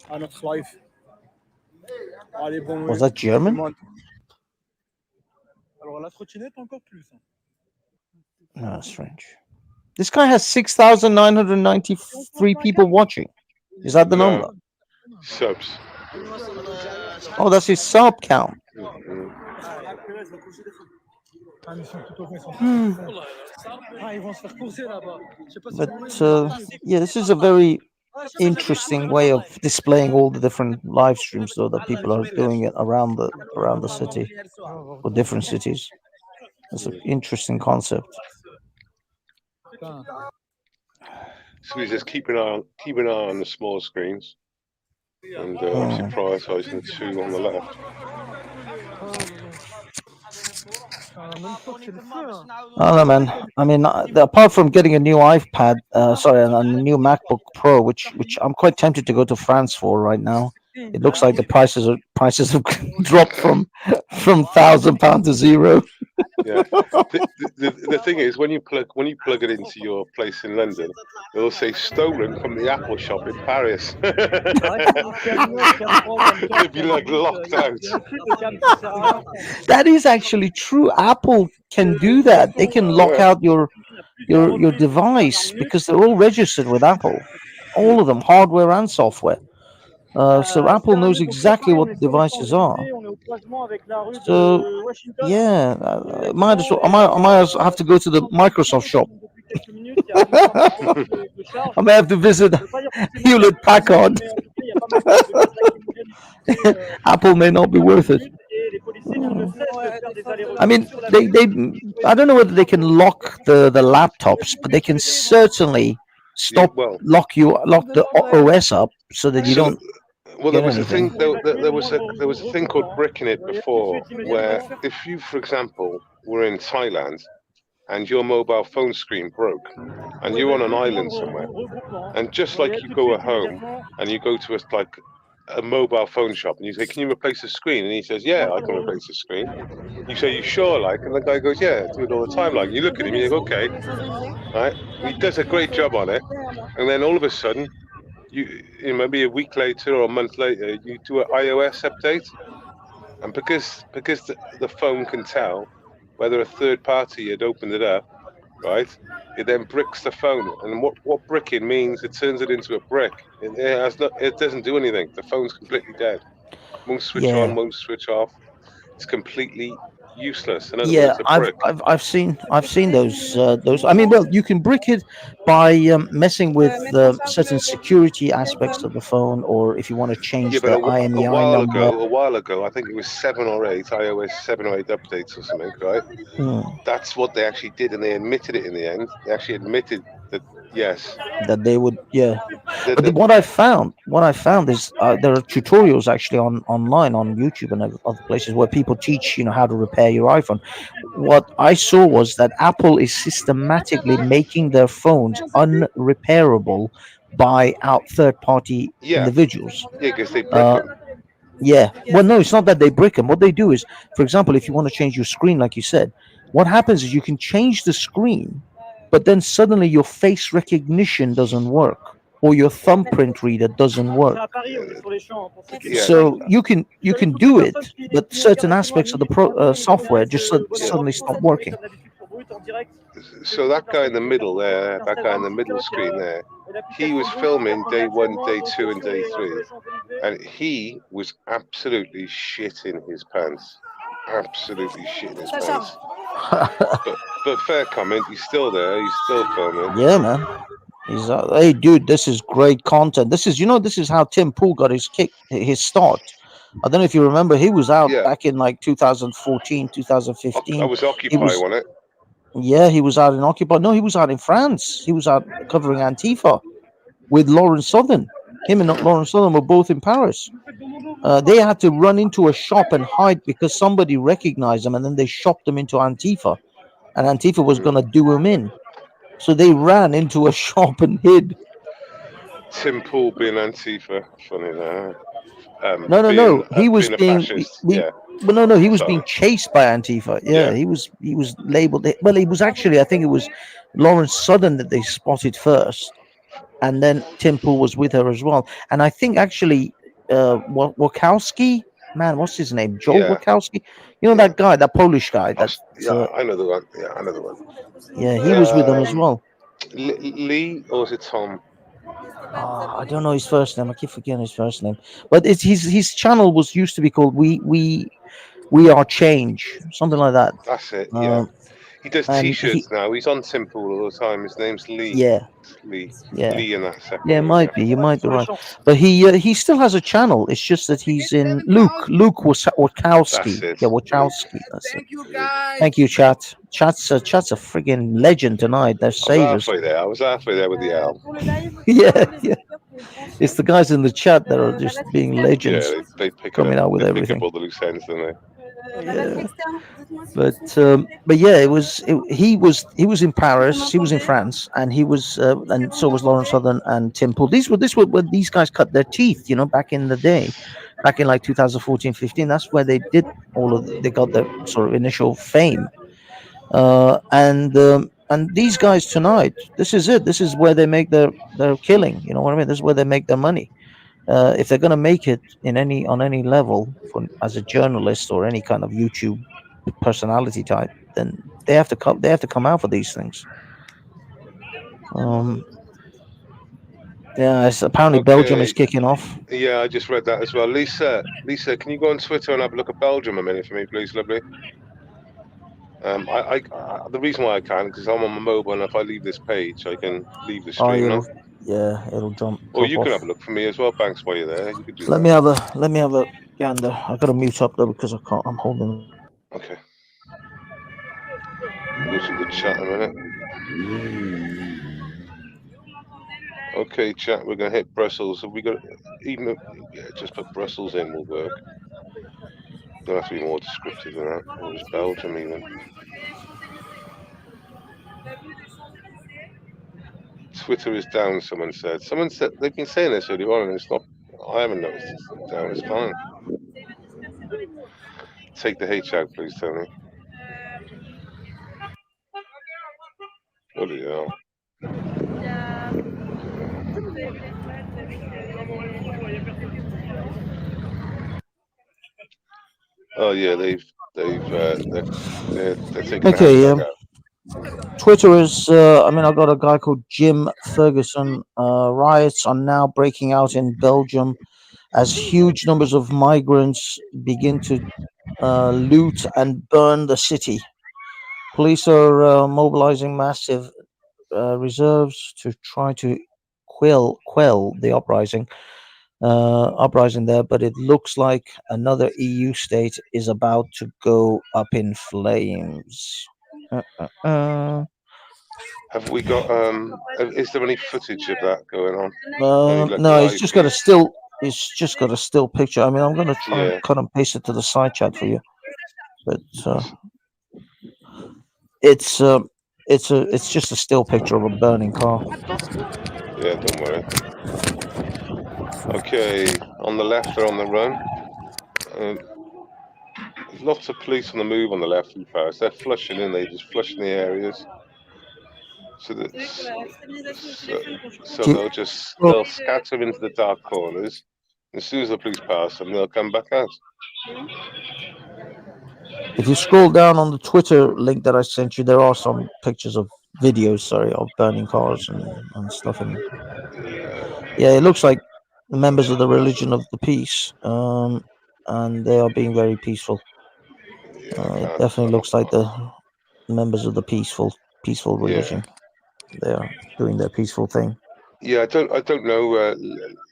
à notre live. Allez, bon.
Was that German?
Alors la trottinette encore plus.
No, that's French. This guy has 6,993 people watching. Is that the number?
Subs.
Oh, that's his sub count. But yeah, this is a very interesting way of displaying all the different live streams, though, that people are doing it around the city or different cities. It's an interesting concept.
So we just keep an eye on the small screens, and obviously prioritising the two on the left.
I don't know, man. I mean, apart from getting a new iPad, a new MacBook Pro, which I'm quite tempted to go to France for right now. It looks like the prices have dropped from £1,000 to zero.
Yeah. The thing is, when you plug it into your place in London, it'll say stolen from the Apple shop in Paris. It'd be like locked out.
That is actually true. Apple can do that. They can lock out your device because they're all registered with Apple, all of them, hardware and software. So Apple knows exactly what the devices are. So yeah, I might have to go to the Microsoft shop. I may have to visit Hewlett Packard. Apple may not be worth it. I mean, they I don't know whether they can lock the laptops, but they can certainly lock the OS up so that you don't.
Well, there was a thing. There was a thing called bricking it before, where if you, for example, were in Thailand and your mobile phone screen broke, and you're on an island somewhere, and just like you go at home and you go to a mobile phone shop and you say, "Can you replace the screen?" and he says, "Yeah, I can replace the screen." You say, "You sure?" And the guy goes, "Yeah, I do it all the time." You look at him, you go, "Okay," right? He does a great job on it, and then all of a sudden, you maybe a week later or a month later, you do an iOS update, and because the phone can tell whether a third party had opened it up, right? It then bricks the phone, and what bricking means, it turns it into a brick. It doesn't do anything. The phone's completely dead. Won't switch on, won't switch off. It's completely useless. In other words, a brick.
I've seen those. I mean, well, you can brick it by messing with certain security aspects of the phone, or if you want to change the IMEI number.
A while ago, I think it was 7 or 8 iOS 7 or 8 updates or something, right? That's what they actually did, and they admitted it in the end. They actually admitted that yes,
that they would, yeah. But what I found is there are tutorials actually online on YouTube and other places where people teach how to repair your iPhone. What I saw was that Apple is systematically making their phones unrepairable by third-party individuals.
Yeah, because they brick them.
Yeah. Well, no, it's not that they brick them. What they do is, for example, if you want to change your screen, like you said, what happens is you can change the screen, but then suddenly your face recognition doesn't work, or your thumbprint reader doesn't work. So you can do it, but certain aspects of the software just suddenly stop working.
So that guy in the middle there, that guy in the middle screen there, he was filming day 1, day 2, and day 3, and he was absolutely shitting his pants. Absolutely shitting his pants. But fair comment, he's still there, he's still filming.
Yeah, man. He's hey, dude, this is great content. This is how Tim Pool got his start. I don't know if you remember, he was out back in 2014, 2015.
I was Occupy, wasn't it?
Yeah, he was out in Occupy. No, he was out in France. He was out covering Antifa with Lawrence Southern. Him and Lawrence Southern were both in Paris. They had to run into a shop and hide because somebody recognized them, and then they shopped them into Antifa. and Antifa was going to do him in. So they ran into a shop and hid.
Tim Pool being Antifa, funny that.
No. He was
being a
being
fascist. Yeah.
But no, he was
Sorry.
being chased by Antifa. Yeah, he was labeled. Well, he was actually. I think it was Lawrence Southern that they spotted first, and then Tim Pool was with her as well. And I think actually, Wachowski, man, what's his name? Joel Wachowski. You know that guy, that Polish guy. That
I know the one. Yeah, I know the one.
Yeah, he was with them as well.
Lee, or was it Tom?
I don't know his first name. I keep forgetting his first name. But it's his channel was used to be called We Are Change, something like that.
That's it. Yeah. He does T-shirts now. He's on Tim Pool all the time. His name's Lee.
Yeah.
Lee.
Yeah.
Lee in that second.
Yeah, it might be. You might be right. But he still has a channel. It's just that he's in Luke Wachowski.
That's it.
Yeah, Wachowski. That's
Thank you, guys.
Thank you, chat. Chat's a friggin' legend tonight. They're savers.
I was halfway there with the L.
Yeah. It's the guys in the chat that are just being legends.
Yeah, they pick
coming
up,
out with
they
everything.
pick up all the loose ends, don't they?
Yeah. But yeah, he was in Paris, he was in France, and he was and so was Lawrence Southern and Tim Pool. These were when these guys cut their teeth, back in the day, back in like 2014-15. That's where they did they got their sort of initial fame. And these guys tonight, this is it. This is where they make their killing. You know what I mean? This is where they make their money. If they're going to make it on any level as a journalist or any kind of YouTube personality type, then they have to come out for these things. Apparently Belgium is kicking off.
Yeah, I just read that as well. Lisa, can you go on Twitter and have a look at Belgium a minute for me, please, lovely? The reason why I can because I'm on my mobile, and if I leave this page, I can leave the stream.
It'll jump.
Or you can have a look for me as well, Banks, while you're there. You could do
Let me have a gander. I've got to mute up though because I can't. I'm holding.
Okay. Go to the chat a minute. Okay, chat. We're gonna hit Brussels. Have we got just put Brussels in will work. Don't have to be more descriptive than that. Or just Belgium even. Twitter is down, someone said. Someone said they've been saying this earlier on, and it's not. I haven't noticed it's down. It's fine. Take the H out, please, Tony. Bloody hell. Oh yeah, they're taking the out.
Twitter is. I've got a guy called Jim Ferguson. Riots are now breaking out in Belgium as huge numbers of migrants begin to loot and burn the city. Police are mobilizing massive reserves to try to quell the uprising there, but it looks like another EU state is about to go up in flames.
Have we got is there any footage of that going on?
No, it's just got a still. It's just got a still picture. I'm going to try and cut and paste it to the side chat for you, but it's just a still picture of a burning car.
Yeah, don't worry. Okay, on the left they're on the run. There's lots of police on the move on the left in Paris. They're flushing in. They just flush in the areas. So they'll scatter into the dark corners. As soon as the police pass them, they'll come back out.
If you scroll down on the Twitter link that I sent you, there are some pictures of videos, of burning cars and stuff. And yeah, it looks like members of the religion of the peace, and they are being very peaceful. It definitely looks like the members of the peaceful religion. They are doing their peaceful thing.
Yeah, I don't know,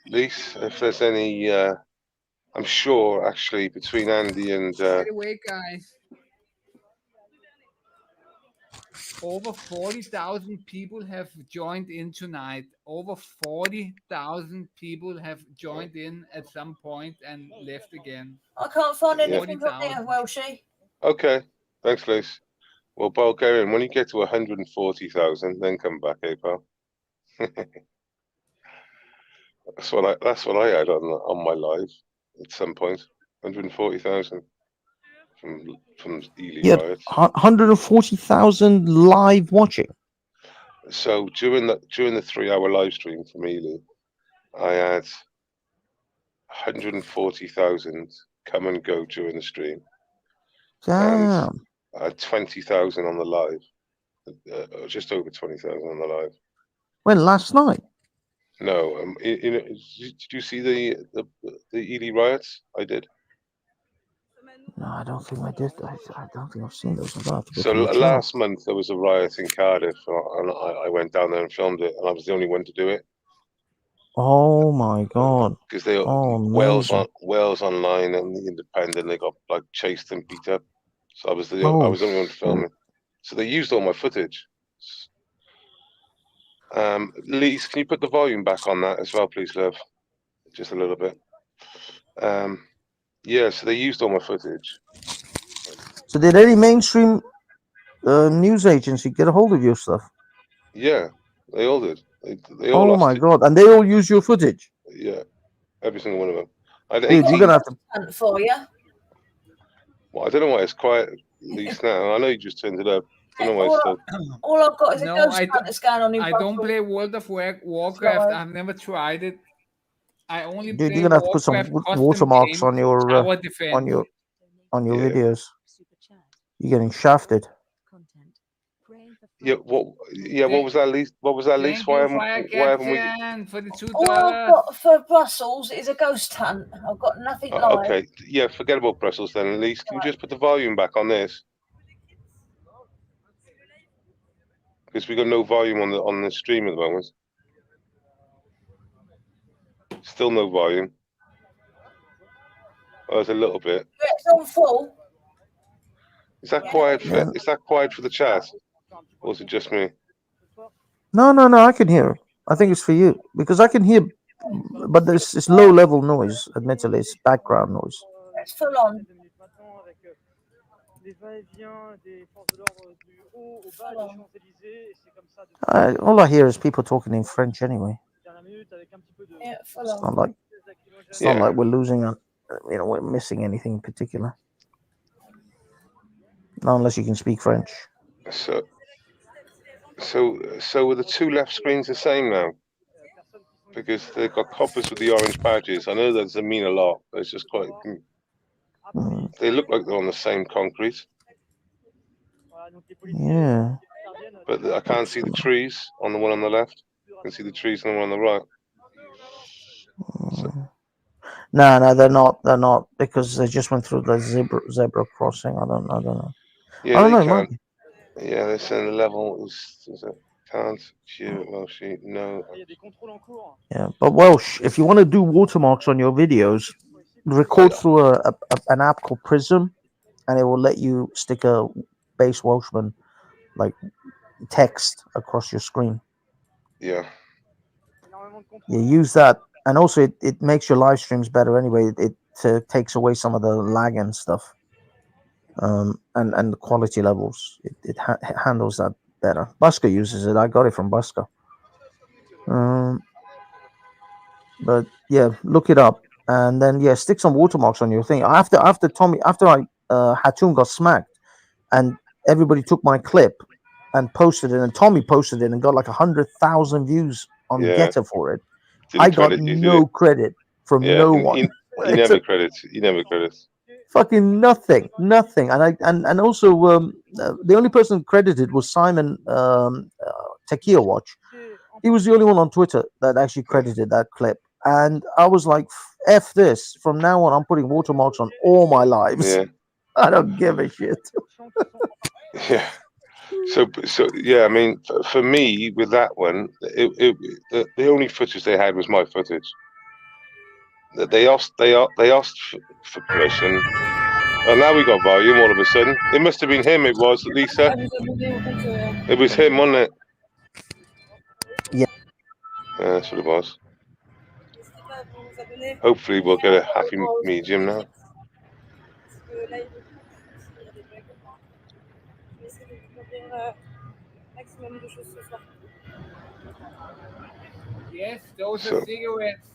Lise, if there's any. I'm sure actually between Andy and.
By the way, guys, over 40,000 people have joined in tonight. Over 40,000 people have joined in at some point and left again.
I can't find anything up there, Welshie.
Okay, thanks, Lise. Well, Bulgarian, when you get to 140,000, then come back, pal? That's what I had on my live at some point. 140,000 from Ely riots.
140,000 live watching.
So during the 3-hour live stream from Ely, I had 140,000 come and go during the stream.
Damn.
And I had 20,000 on the live. Just over 20,000 on the live.
When? Last night?
No. Did you see the Ely riots? I did.
No, I don't think I did. I don't think I've seen those.
So last month there was a riot in Cardiff, and I went down there and filmed it, and I was the only one to do it.
Oh my god!
Because they Wales Online and the Independent, they got like chased and beat up. So I was the only one to film it. So they used all my footage. Lise, can you put the volume back on that as well, please, love? Just a little bit. Yeah, so they used all my footage.
So did any mainstream news agency get a hold of your stuff?
Yeah, they all did. They all
oh my god! And they all use your footage?
Yeah, every single one of them.
Dude, you're gonna have to.
For you.
Well, I don't know why it's quiet, at least now. I know you just turned it up. I don't know why it's still...
All I've got is a ghost hunt that's going on in
I don't play World of Warcraft. I've never tried it. I only play
You're gonna have to put some watermarks on your videos. You're getting shafted.
Yeah, what was that, Lise? What was that, Lise? Why haven't we...
For the $2.
All I've got for Brussels is a ghost hunt. I've got nothing live.
Okay, yeah, forget about Brussels then, Lise. Can you just put the volume back on this? Because we got no volume on the stream at the moment. Still no volume. Oh, there's a little bit.
It's on full.
Is that quiet? Is that quiet for the chat, or is it just me?
No, I can hear it. I think it's for you because I can hear, but it's low level noise. Admittedly, it's background noise.
It's full on.
All I hear is people talking in French anyway.
Yeah, full
It's
on.
not like we're losing we're missing anything in particular. Not unless you can speak French.
So are the two left screens the same now? Because they've got coppers with the orange badges. I know that doesn't mean a lot, but it's just quite... They look like they're on the same concrete.
Yeah.
But I can't see the trees on the one on the left. I can see the trees on the one on the right.
No, they're not because they just went through the zebra crossing. I don't know.
Yeah,
I don't
they
know.
can. Yeah, they're saying the level is can't. No.
Yeah, but Welsh, if you want to do watermarks on your videos, record through an app called Prism, and it will let you stick a base Welshman like text across your screen.
Yeah.
You use that, and also it makes your live streams better anyway. It takes away some of the lag and stuff, and the quality levels. It handles that better. Busker uses it. I got it from Busker. But yeah, look it up, and then stick some watermarks on your thing. After Hatoum got smacked, and everybody took my clip and posted it, and Tommy posted it and got like 100,000 views on Getter for it. I got no credit from no one.
He never credits.
Fucking nothing. And also the only person credited was Simon Tequila Watch. He was the only one on Twitter that actually credited that clip. And I was like, F this. From now on, I'm putting watermarks on all my lives.
Yeah.
I don't give a shit.
Yeah. So yeah, I mean, for me, with that one, the only footage they had was my footage. They asked for permission. And now we got volume all of a sudden. It must have been him, it was, Lisa. It was him, wasn't it?
Yeah.
That's what it was. Hopefully we'll get a happy medium now.
faire maximum de choses ce soir.
Yes, those are cigarettes.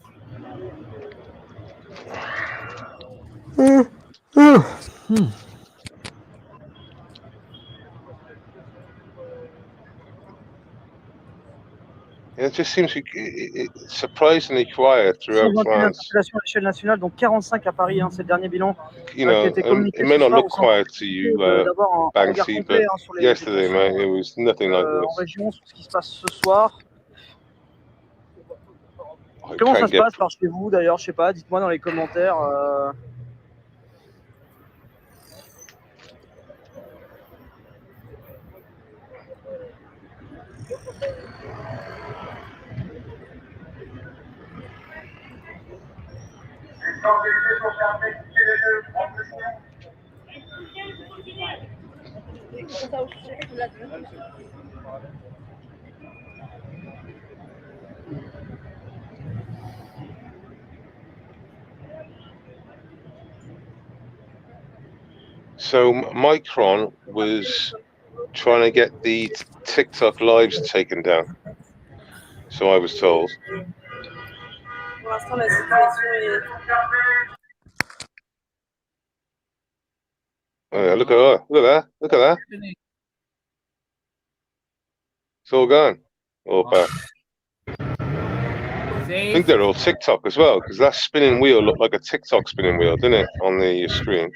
It just seems surprisingly quiet throughout
121
France.
circulations à l'échelle nationale, donc 45 à Paris, hein, c'est le dernier bilan
You
qui a
know,
été communiqué
it may
ce
not
soir.
look quiet to you,
D'avoir un regard
Banksy,
complet
but
sur les
yesterday,
tensions,
mate, it was nothing like
en
this.
région, sur ce qui se passe ce soir.
I
Comment ça
can't
se
get
passe par chez vous d'ailleurs? Je sais pas, dites-moi dans les commentaires.
So Micron was trying to get the TikTok lives taken down. So I was told.
Pour l'instant, la situation est...
Oh, yeah, look at that! Look at that! Look at that! It's all gone. All back. I think they're all TikTok as well, because that spinning wheel looked like a TikTok spinning wheel, didn't it, on the screen?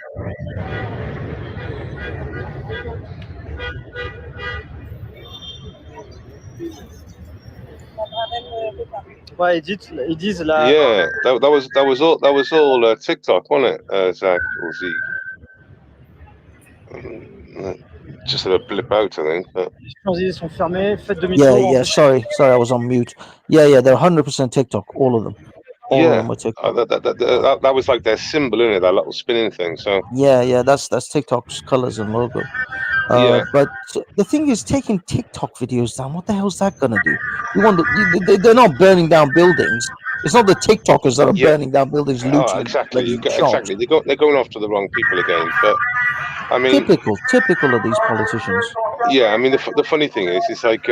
Ouais, ils disent la.
Yeah, that was all TikTok, wasn't it, Zach or Zeke? Just had a blip out, I think. But...
Les sont fermés. Faites demi-tour.
Yeah. Sorry, I was on mute. Yeah, they're 100% TikTok, all of them. All of them were TikTok.
That was like their symbol, innit? That little spinning thing. So
yeah, that's TikTok's colors and logo. But the thing is, taking TikTok videos down, what the hell is that gonna do? They're not burning down buildings. It's not the TikTokers that are burning down buildings, looting.
Oh, exactly.
Exactly.
They're going after the wrong people again. But I mean,
typical of these politicians.
Yeah, I mean, the funny thing is, it's like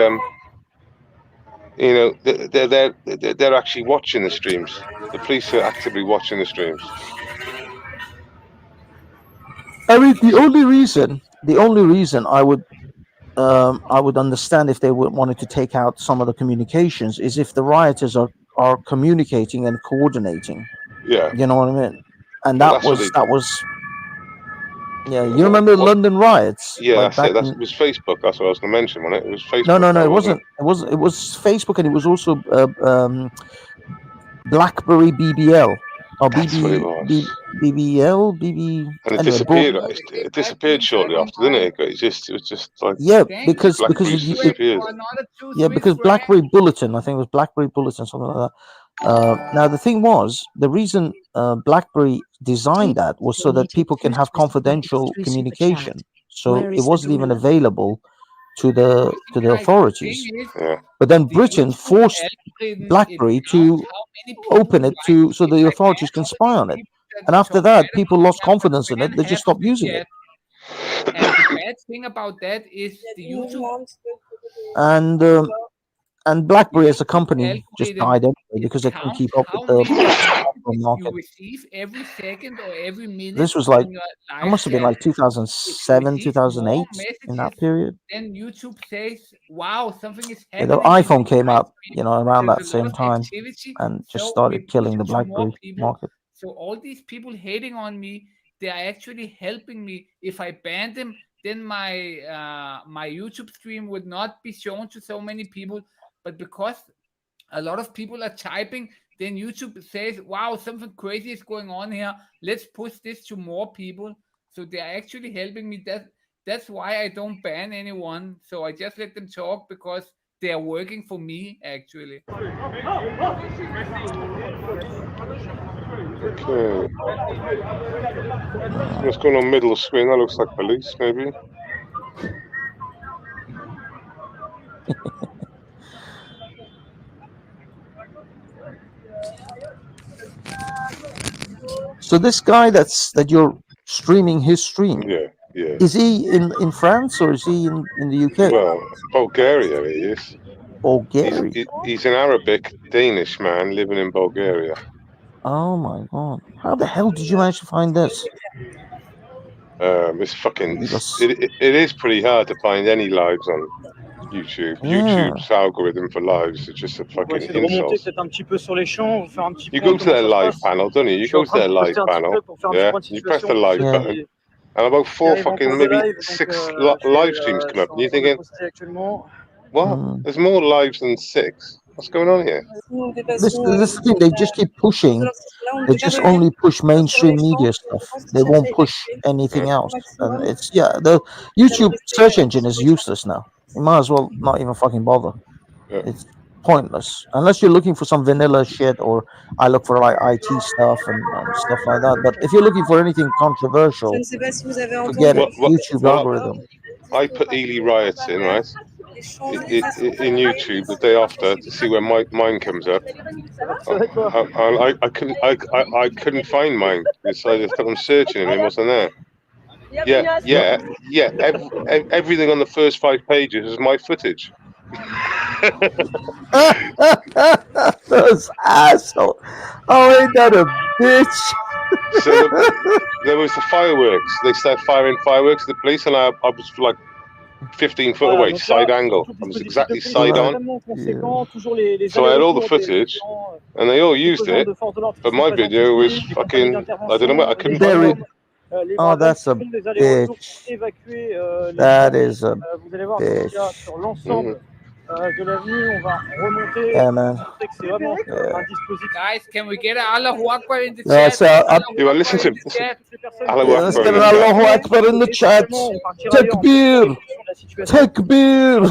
you know, they're actually watching the streams. The police are actively watching the streams.
I mean, the only reason I would understand if they wanted to take out some of the communications is if the rioters are communicating and coordinating.
Yeah,
you know what I mean. And
well,
that was. Yeah, you remember London riots?
Yeah,
like
that's it. It was Facebook. That's what I was going to mention, wasn't it? It was Facebook.
No, it wasn't. It was Facebook, and it was also BlackBerry BBL or BBL.
And it disappeared. It disappeared shortly after, didn't it? It was just like
because
disappeared.
Because BlackBerry Bulletin, I think it was BlackBerry Bulletin, something like that. Now the thing was, the reason BlackBerry designed that was so that people can have confidential communication. So it wasn't even available to the authorities. But then Britain forced BlackBerry to open it so the authorities can spy on it. And after that, people lost confidence in it. They just stopped using it.
And the bad thing about that is the YouTube.
And BlackBerry as a company just died anyway because they couldn't keep up with the market.
You receive every second or every minute.
This was like, it must have been like 2007, 2008 in that period.
Then YouTube says, wow, something is happening.
The iPhone came out, around that same time and just started killing the BlackBerry market.
So all these people hating on me, they are actually helping me. If I ban them, then my my YouTube stream would not be shown to so many people. But because a lot of people are typing, then YouTube says, wow, something crazy is going on here. Let's push this to more people. So they're actually helping me. That's why I don't ban anyone. So I just let them talk because they're working for me, actually.
Okay. What's going on middle of screen? That looks like police, maybe.
So this guy that you're streaming his stream.
Yeah. Yeah.
Is he in France or is he in the UK?
Well, Bulgaria he is.
Bulgaria.
He's an Arabic Danish man living in Bulgaria.
Oh my god! How the hell did you manage to find this?
It's fucking. It is pretty hard to find any lives on YouTube.
Yeah.
YouTube's algorithm for lives is just a fucking
essayer de remonter
insult.
peut-être un petit peu sur les champs, vous faire un petit
You
point
go to
comment
their
ça se
live
passe.
panel, don't you? You
Je suis en
go to
train
their
de
live
poster un petit
panel,
peu pour faire un petit
yeah.
point de
You press
situation
the
pour
live
ceux
button,
qui
and about four
arrivent en
fucking
cours de
maybe
live. Donc,
6
je
live
suis
streams come up,
en
and you're
train de
thinking,
poster actuellement.
what? There's more lives than 6. What's going on here?
This thing, they just keep pushing. They just only push mainstream media stuff. They won't push anything else. And it's the YouTube search engine is useless now. You might as well not even fucking bother. It's pointless unless you're looking for some vanilla shit, or I look for like IT stuff and stuff like that. But if you're looking for anything controversial, forget it. YouTube algorithm.
I put Ely riots in, right? In YouTube the day after to see where mine comes up. I couldn't find mine. So I just kept on searching and it wasn't there. Yeah. Everything on the first 5 pages is my footage.
Those assholes. Oh, ain't that a bitch?
So there was the fireworks. They started firing fireworks at the police, and I was like 15 foot away, side angle. I was exactly side on. So I had all the footage, and they all used it. But my video was fucking. I don't know what I couldn't find it.
Oh, that's a bitch. That is a bitch.
De l'avenue, on va remonter.
Yeah, man.
Guys, can we get Allahu Akbar in the
Yeah,
chat?
You want to listen to him?
Let's get an Allahu Akbar in the chat. Takbir! Takbir!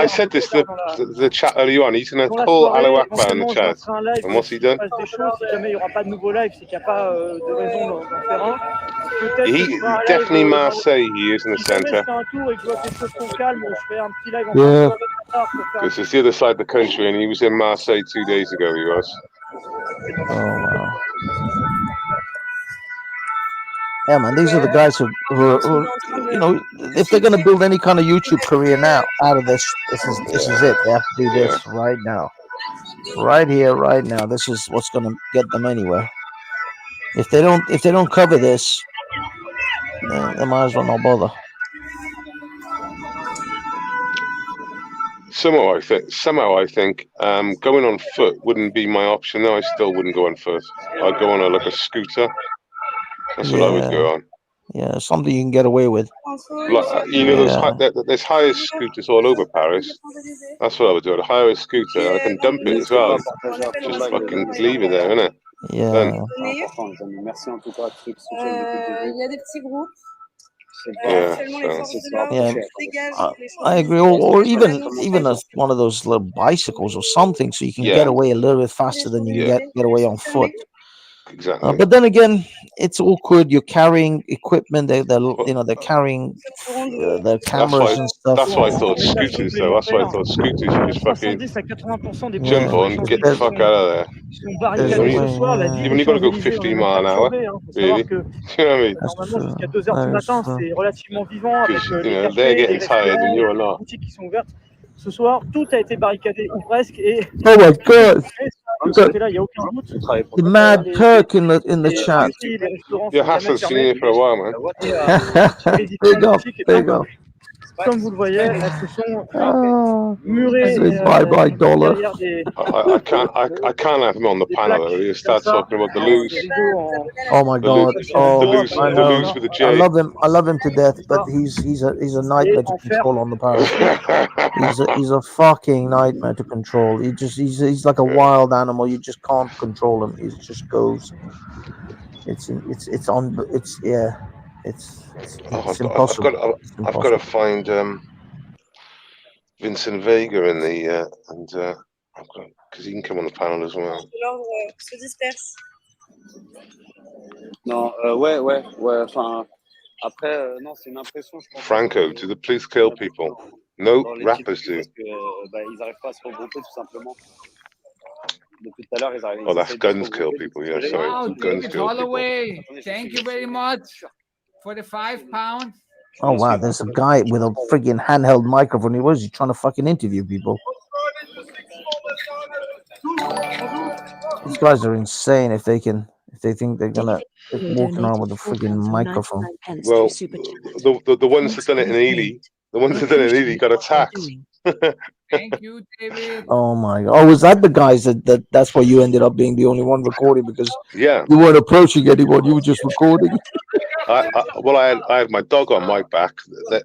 I said this to the chat earlier on. He's going to call Allahu Akbar in the chat. And what's he done? He definitely Marseille. He is in the centre.
Yeah.
Because it's the other side of the country, and he was in Marseille 2 days ago. He was.
Oh wow. Yeah, man. These are the guys who you know, if they're gonna build any kind of YouTube career now out of this, this is it. They have to do this right now, right here, right now. This is what's gonna get them anywhere. If they don't cover this, they might as well not bother.
Somehow I think going on foot wouldn't be my option. No, I still wouldn't go on foot. I'd go on a scooter. That's what I would go on.
Yeah, something you can get away with.
Like, you know, there's hire scooters all over Paris. That's what I would do. I'd hire a scooter. I can dump it as well. Just fucking leave it there, innit?
Yeah. I agree. Or even as one of those little bicycles or something, so you can get away a little bit faster than you can get away on foot.
Exactly.
But then again, it's awkward. You're carrying equipment. They're carrying their cameras and stuff.
That's why I thought scooters, though. That's why I thought scooters. You just fucking jump on, get the fuck out of there. Even you got to go 15 miles an hour, really. You know what I mean? Because they're getting tired and you're not.
Ce soir, tout a été barricadé, ou presque, et...
Oh my God! The mad Turk in the chat.
Yeah, Hassan's been here for a while, man.
Big up.
Comme vous le voyez, elles se sont murées
bye dollar.
I can't have him on the panel. He starts talking about the loose.
Oh my God!
The loose with the J.
I love him to death, but he's a nightmare to control on the panel. He's a fucking nightmare to control. He's like a wild animal. You just can't control him. He just goes. It's impossible.
I've got to find Vincent Vega in the because he can come on the panel as well.
Se disperse.
Non, ouais. Enfin, après, non, c'est une impression.
Franco, do the police kill people? No, rappers do.
Ils n'arrivent pas à se regrouper tout simplement. Depuis tout à l'heure, ils arrivent.
Oh, that's guns kill people. Yeah, sorry.
Wow,
Guns
David
kill
Holloway.
people.
Thank you very much. For the £5.
Oh wow, there's a guy with a friggin' handheld microphone. What is he trying to fucking interview people? These guys are insane if they think they're gonna walking around with a friggin' microphone.
Well, the ones that done it in Ely, got attacked.
Thank you, David.
Oh my god! Oh, was that the guys that's why you ended up being the only one recording because
you
weren't approaching anyone, you were just recording.
I had my dog on my back.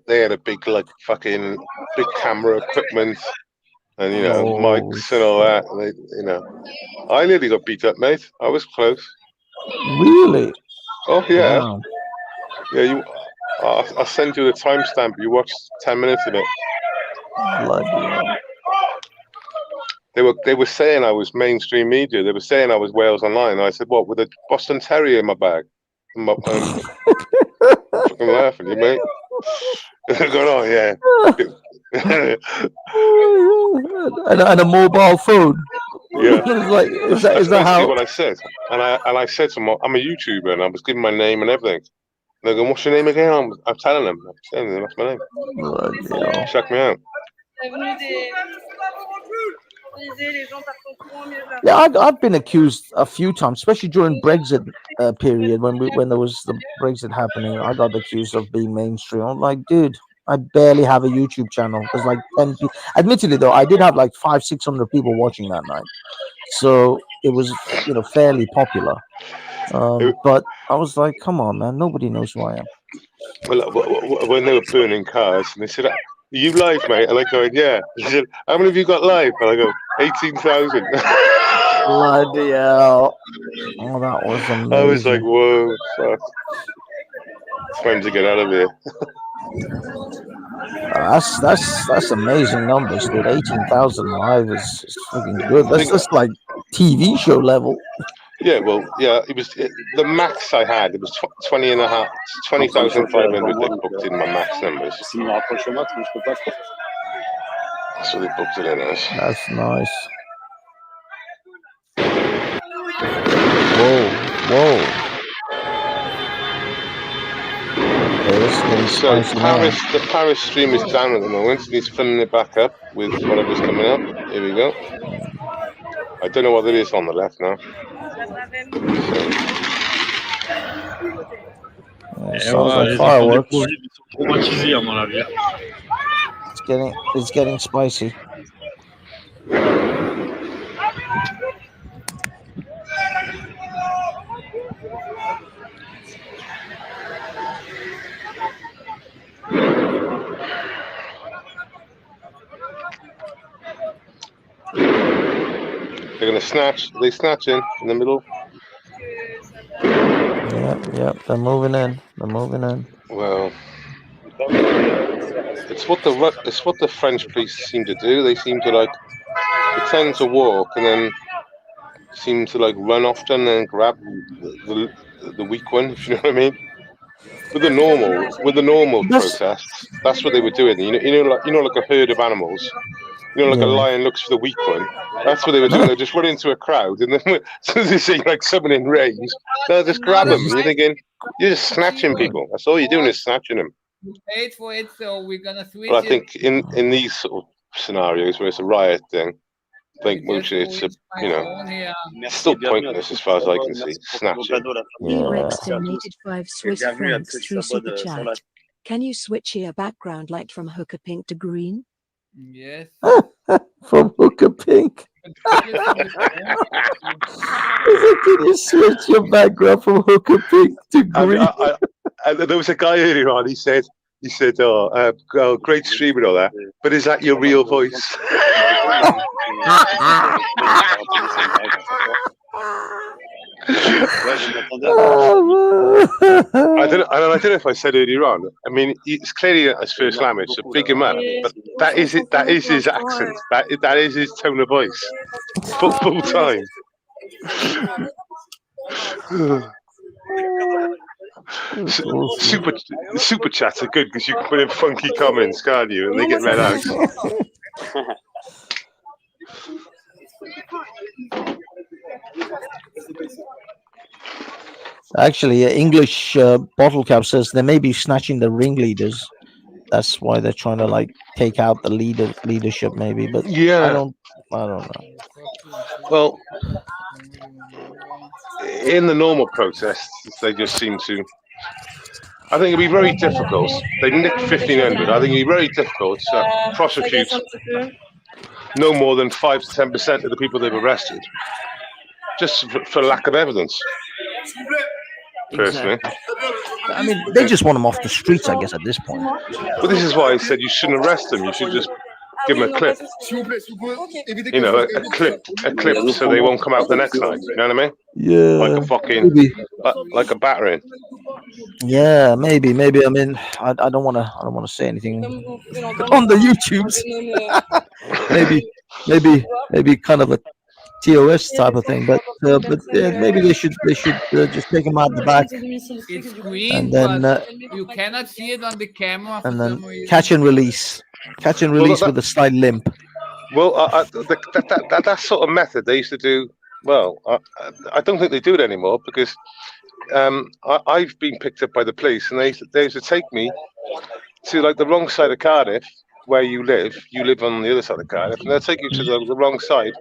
They had a big fucking big camera equipment and mics and all that. And I nearly got beat up, mate. I was close.
Really?
Oh yeah.
Wow.
Yeah, I'll send you the timestamp. You watched 10 minutes of it.
Bloody hell.
They were saying I was mainstream media. They were saying I was Wales Online. And I said, what, with a Boston Terrier in my bag? Fucking laughing, you mate. Going on, yeah.
and a mobile phone.
Yeah.
is that how?
What I said? And I said to them, I'm a YouTuber, and I was giving my name and everything. And they're going, what's your name again? I'm telling them. That's my name. Check me out.
Yeah, I've been accused a few times, especially during Brexit period when there was the Brexit happening. I got accused of being mainstream. I'm like, dude, I barely have a YouTube channel. There's like 10 people. Admittedly, though, I did have like 500-600 people watching that night, so it was fairly popular. But I was like, come on, man, nobody knows who I am.
Well, when they were burning cars, and they said, you live, mate? And I go, yeah. He said, how many have you got live? And I go, 18,000.
Bloody hell. Oh, that was amazing.
I was like, whoa, fuck. Time to get out of here.
That's amazing numbers, dude. 18,000 live is freaking good. That's just like TV show level.
Yeah, well, yeah, the max I had. It was 20,500 they booked in my max numbers. So they booked it in as.
That's nice. Whoa.
So the Paris stream is down at the moment, and he's filling it back up with whatever's coming up. Here we go. I don't know what it is on the left now.
Sounds like fireworks. It's getting spicy.
They're gonna snatch. They snatch in the middle.
Yep. They're moving in.
Well, it's what the French police seem to do. They seem to pretend to walk and then seem to run often and then grab the weak one. If you know what I mean. With the normal protests, that's what they were doing. Like a herd of animals. Like a lion looks for the weak one. That's what they were doing. They just run into a crowd, and then as soon as they see someone in range, they'll just grab them. You're thinking, you're just snatching people. That's all you're doing is snatching them.
Wait for it, so we're gonna switch.
But I think in these sort of scenarios where it's a riot thing, I think mostly it's still pointless as far as I can see. Snatching.
Rex donated 5 Swiss francs through Super Chat. Can you switch your background light from hooker pink to green?
Yes.
From hooker pink. Can you switch your background from hooker pink to green?
There was a guy earlier on. He said, "Oh, great stream and all that, but is that your real voice?" I don't know if I said earlier on. I mean, it's clearly his first language, so big him up. But that is it. That is his accent. That is his tone of voice. Full time. Super chats are good because you can put in funky comments, can't you? And they get read out.
Actually, English bottle cap says they may be snatching the ringleaders. That's why they're trying to like take out the leadership, maybe. But
Yeah,
I don't know.
Well, in the normal protests, they just seem to. I think it'd be very difficult. They nicked 1,500. I think it'd be very difficult to prosecute no more than 5 to 10% of the people they've arrested, just for lack of evidence. Personally,
I mean, they just want them off the streets, I guess, at this point.
But this is why I said you shouldn't arrest them. You should just give them a clip. You know, a clip, so they won't come out the next night. You know what I mean?
Yeah.
Like a fucking, like a battering.
Yeah, maybe. I mean, I don't want to say anything on the YouTubes. maybe kind of a TOS type of thing, but maybe they should just take them out the back.
It's green,
and then
you cannot see it on the camera.
And then catch and release with a slight limp.
Well, that sort of method they used to do. Well, I don't think they do it anymore because I've been picked up by the police, and they used to take me to like the wrong side of Cardiff, where you live. You live on the other side of Cardiff, and they'll take you to the wrong side.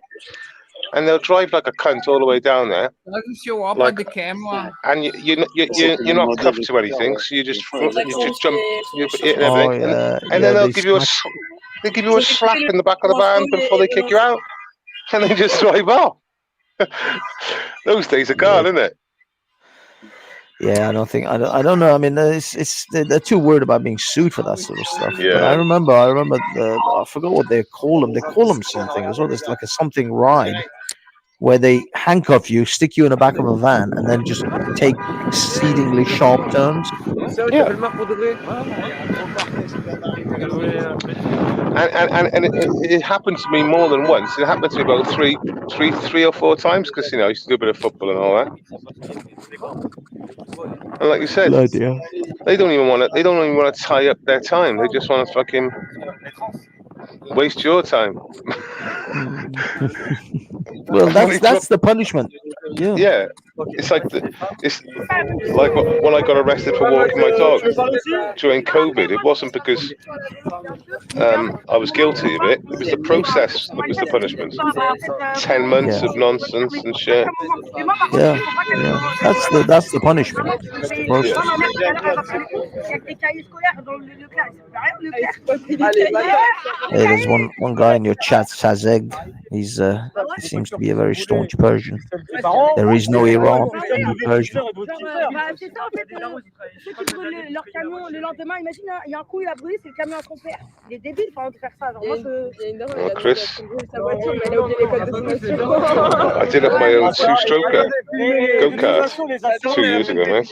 And they'll drive like a cunt all the way down there.
Doesn't show up on the camera.
And you're not cuffed to anything, so you just jump, you hit everything, and then they'll give you a slap in the back of the van before they kick you out, and then just drive off. Those days are gone, isn't it?
Yeah, I don't know. I mean, they're too worried about being sued for that sort of stuff.
Yeah.
But I remember. I forgot what they call them. They call them something as well. There's like a something ride where they handcuff you, stick you in the back of a van, and then just take exceedingly sharp turns.
Yeah. And it happened to me more than once. It happened to me about three or four times because I used to do a bit of football and all that. And like you said, they don't even want to. They don't even want to tie up their time. They just want to fucking waste your time.
Well, that's the punishment. Yeah.
Yeah. It's like when I got arrested for walking my dog during COVID. It wasn't because I was guilty of it. It was the process that was the punishment. 10 months of nonsense and shit.
Yeah. That's the punishment. It's the process. Hey, there's one guy in your chat, Sazeg. He seems to be a very staunch Persian. There is no Iran in Persia.
Ceux qui brûlent leur camion le lendemain, imagine, il y a un coup, il a brûlé, c'est le camion à son père. Il est débile de faire ça. Genre, moi,
Chris, I did have my own two-stroker go-kart 2 years ago, man.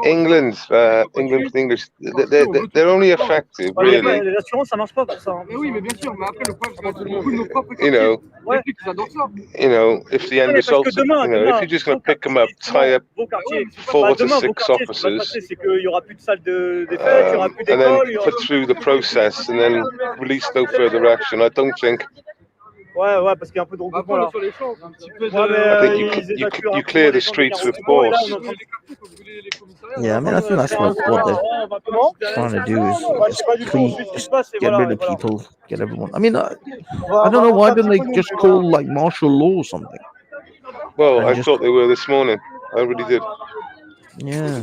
England, English, they're only effective, really.
L'assurance, ça marche pas pour ça.
Oui, mais bien sûr, mais après, le problème, c'est beaucoup de nos propres
you know, if the end result, if you're just going to pick them up, tie up 4 to 6 officers, and then put through the process and then release no further action, I don't think.
Ouais, parce qu'il y a un peu de regroupement là.
I think you clear the streets with force.
Yeah, I mean, I think that's what they're trying to do is just get rid of people, get everyone. I mean, I don't know, why don't they just call like martial law or something?
Well, I thought they were this morning. I really did.
Yeah.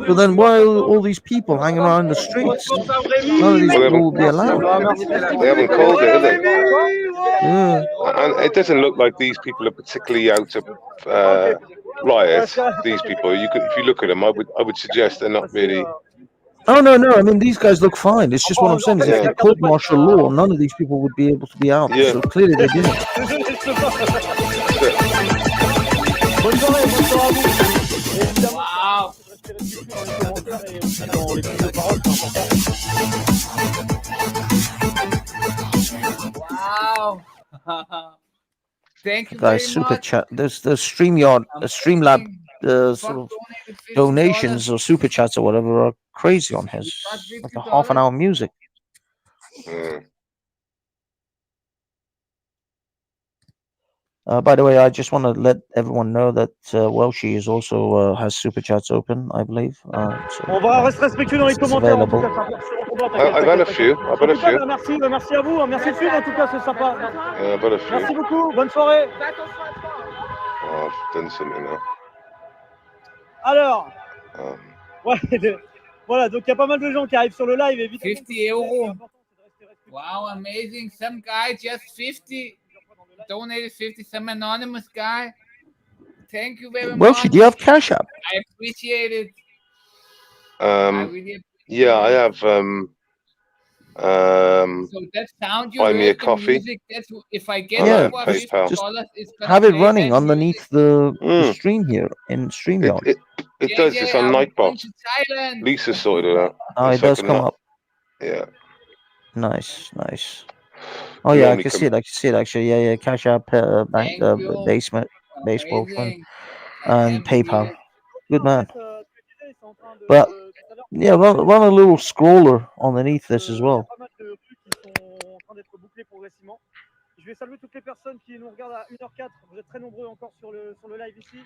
But then why are all these people hanging around the streets? None of these people will be allowed.
They haven't called it, have they?
Yeah.
And it doesn't look like these people are particularly out to riot. These people, if you look at them, I would suggest they're not really.
Oh no! I mean, these guys look fine. It's just what I'm saying is, if they called martial law, none of these people would be able to be out.
Yeah.
So clearly they didn't.
Wow. Wow. Thank you
Guys,
very
super
much.
chat. There's Streamlab sort of donations or super chats or whatever are crazy on his. Like a half-an-hour music. By the way, I just want to let everyone know that Welshie is also has super chats open, I believe. So,
On va rester respectueux dans les commentaires en tout cas.
I've had a few. I've had a few.
Merci à vous, merci de suivre en tout cas, c'est sympa.
Yeah, I've had a few.
Merci beaucoup, bonne soirée.
Oh, I've done something now.
Alors, ouais, voilà, donc il y a pas mal de gens qui arrivent sur le live. Évidemment,
50 euros. Wow, amazing. Some guy just 50 donated 50. Some anonymous guy. Thank you very much.
Welshie, do you have Cash App?
I appreciate it.
Yeah, I have.
So that sound you
buy
heard
me a
the
coffee.
music, that's if I get
Yeah,
over
just
$50, it's gonna
have it
play
running
that
underneath the stream here in StreamYard.
It does. It's on Nightbot. Lisa sorted it out.
Oh, it does come up.
Yeah.
Nice. Oh yeah, I can see it. Actually. Yeah. Cash App, bank, basement, baseball fund, and PayPal. Good man. But yeah, run a little scroller underneath this as well.
Je vais saluer toutes les personnes qui nous regardent à 1h04. Vous êtes très nombreux encore sur le live ici.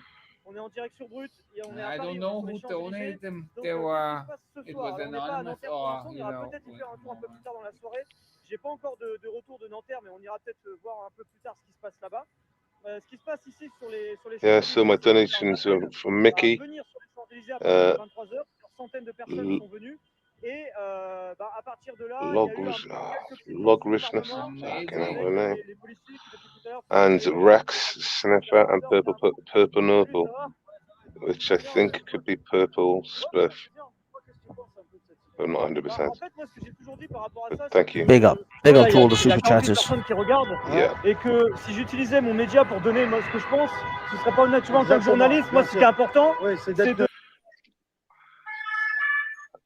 On est en direct sur Brut. Et on est à Paris,
I don't know who donated them. They were. It was anonymous or
on ira peut-être y faire un tour un peu plus tard dans la soirée. J'ai pas encore de retour de Nanterre, mais on ira peut-être voir un peu plus tard ce qui se passe là-bas. Ce qui se passe ici sur les
Yeah, so my donations are from Mickey.
Centaines de personnes sont venues. Et à partir de là,
Logrishness, and Rex Sniffer and Purple Noble, which I think could be Purple Spliff, but I'm not 100%. But thank you.
Big up to all the super chatters.
Yeah.
Et que si j'utilisais mon média pour donner moi, ce que je pense, ce serait pas honnêtement en tant que journaliste. Moi, ce qui est important, c'est de.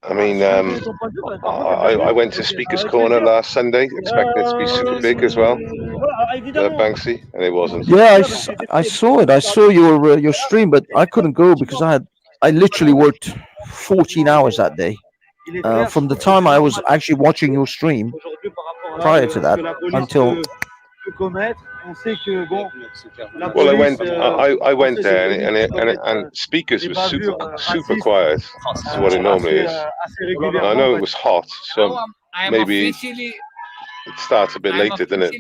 I mean, I went to Speaker's Corner last Sunday, expecting it to be super big as well, Banksy, and it wasn't.
Yeah, I saw it. I saw your stream, but I couldn't go because I literally worked 14 hours that day. From the time I was actually watching your stream, prior to that, until.
Well, I went there, and Speakers was super quiet. That's what it normally is. I know it was hot, so maybe it starts a bit later, doesn't it?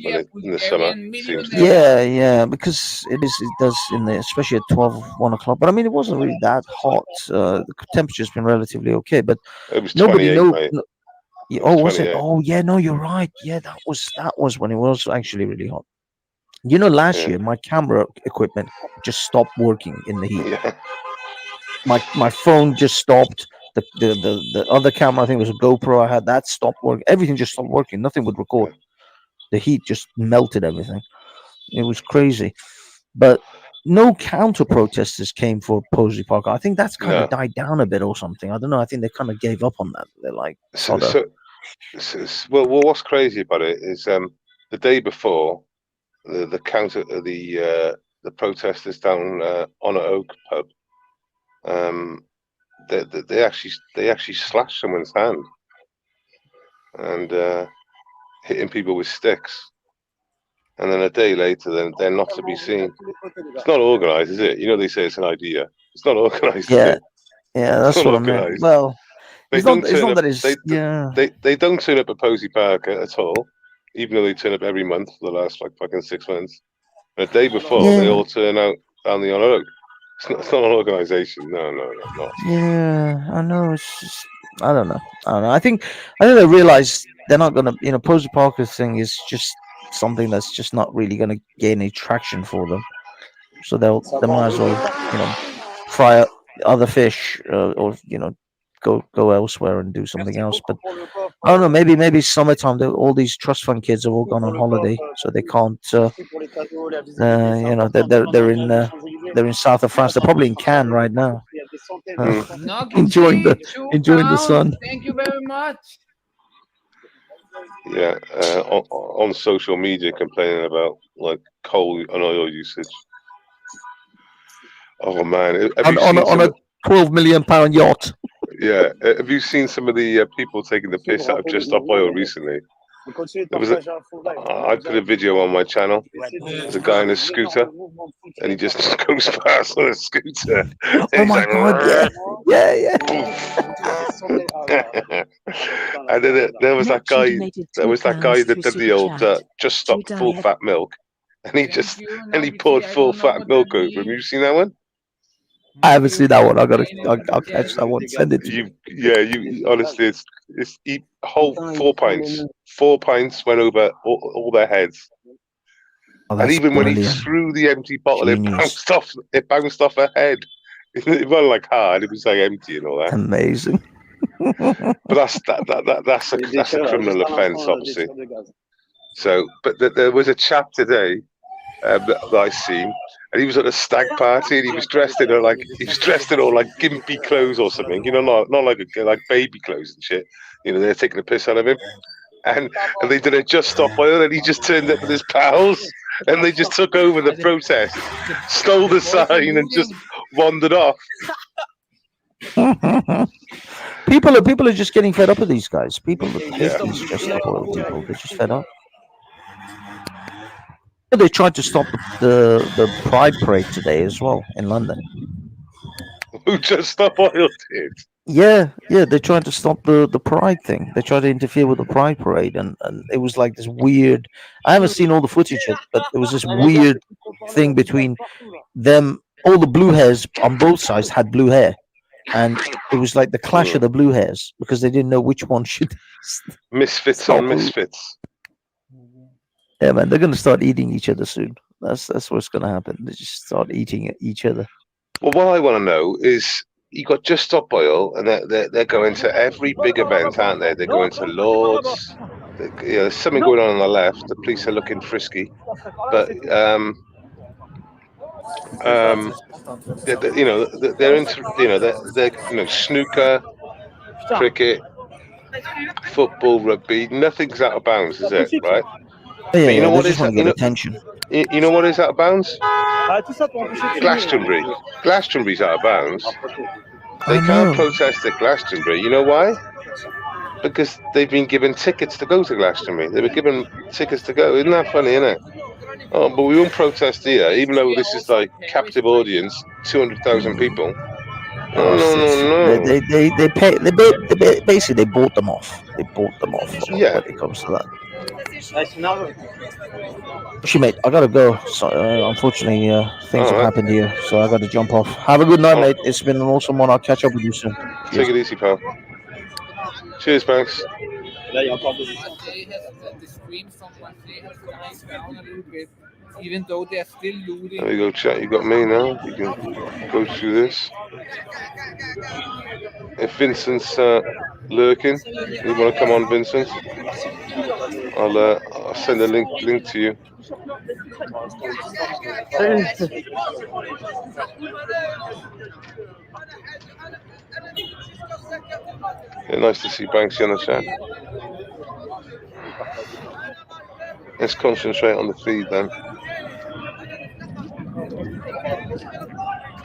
In the summer, seems to.
Yeah, because it does especially at 1 o'clock. But I mean, it wasn't really that hot. The temperature's been relatively okay, but
it was
nobody knows. Oh, was it?
28.
Oh, yeah. No, you're right. Yeah, that was when it was actually really hot. You know, last year my camera equipment just stopped working in the heat.
Yeah.
My phone just stopped. The other camera, I think it was a GoPro I had, that stopped working. Everything just stopped working. Nothing would record. The heat just melted everything. It was crazy. But no counter protesters came for Posey Park. I think that's kind of died down a bit or something. I don't know. I think they kind of gave up on that. They're like,
well, what's crazy about it is the day before. The counter the protesters down on an Oak pub, they actually slashed someone's hand and hitting people with sticks, and then a day later they're not to be seen. It's not organized, is it? You know, they say it's an idea. It's not organized.
Yeah, that's what I meant. Well, they don't turn
up at Posey Park at all. Even though they turn up every month for the last fucking 6 months. And the day before, they all turn out down the Honor Oak. It's not an organization. No, not.
Yeah, I know. It's just, I don't know. I think they realize they're not gonna. Posey Parker thing is just something that's just not really gonna gain any traction for them. So they might as well, fry other fish, or go elsewhere and do something else. But I don't know. Maybe summertime. All these trust fund kids have all gone on holiday, so they can't. They're in south of France. They're probably in Cannes right now, enjoying the sun.
Thank you very much.
Yeah, on social media complaining about like coal and oil usage. Oh man,
on a £12 million yacht.
Yeah, have you seen some of the people taking the piss out of Just Stop Oil recently? There was I put a video on my channel. There's a guy on a scooter, and he just goes past on a scooter.
Oh my God! Yeah.
And then there was that guy. There was that guy that did the old Just Stop Full Fat Milk, and he poured full fat milk over him. You seen that one?
I haven't seen that one. I'll catch that one. Send it to
you. Yeah, you honestly, it's whole 4 pints. 4 pints went over all their heads.
Oh,
and even when he threw the empty bottle, it bounced off her head. It wasn't like hard; it was like empty and all that.
Amazing.
But that's a criminal offence, obviously. So, but there was a chap today that I seen. And he was at a stag party, and he was dressed in all like gimpy clothes or something, you know, not like baby clothes and shit. You know, they're taking the piss out of him, and they did a Just Stop Oil, and he just turned up with his pals, and they just took over the protest, stole the sign, and just wandered off.
People are just getting fed up with these guys. People that hate these Just Stop Oil people, they're just fed up. They tried to stop the Pride Parade today as well in London.
Who Just Stop Oil did?
Yeah, they tried to stop the Pride thing. They tried to interfere with the Pride Parade, and it was like this weird. I haven't seen all the footage yet, but there was this weird thing between them. All the blue hairs on both sides had blue hair, and it was like the clash of the blue hairs because they didn't know which one should.
Misfits on misfits.
Yeah, man, they're gonna start eating each other soon. That's what's gonna happen. They just start eating each other.
Well, what I want to know is, you got Just Stop Oil, and they're going to every big event, aren't they? They're going to Lords. There's something going on the left. The police are looking frisky, but they're into they're snooker, cricket, football, rugby. Nothing's out of bounds, is it? Right?
Yeah, you know what is attention.
You know what is out of bounds? Glastonbury. Glastonbury's out of bounds. They can't protest at Glastonbury. You know why? Because they've been given tickets to go to Glastonbury. They were given tickets to go. Isn't that funny, isn't it? Oh, but we won't protest here, even though this is like captive audience, 200,000 people. No.
They pay. Basically they bought them off. They bought them off.
Yeah.
When it comes to that. Actually, mate, I gotta go. So, unfortunately, things have happened here, so I gotta jump off. Have a good night, mate. It's been an awesome one. I'll catch up with you soon.
Take it easy, pal. Cheers, Banks.
Even though they're still looting.
There you go, chat. You got me now. You can go through this. If Vincent's lurking, you want to come on, Vincent? I'll send a link to you. Yeah, nice to see Banksy on the chat. Let's concentrate on the feed then.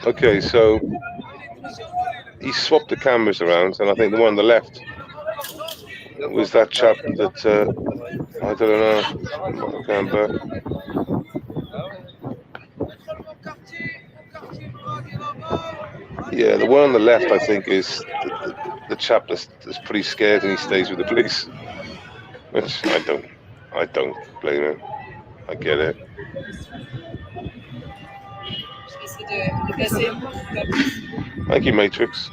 Okay, so he swapped the cameras around, and I think the one on the left was that chap that I don't know. I can't bear. Yeah, the one on the left, I think, is the chap that's pretty scared and he stays with the police. Which I don't blame him. I get it. Thank you, Matrix.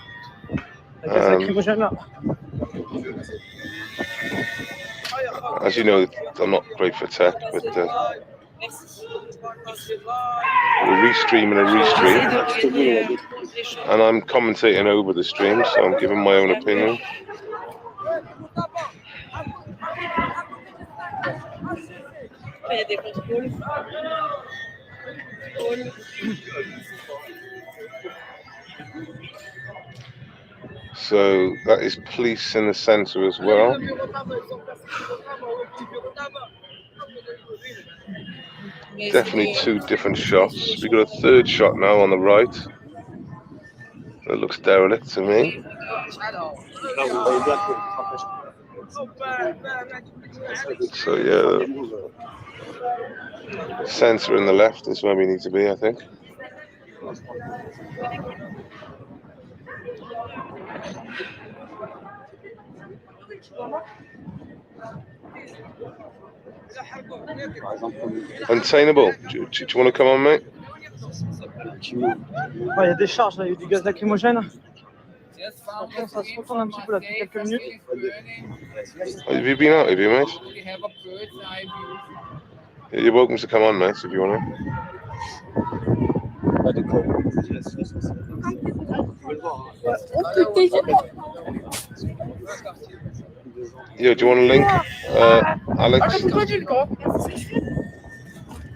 As you know, I'm not great for tech, but we're restreaming a restream, and I'm commentating over the stream, so I'm giving my own opinion. So that is police in the centre as well. Definitely two different shots. We've got a third shot now on the right. That looks derelict to me. So yeah, the centre in the left is where we need to be, I think. Untainable. Do you want to come on, mate?
Il y a des charges, là, il y a du gaz lacrymogène. Ça se retourne un petit peu là depuis quelques minutes.
Have you been out, have you, mate? Yeah, you're welcome to come on, mate, if you want to. Yeah, do you want a link, Alex?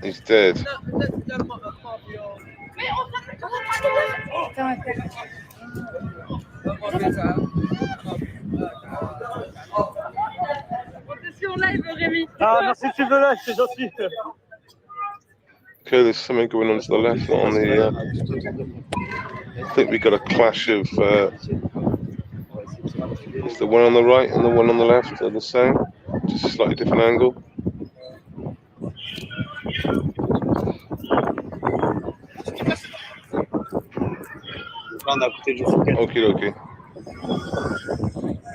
He's dead.
Ah, merci de suivre le live, c'est gentil.
Okay, there's something going on to the left, not on the. I think we got a clash of. Is the one on the right and the one on the left are the same? Just a slightly different angle. Okie dokie.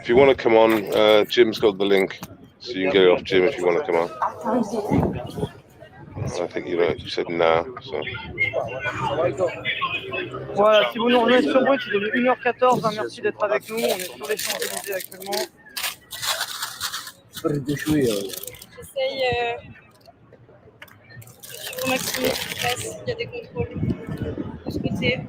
If you want to come on, Jim's got the link, so you can get it off Jim if you want to come on. I think you said nah, so.
Voilà, si vous nous rejoignez sur Brut, il est 1h14, merci d'être avec nous, on est sur les Champs-Élysées actuellement.
J'essaye au maximum de stress, il y a des contrôles de ce côté.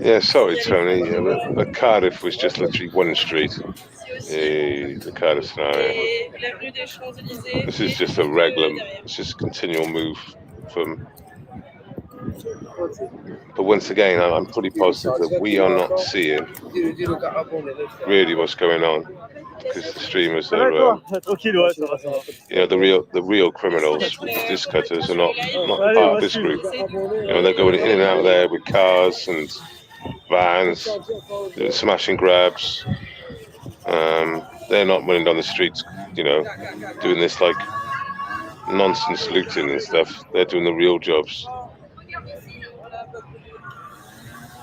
Yeah, sorry, Tony. The Cardiff was just literally one street. The Cardiff scenario. This is just a regular, it's just a continual move from. But once again, I'm pretty positive that we are not seeing really what's going on, because the streamers are, the real criminals, disc cutters, are not part of this group. They're going in and out of there with cars and vans, doing smashing grabs. They're not running down the streets, doing this like nonsense looting and stuff. They're doing the real jobs.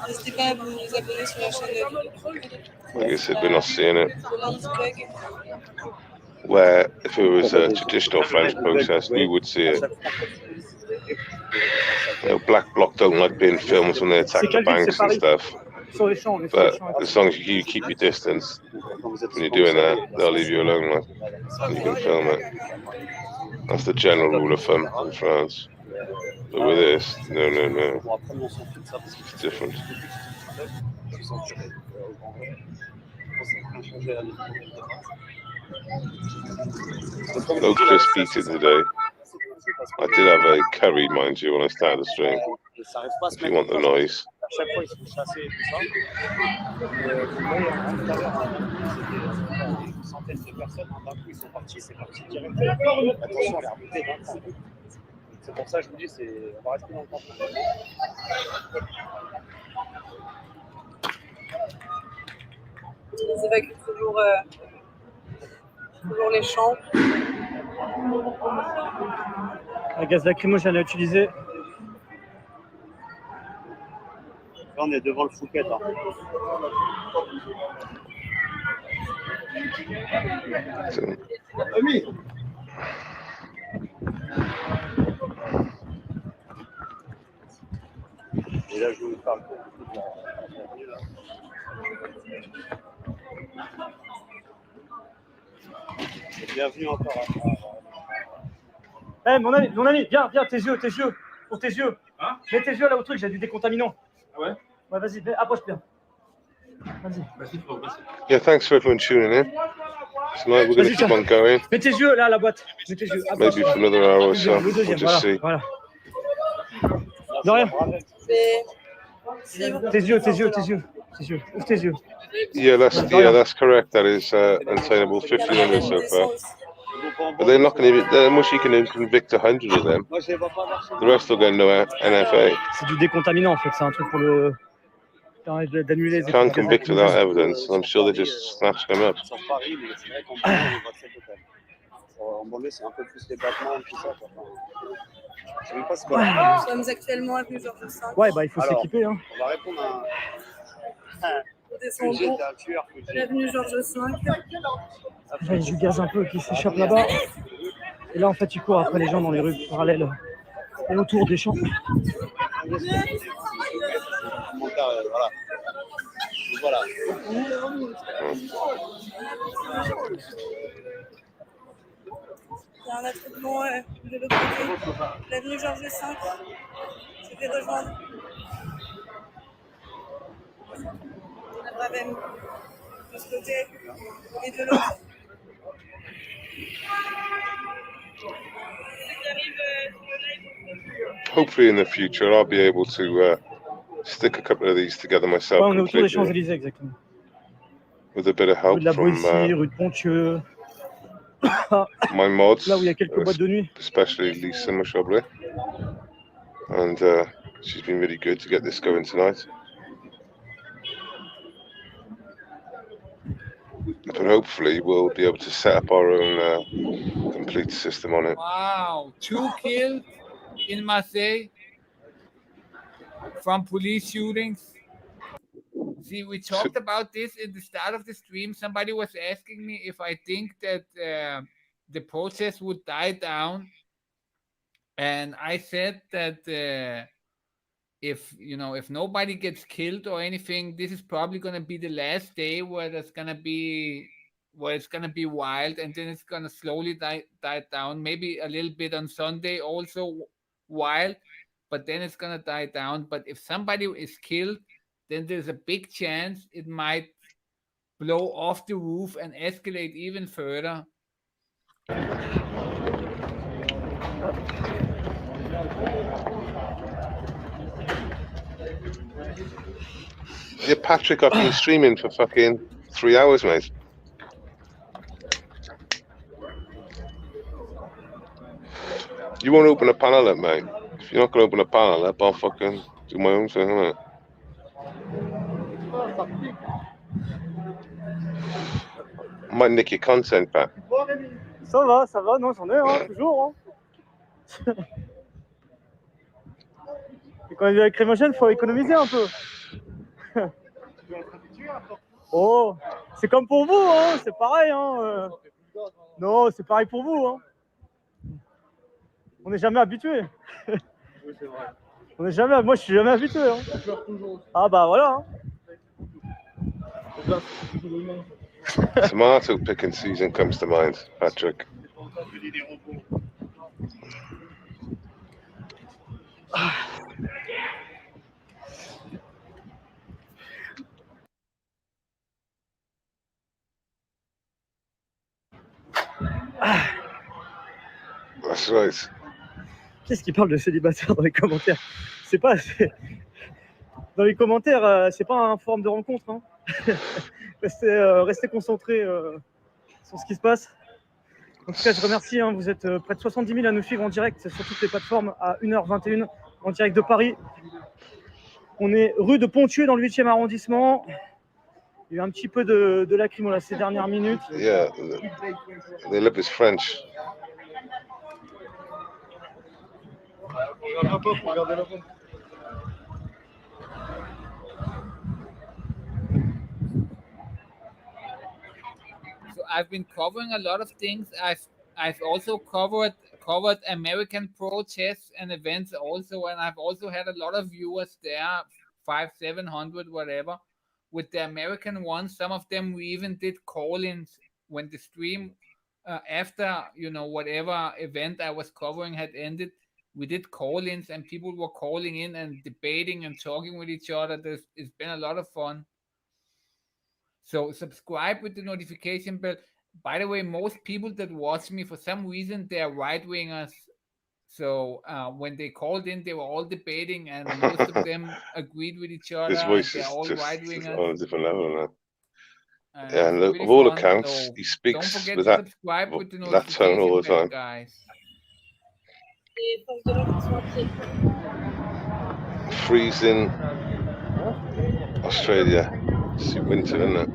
N'hésitez pas à vous abonner sur la chaîne.
Like I said, we're not seeing it. Where if it was a traditional French protest, we would see it. Black Bloc don't like being filmed when they attack the banks and stuff. But as long as you keep your distance, when you're doing that, they'll leave you alone, and you can film it. That's the general rule of thumb in France. But with this, no. It's different. No crisp eating today. I did have a curry, mind you, when I started the stream. If you want the noise.
C'est pour ça que je vous dis, on va rester dans le temps.
Ils évacuent toujours les champs.
Un gaz lacrymogène à utiliser. Là, on est devant le Fouquet.
Ami.
Et là, je vous parle. Bienvenue encore. Eh, mon ami, viens, tes yeux. Pour tes yeux. Hein? Mets tes yeux là au truc, j'ai du décontaminant. Ah ouais? Ouais, vas-y, approche bien. Vas-y.
Yeah, thanks for everyone tuning in. Tonight we're going to keep on going.
Mets tes yeux là à la boîte. Mets tes yeux.
Maybe for another hour or so.
Le deuxième,
We'll just see.
Voilà. De rien. Tes yeux. Ouvre tes yeux.
Yeah, that's correct. That is untenable. 1,500 so far. But they're not going to. They're much you can convict 100 of them. The rest will go no NFA.
C'est du décontaminant en fait. C'est un truc pour le d'annuler les effets.
Can't convict without evidence. I'm sure they just snatch them up.
En Bombay, c'est un peu plus les battements et tout ça.
Nous sommes actuellement avenue Georges V.
Ouais, bah il faut s'équiper. Hein.
On va répondre à
Descendons l'avenue Georges V.
Il y a du gaz un peu qui s'échappe là-bas. Et là, en fait, il court après les gens dans les rues parallèles et autour des champs.
Voilà.
Il y a un attroupement de l'autre côté, l'avenue Georges V. Je vais rejoindre la Bravem de ce côté et de l'autre.
Hopefully in the future I'll be able to stick a couple of these together myself.
Ouais, on est autour des Champs-Élysées, exactement.
With a bit of help
rue de la
from
Boétie, rue de Pontieux.
My mods,
là où il y a quelques boîtes de nuit.
Especially Lisa Mashobri. And she's been really good to get this going tonight. But hopefully we'll be able to set up our own complete system on it.
Wow, 2 killed in Marseille from police shootings. See, we talked about this in the start of the stream. Somebody was asking me if I think that the protest would die down. And I said that if nobody gets killed or anything, this is probably going to be the last day where it's going to be wild, and then it's going to slowly die down. Maybe a little bit on Sunday also wild, but then it's going to die down. But if somebody is killed, then there's a big chance it might blow off the roof and escalate even further.
Yeah, Patrick, I've been streaming for fucking 3 hours, mate. You won't open a panel up, mate. If you're not going to open a panel up, I'll fucking do my own thing, innit? I might nick your content back.
Ça va, non, j'en ai, hein, toujours. Hein. Et quand on est avec lacrymogène, il faut économiser un peu. Oh, c'est comme pour vous, hein, c'est pareil. Hein. Non, c'est pareil pour vous. Hein. On n'est jamais habitué. Moi, je suis jamais habitué. Hein. Ah bah voilà. Hein.
Tomato picking season comes to mind, Patrick. That's right.
Qu'est-ce qui parle de célibataire dans les commentaires? C'est pas... Dans les commentaires, c'est pas un forum de rencontre. Hein. Restez concentrés sur ce qui se passe. En tout cas, je remercie. Hein, vous êtes près de 70 000 à nous suivre en direct sur toutes les plateformes à 1h21 en direct de Paris. On est rue de Pontieux dans le 8e arrondissement. Il y a eu un petit peu de lacrymo là ces dernières minutes.
Yeah, the lip is French.
So I've been covering a lot of things. I've also covered American protests and events also, and I've also had a lot of viewers there, 500-700, whatever, with the American ones. Some of them we even did call-ins when the stream after whatever event I was covering had ended. We did call-ins and people were calling in and debating and talking with each other. It's been a lot of fun. So subscribe with the notification bell. By the way, most people that watch me, for some reason, they're right-wingers. So when they called in, they were all debating, and most of them agreed with each other.
His voice
They're
is
all
just
right-wingers.
on a different level now.
And
And
really
of all
fun.
accounts,
So
he
don't
speaks
forget
with
to
that
subscribe with the
that tone all the
notification bell,
time.
guys.
Les forces de l'ordre qui sont à pied.
Freezing Australia. It's winter, isn't it?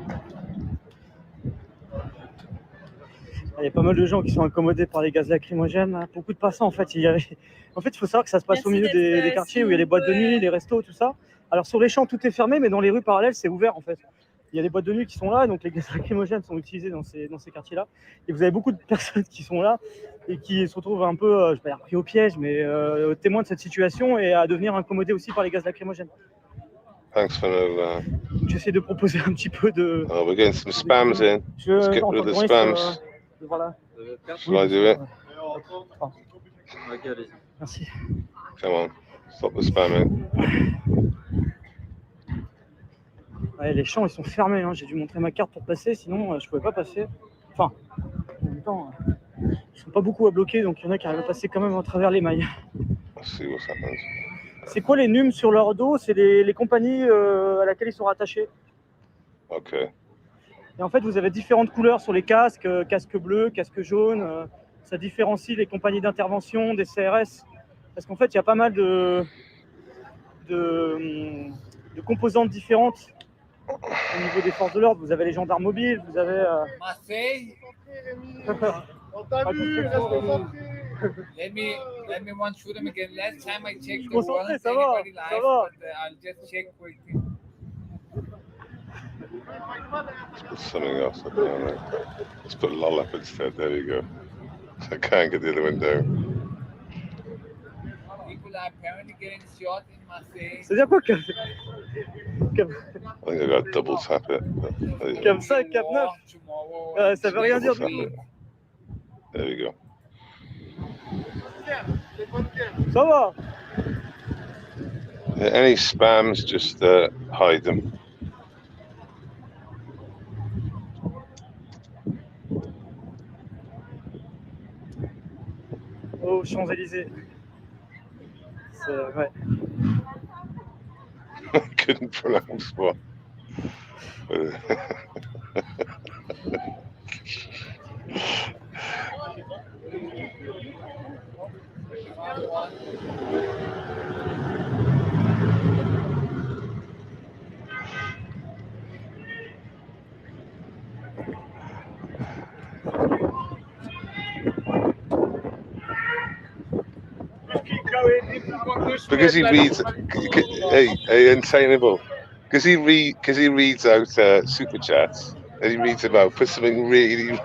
Il y a pas mal de gens qui sont incommodés par les gaz lacrymogènes. Beaucoup de passants, en fait. En fait, il faut savoir que ça se passe au milieu des quartiers où il y a les boîtes de nuit, les restos, tout ça. Alors, sur les champs, tout est fermé, mais dans les rues parallèles, c'est ouvert, en fait. Il y a des boîtes de nuit qui sont là, donc les gaz lacrymogènes sont utilisés dans ces quartiers-là. Et vous avez beaucoup de personnes qui sont là et qui se retrouvent un peu, je vais pas dire pris au piège, mais témoins de cette situation et à devenir incommodés aussi par les gaz lacrymogènes.
Thanks for no.
J'essaie de proposer un petit peu de.
Oh, we're getting some spams in. Let's get rid of the spams.
Voilà.
Shall I do it?
Ok, allez-y. Merci.
Come on, stop the spamming.
Ouais, les champs ils sont fermés, hein. J'ai dû montrer ma carte pour passer, sinon je pouvais pas passer. Enfin, en même temps, ils sont pas beaucoup à bloquer, donc il y en a qui arrivent à passer quand même à travers les mailles.
Let's see what's happened.
C'est quoi les nums sur leur dos? C'est les compagnies à laquelle ils sont rattachés.
Ok.
Et en fait, vous avez différentes couleurs sur les casques, casque bleu, casque jaune. Ça différencie les compagnies d'intervention, des CRS. Parce qu'en fait, il y a pas mal de composantes différentes au niveau des forces de l'ordre. Vous avez les gendarmes mobiles, vous avez...
Marseille.
On t'a vu, reste concentré.
Let me run through them again. Last time I checked,
Je suis
there wasn't
concentré, ça va,
anybody live,
ça va.
but I'll just check quickly.
Let's put something else up there. Let's put lol up instead. There you go. I can't get the other one down.
People are apparently getting shot in Marseille.
C'est-à-dire quoi
I think I got double tap it.
Cap 5, Cap 9. Ça veut rien dire du tout.
There we go.
Ça va.
Any spams, just hide them.
Aux Champs-Élysées. Ouais.
I couldn't pronounce what. Because he reads, hey, untainable. Because he reads out super chats, and he reads them out. Put something really,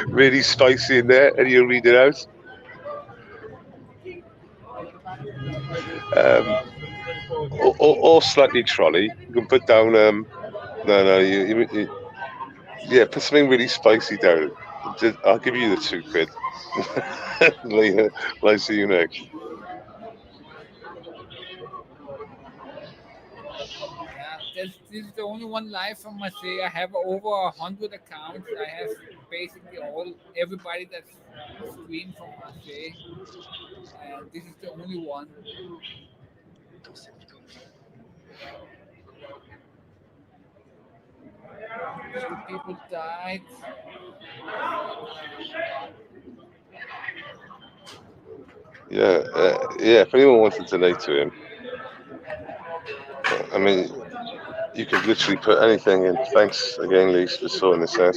really spicy in there, and he'll read it out. Or slightly trolley. You can put down. Yeah, put something really spicy down. I'll give you the £2. Later, see you next.
This is the only one live from Marseille. I have over 100 accounts. I have basically everybody that's streamed from Marseille. And this is the only one. Two people died.
Yeah, if anyone wants to donate to him, I mean, you could literally put anything in. Thanks again, Lise, for sorting this out.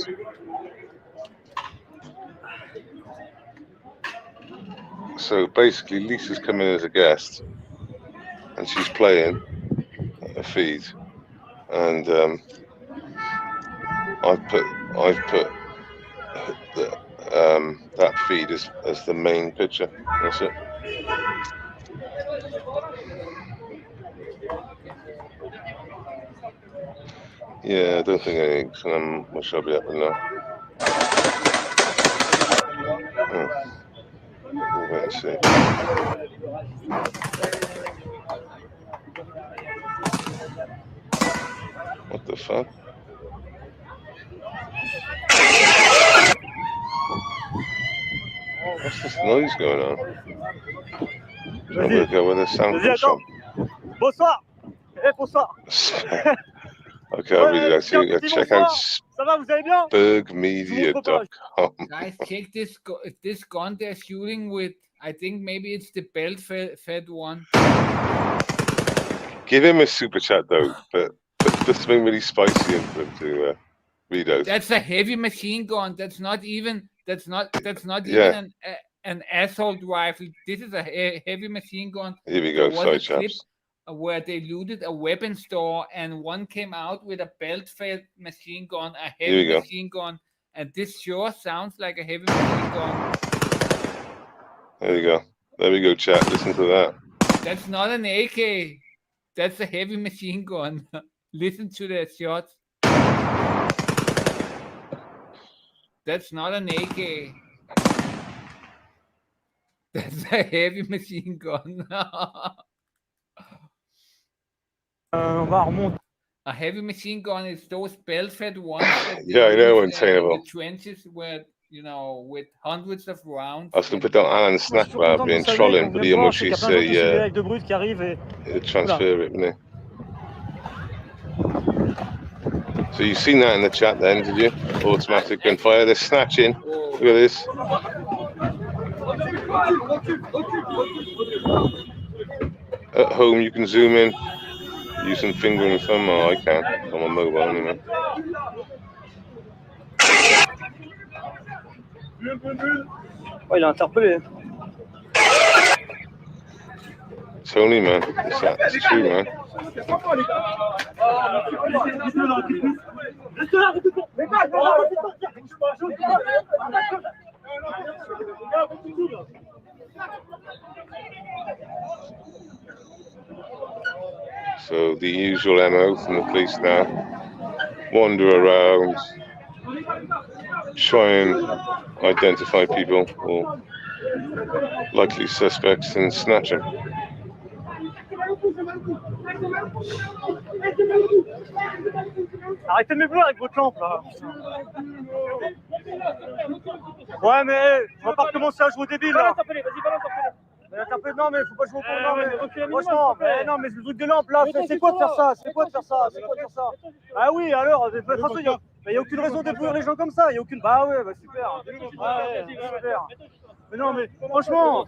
So basically, Lisa's come in as a guest, and she's playing a feed, and I've put that feed as the main picture. That's it. Yeah, I don't think anything. What shall be happening now? We'll wait and see. What the fuck? this noise going on? I'm going to go with a sound from.
Bonsoir. Bonsoir.
Okay, I'll read it out to you. Check out SbergMedia.com.
Guys, check this gun they're shooting with. I think maybe it's the belt-fed one.
Give him a super chat though, but there's something really spicy in for him to read out.
That's a heavy machine gun. That's not even even an assault rifle. This is a heavy machine gun.
Here we go, side chaps.
Where they looted a weapon store and one came out with a belt-fed machine gun, a heavy machine gun, and this sure sounds like a heavy machine gun.
There you go. There we go, chat. Listen to that.
That's not an AK. That's a heavy machine gun. Listen to the shots. That's not an AK. That's a heavy machine gun. A heavy machine gun is those belt-fed ones.
Yeah, I know,
in
untenable.
the trenches where, with hundreds of rounds.
I was going to put down Alan's snack bar being trolling, but he almost say, transfer it, innit? So you've seen that in the chat then, did you? Automatic gunfire. They're snatching. Look at this. At home, you can zoom in using finger and thumb. Oh, I can't. On my mobile anyway.
Oh, il a interpellé.
Tony, man. It's true, man. So the usual MO from the police now. Wander around, try and identify people or likely suspects and snatch them.
Arrêtez de me voir avec votre lampe là. Ouais, mais on va pas recommencer à jouer au débile là. Non, mais faut pas jouer au con. Non, mais franchement, mais le truc de lampe là, c'est quoi de faire ça? C'est quoi de faire ça? Ah oui, alors, de toute façon, il n'y a aucune raison d'éblouir les gens comme ça. Il y a aucune. Bah ouais, bah super. Ouais, super. Mais non, mais franchement.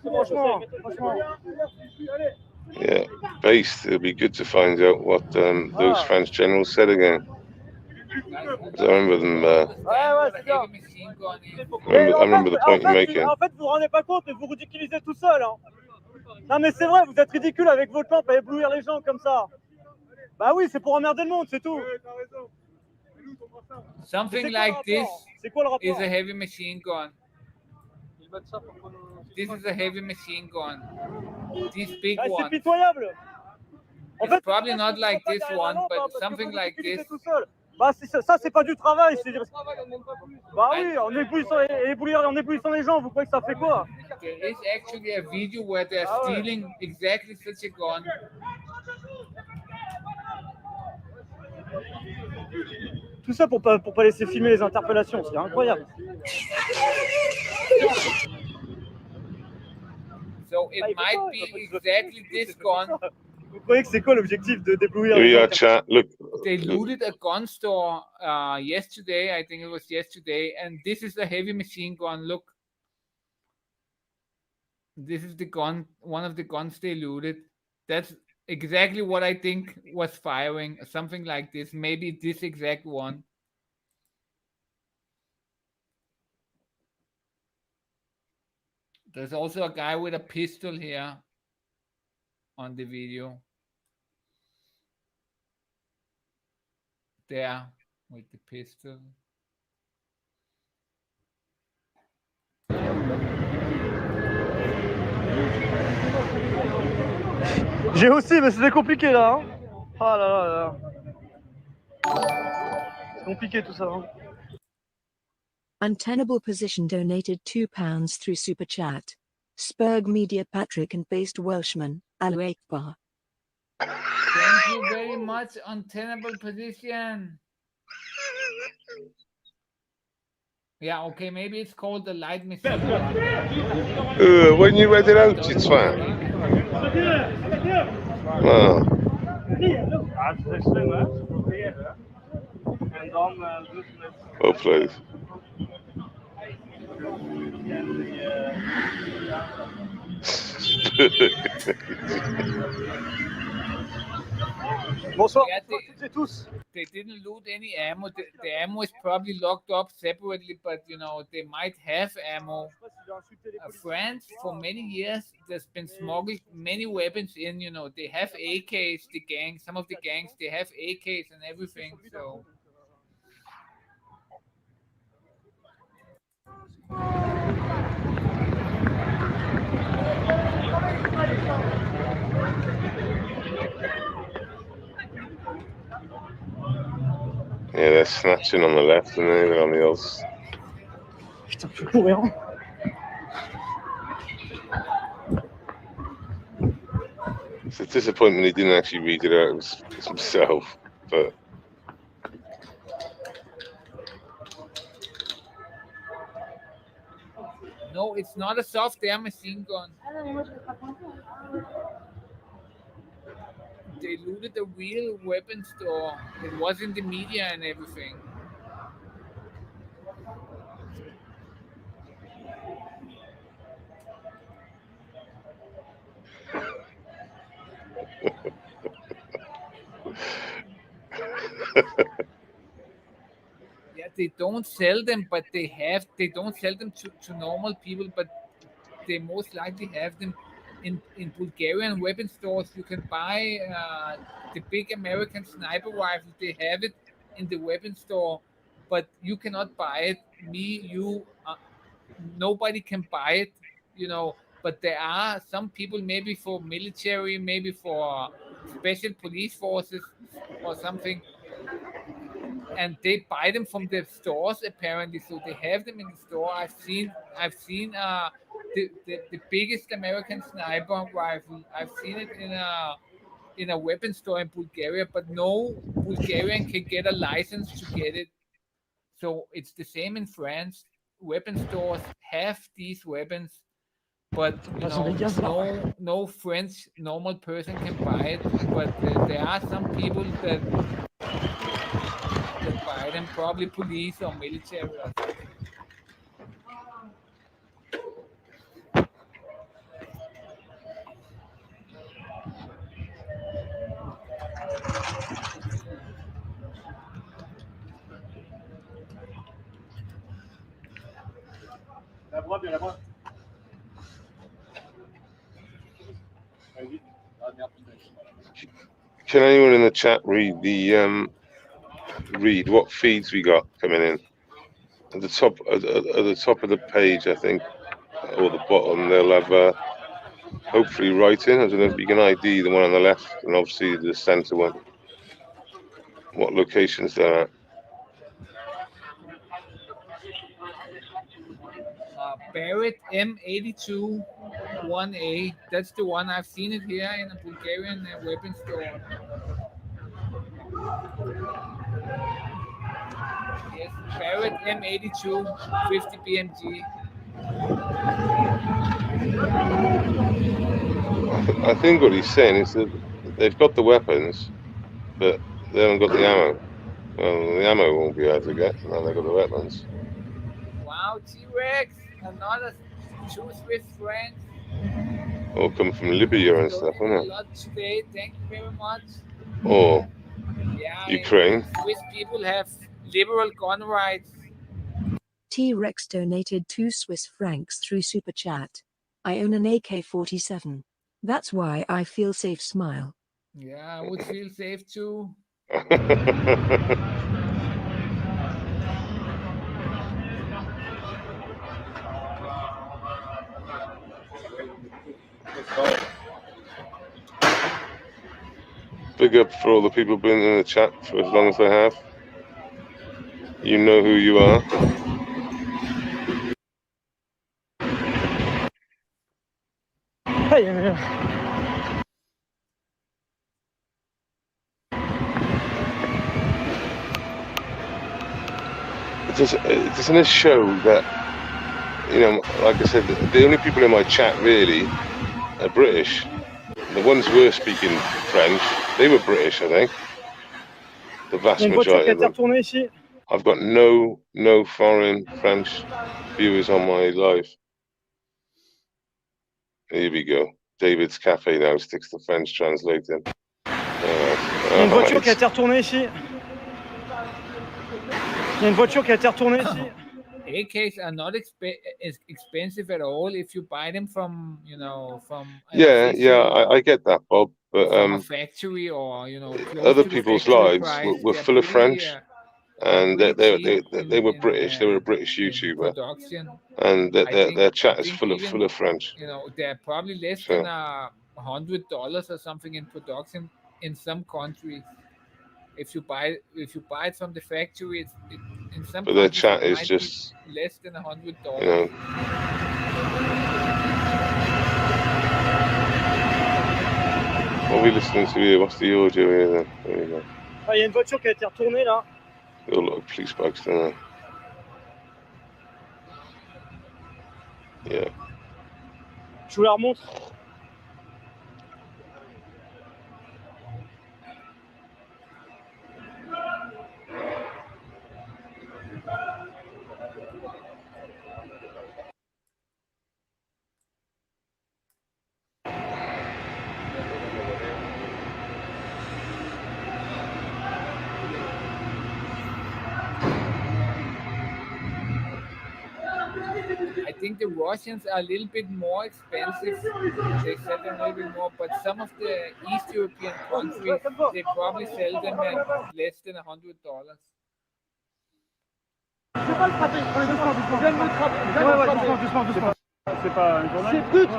Yeah, based. It'll be good to find out what those French generals said again. Because I remember them. I remember the point you're making.
En fait, vous vous rendez pas compte, mais vous ridiculisez tout seul. Hein. Non, mais c'est vrai, vous êtes ridicule avec votre lampe à éblouir les gens comme ça. Bah oui, c'est pour emmerder le monde, c'est tout.
Something like this is a heavy machine gun. This is a heavy machine gun. This big one.
C'est pitoyable.
It's probably not like this one, but something like this.
Bah ça c'est pas du travail. Bah oui, en éblouissant les gens, vous croyez que ça fait quoi?
There is actually a video where they're stealing exactly such a gun.
Tout ça pour pas laisser filmer les interpellations, c'est incroyable.
So it might be exactly this gun.
Vous croyez que c'est quoi l'objectif de déblouir?
Look.
They looted a gun store yesterday, I think it was yesterday, and this is a heavy machine gun. Look. This is the gun, one of the guns they looted. That's exactly what I think was firing, something like this, maybe this exact one. There's also a guy with a pistol here on the video. There, with the pistol.
J'ai aussi, mais c'était compliqué là. Hein. Ah là là là. C'est compliqué tout ça. Hein.
Untenable Position donated £2 through Super Chat. Spurg Media Patrick and Based Welshman, Alo Akbar.
Thank you very much, Untenable Position. Yeah, okay, maybe it's called the light machine.
When you read it out, it's fine. Oh. Oh, please.
Bonsoir,
Yeah,
toutes et tous.
They didn't loot any ammo. The ammo is probably locked up separately, but you know they might have ammo. France, for many years, there's been smuggled many weapons in. You know they have AKs. The gang, some of the gangs, they have AKs and everything. So.
Yeah, they're snatching on the left and then on the others.
Putain, je vais courir.
It's a disappointment he didn't actually read it out himself, but.
No, it's not a soft air machine gun. They looted a real weapon store. It was in the media and everything. Yeah, they don't sell them, but they don't sell them to normal people, but they most likely have them in Bulgarian weapon stores. You can buy the big American sniper rifle. They have it in the weapon store, but you cannot buy it. Nobody can buy it, you know. But there are some people, maybe for military, maybe for special police forces or something, and they buy them from the stores apparently. So they have them in the store. I've seen the biggest American sniper rifle. I've seen it in a weapon store in Bulgaria, but no Bulgarian can get a license to get it. So it's the same in France. Weapon stores have these weapons, but you know, no French normal person can buy it. But there are some people that buy them, probably police or military or something.
Can anyone in the chat read what feeds we got coming in? At the top of the page, I think, or the bottom, they'll have hopefully writing. I don't know if you can ID the one on the left and obviously the center one. What locations they're at?
Barrett M82 1A. That's the one. I've seen it here in a Bulgarian weapon store. Yes, Barrett M82 50 BMG.
I think what he's saying is that they've got the weapons, but they haven't got the ammo. Well, the ammo won't be hard to get, now they've got the weapons.
Wow, T-Rex, another 2 Swiss francs.
All come from Libya and stuff, isn't it?
A lot today, thank you very much.
Or
yeah,
Ukraine.
Swiss people have liberal gun rights.
T-Rex donated 2 Swiss francs through Super Chat. I own an AK-47. That's why I feel safe. Smile.
Yeah, I would feel safe too.
Big up for all the people being in the chat for as long as they have. You know who you are.
Hey,
doesn't it show that, you know, like I said, the only people in my chat really are British. The ones who were speaking French, they were British, I think. The vast majority of them. I've got no foreign French viewers on my live. Here we go. David's Cafe now sticks to French translating.
Il y a une voiture qui a été retournée ici. Il y a une voiture qui a été retournée ici.
AKs are not expensive at all if you buy them from, you know, from
I get that, Bob, but
from a factory or, you know,
other people's lives were full of French, and they were British. They were a British YouTuber, and their chat is full of French.
You know, they're probably less than $100 or something in production in some countries. If you buy it from the factory, in some
but their
countries
chat
it
is
might
just
be less than $100.
You know. What are we listening to here? What's the audio here then? There we go.
Il y a une voiture qui a été retournée là.
Got a lot of police bags, don't they? Yeah.
Je vous la remonte.
I think the Russians are a little bit more expensive. They sell them a little bit more, but some of the East European countries, they probably sell them at less than $100.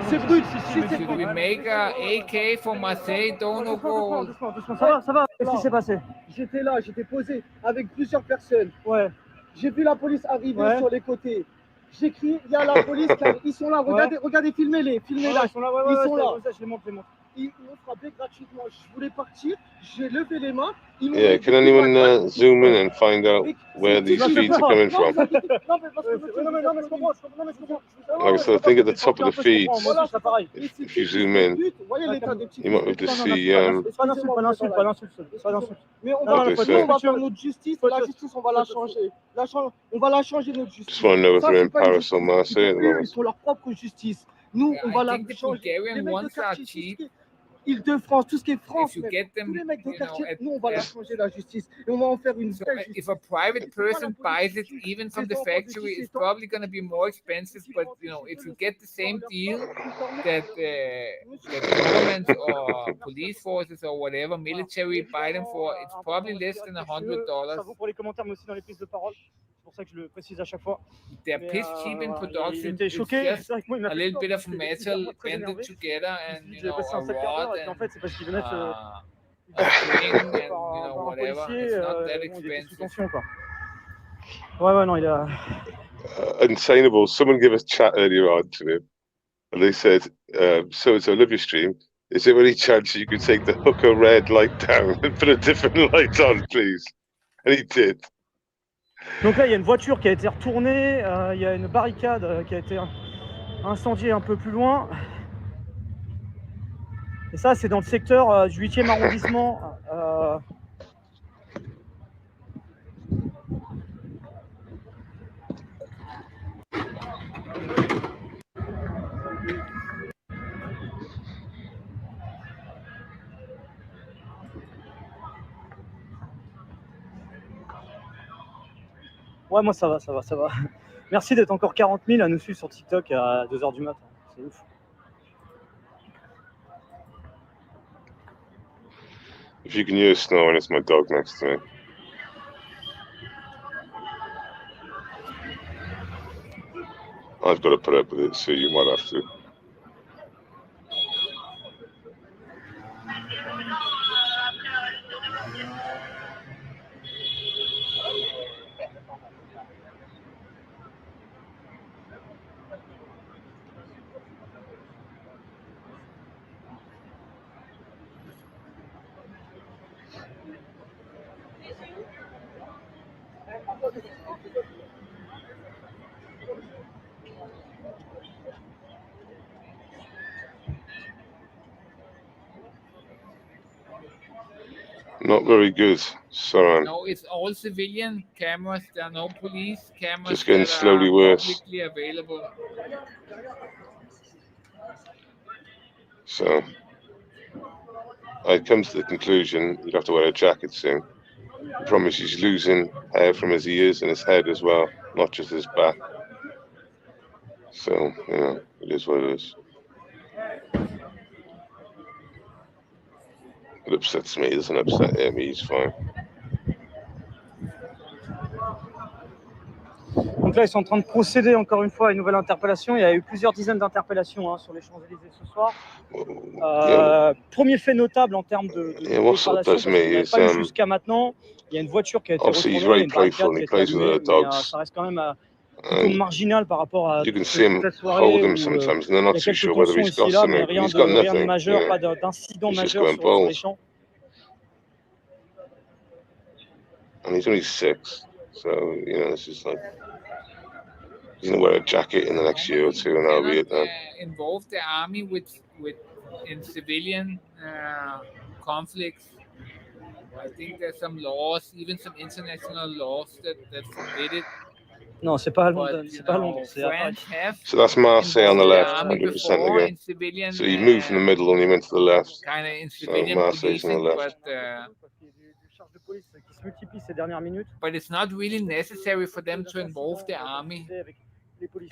C'est brut.
Should we make a AK for Marseille? Don't go.
Ça va. Qu'est-ce qui s'est passé?
J'étais là, j'étais posé avec plusieurs personnes.
Ouais.
J'ai vu la police arriver sur les côtés. J'écris, il y a la police, ils sont là, regardez, filmez-les, là.
Ils sont là,
ils sont là.
Je les montre.
Ils m'ont frappé gratuitement. Je voulais partir, j'ai levé les mains.
Yeah, can anyone zoom in and find out where these feeds are coming from? Like, so I think at the top of the feeds, if you zoom in, you might be able to see.
Pas d'insulte.
Mais on va faire notre justice, la justice, on va la changer. On va la changer, notre justice.
Just want to know if they're in Paris or Marseille at the moment.
Ils font leur propre justice. Nous, on va la changer. Les mecs de quartier, Île-de-France, tout ce qui est France, tous les mecs de quartier, nous, on va la changer, la justice. Et on va en faire une belle justice.
If a private person buys it, even from the factory, it's probably going to be more expensive. But, you know, if you get the same deal that governments or police forces or whatever, military buy them for, it's probably less than $100.
Ça vaut pour les commentaires, mais aussi dans les prises de parole. C'est pour ça que je le précise à chaque fois.
They're piss cheap in production.
Il était choqué.
It's just a little bit of metal bended together and, you know, a rod and
en fait, c'est parce qu'il venait de
a string and, you know, whatever. It's not that expensive.
Ouais, non, il a...
Insanable. Someone gave us chat earlier on to him, and they said, so I love your stream. Is there any chance you could take the hooker red light down and put a different light on, please? And he did.
Donc là, il y a une voiture qui a été retournée, il y a une barricade qui a été incendiée un peu plus loin. Et ça, c'est dans le secteur du 8e arrondissement. Ouais, moi ça va. Merci d'être encore 40 000 à nous suivre sur TikTok à 2h du matin. C'est ouf.
If you can hear snoring, it's my dog next to me. I've got to put up with it, so you might have to. Not very good. Sorry.
No, it's all civilian cameras. There are no police cameras
Just getting
that
slowly
are
worse.
publicly available.
So I come to the conclusion you'd have to wear a jacket soon. I promise he's losing hair from his ears and his head as well, not just his back. So, you know, it is what it is. It upsets me, it doesn't upset him, he's fine.
Donc là, ils sont en train de procéder encore une fois à une nouvelle interpellation. Il y a eu plusieurs dizaines d'interpellations sur les Champs-Élysées ce soir. Premier fait notable en termes de dégradation, parce qu'il n'y a pas eu jusqu'à maintenant. Il y a une voiture qui a été retournée, il y a une barricade qui a été allumée, mais ça reste quand même plutôt marginal par rapport à toute cette soirée où il y a quelques tensions ici et là, mais rien de majeur, pas d'incident majeur sur les champs.
And he's only 6, so, you know, this is like, he's going to wear a jacket in the next year or two, and that'll be it then.
Involve the army in civilian conflicts. I think there's some laws, even some international laws that forbid it.
Non, c'est pas Londres, c'est pas Londres, c'est à Paris.
So that's Marseille on the left, 100% again. So you moved from the middle and you went to the left.
Kind of in
So
civilian
Marseille's on the left.
But it's not really necessary for them to involve the army.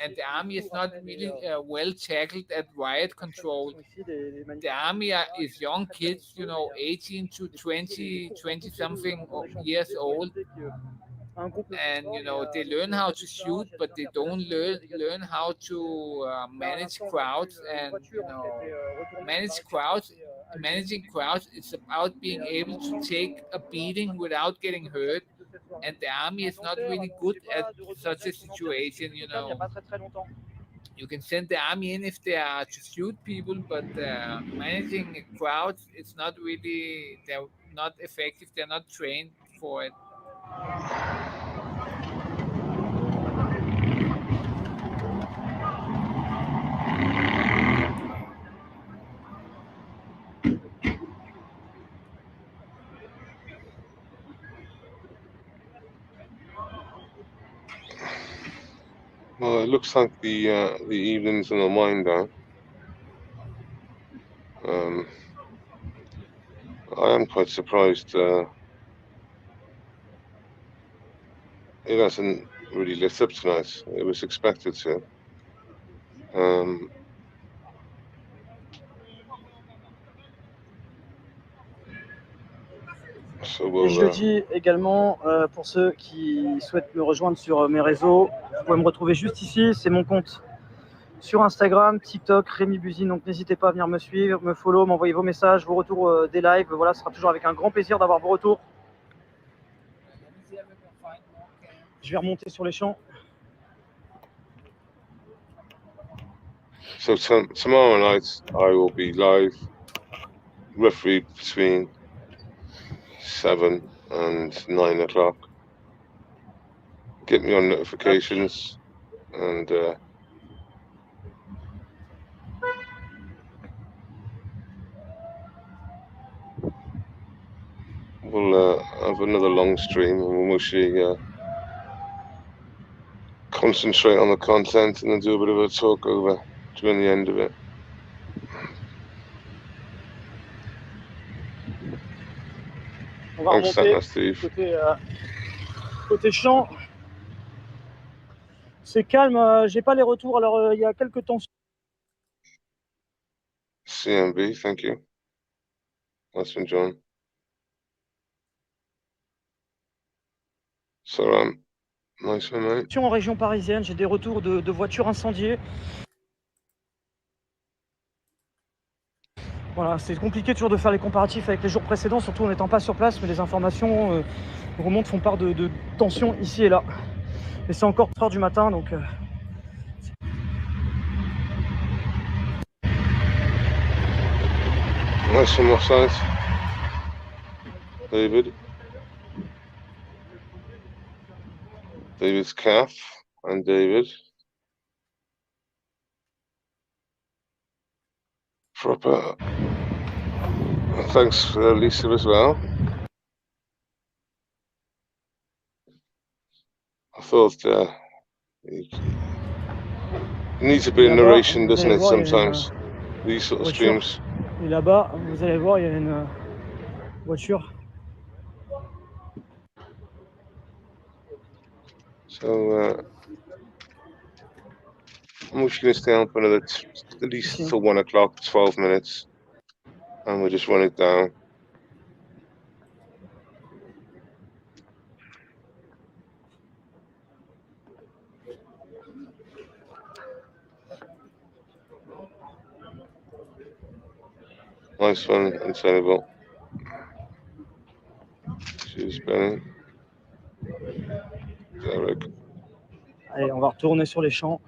And the army is not really well tackled at riot control. The army is young kids, you know, 18 to 20 something years old. And, you know, they learn how to shoot, but they don't learn how to manage crowds. And, you know, managing crowds is about being able to take a beating without getting hurt. And the army is not really good at such a situation, you know. You can send the army in if they are to shoot people, but managing crowds, it's not really, they're not effective, they're not trained for it.
Well, it looks like the evening's in the wind down. I am quite surprised it hasn't really lit up tonight. It was expected to.
Et je le dis également pour ceux qui souhaitent me rejoindre sur mes réseaux, vous pouvez me retrouver juste ici, c'est mon compte sur Instagram, TikTok, Rémi Buzine, donc n'hésitez pas à venir me suivre, me follow, m'envoyer vos messages, vos retours des lives, voilà, ce sera toujours avec un grand plaisir d'avoir vos retours. Je vais remonter sur les champs.
So tomorrow night I will be live roughly between 7 and 9 o'clock. Get me on notifications and we'll have another long stream and we'll mostly concentrate on the content and then do a bit of a talk over during the end of it.
On va remonter côté champ. C'est calme, j'ai pas les retours, alors il y a quelques tensions.
CMB, thank you. Nice one, John. So, nice one, mate.
En région parisienne, j'ai des retours de voitures incendiées. Voilà, c'est compliqué toujours de faire les comparatifs avec les jours précédents, surtout en n'étant pas sur place, mais les informations remontent, font part de tensions ici et là. Et c'est encore 3h du matin, donc...
Nice on my side. David. David's calf and David. Proper. Thanks, Lisa, as well. I thought it needs a bit of narration, doesn't it, sometimes? These sort of streams.
Et là-bas, vous allez voir, il y a une voiture.
So, I'm just going to stay on for another, at least till 1 o'clock, 12 minutes. And we'll just run it down. Nice one, untenable. Cheers, Benny. Derek.
Allez, on va retourner sur les champs.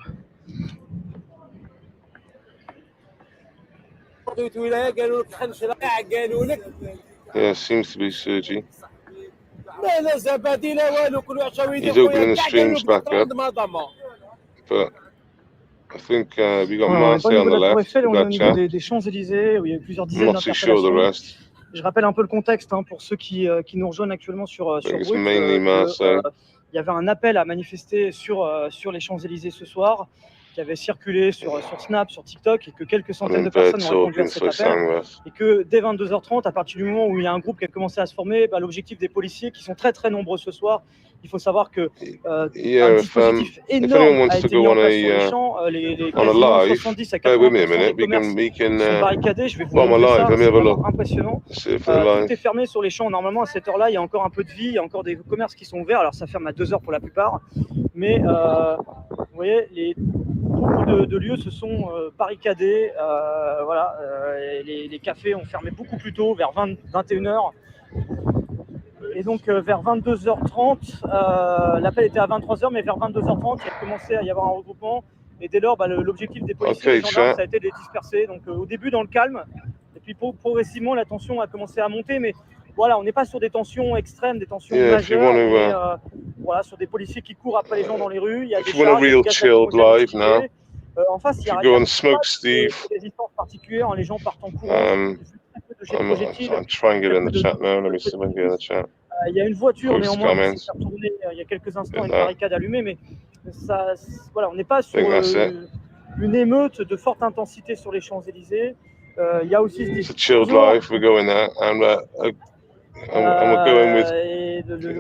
Yeah, seems to be Sergi. He's opening the streams back up. But I think we got Marseille on the left.
On est au niveau des Champs-Élysées, où il y a plusieurs dizaines d'interpellations. Je rappelle un peu le contexte pour ceux qui nous rejoignent actuellement sur Brut. Il y avait un appel à manifester sur les Champs-Élysées ce soir, qui avait circulé sur Snap, sur TikTok, et que quelques centaines de personnes ont répondu à cet appel. Et que dès 22h30, à partir du moment où il y a un groupe qui a commencé à se former, l'objectif des policiers, qui sont très très nombreux ce soir, il faut savoir que un dispositif énorme a été mis en place sur les champs, les quasiment 70 à 80% des commerces sont barricadés. Je vais vous montrer ça, c'est vraiment impressionnant. Tout est fermé sur les champs. Normalement, à cette heure-là, il y a encore un peu de vie, il y a encore des commerces qui sont ouverts. Alors ça ferme à 2h pour la plupart, mais vous voyez, beaucoup de lieux se sont barricadés. Voilà, les cafés ont fermé beaucoup plus tôt, vers 21h. Et donc vers 22h30, l'appel était à 23h, mais vers 22h30, il a commencé à y avoir un regroupement. Et dès lors, l'objectif des policiers et des gendarmes, ça a été de les disperser. Donc au début, dans le calme, et puis progressivement, la tension a commencé à monter. Mais voilà, on n'est pas sur des tensions extrêmes, des tensions majeures, mais voilà, sur des policiers qui courent après les gens dans les rues. Il y a des charges, il y a des gaz lacrymogènes. En face, il y a rien de résistance particulière. Les gens partent en courant.
I'm trying to get in the chat now. Let me see if I can get in the chat.
Il y a une voiture néanmoins qui s'est retournée il y a quelques instants, une barricade allumée, mais ça, voilà, on n'est pas sur une émeute de forte intensité sur les Champs-Élysées. Il y a aussi
It's a chilled life. We're going there, and we're going with.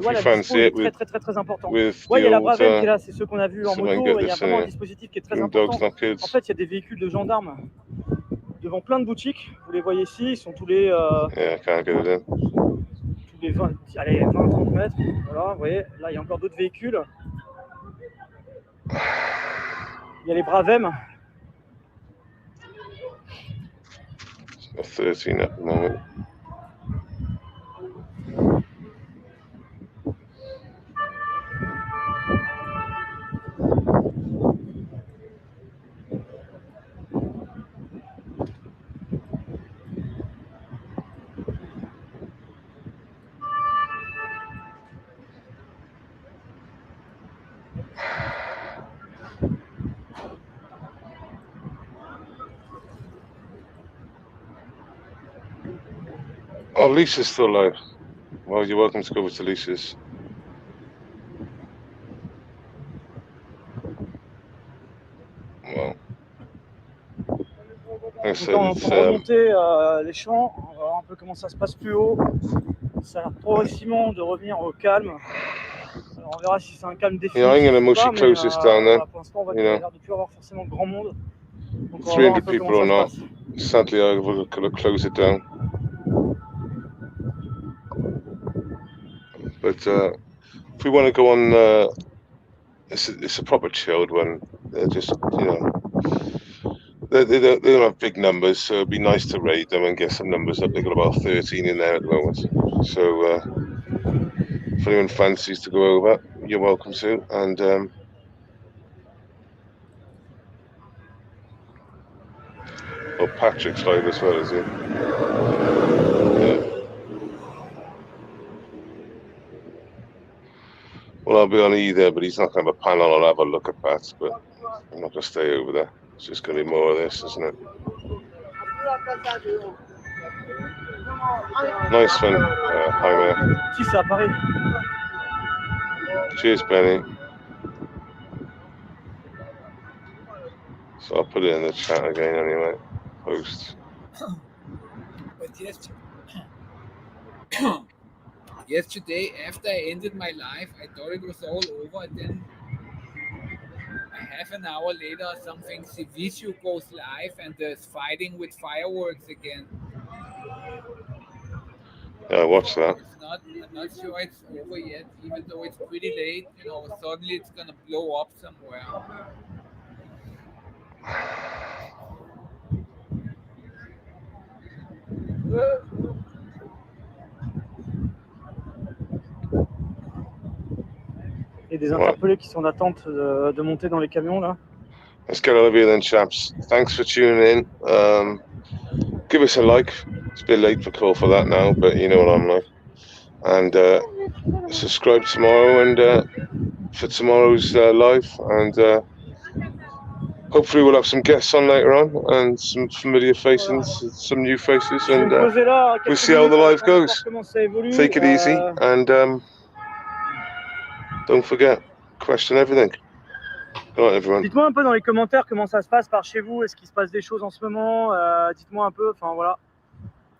Voilà, le dispositif est très important. Il y a la Bravem qui est là, c'est ceux qu'on a vus en moto. Il y a vraiment un dispositif qui est très important. En fait, il y a des véhicules de gendarmes devant plein de boutiques. Vous les voyez ici, ils sont tous les. Tous les 20-30 mètres. Voilà, vous voyez, là il y a encore d'autres véhicules. Il y a les Bravem.
13 at the moment. Oh, Lisa's still live. Well, you're welcome to go over to Lisa's. Well,
pour remonter les champs, on va voir un peu comment ça se passe plus haut. Ça a l'air progressivement de revenir au calme. Alors on verra si c'est un calme définitif.
Yeah, I'm going to mostly close this down there.
Pour l'instant, on va l'air de plus avoir forcément grand monde. Donc,
300 people or not. Sadly, I will close it down. But if we want to go on, it's a proper chilled one. They're just, they don't have big numbers, so it'd be nice to raid them and get some numbers up. They've got about 13 in there at the moment. So if anyone fancies to go over, you're welcome to. And oh, Patrick's live as well, is he? Yeah. Well, Well, I'll be on E there, but he's not going to have a panel. I'll have a look at that, but I'm not going to stay over there. It's just going to be more of this, isn't it? Nice one, Jaime.
Si, c'est à Paris.
Cheers, Benny. So I'll put it in the chat again anyway. Post.
But yesterday, after I ended my life, I thought it was all over. And then half an hour later or something, Civicio goes live and there's fighting with fireworks again.
Yeah, watch that.
I'm not sure it's over yet, even though it's pretty late. You know, suddenly it's gonna blow up somewhere.
Et des interpellés qui sont en attente de monter dans les camions là.
Let's get out of here then, chaps. Thanks for tuning in. Give us a like. It's a bit late for call for that now, but you know what I'm like. And subscribe tomorrow and for tomorrow's live. And hopefully we'll have some guests on later on and some familiar faces, some new faces, and we'll see how the live goes. Take it easy and don't forget, question everything. Good night, everyone.
Dites-moi un peu dans les commentaires comment ça se passe par chez vous. Est-ce qu'il se passe des choses en ce moment? Dites-moi un peu. Enfin voilà.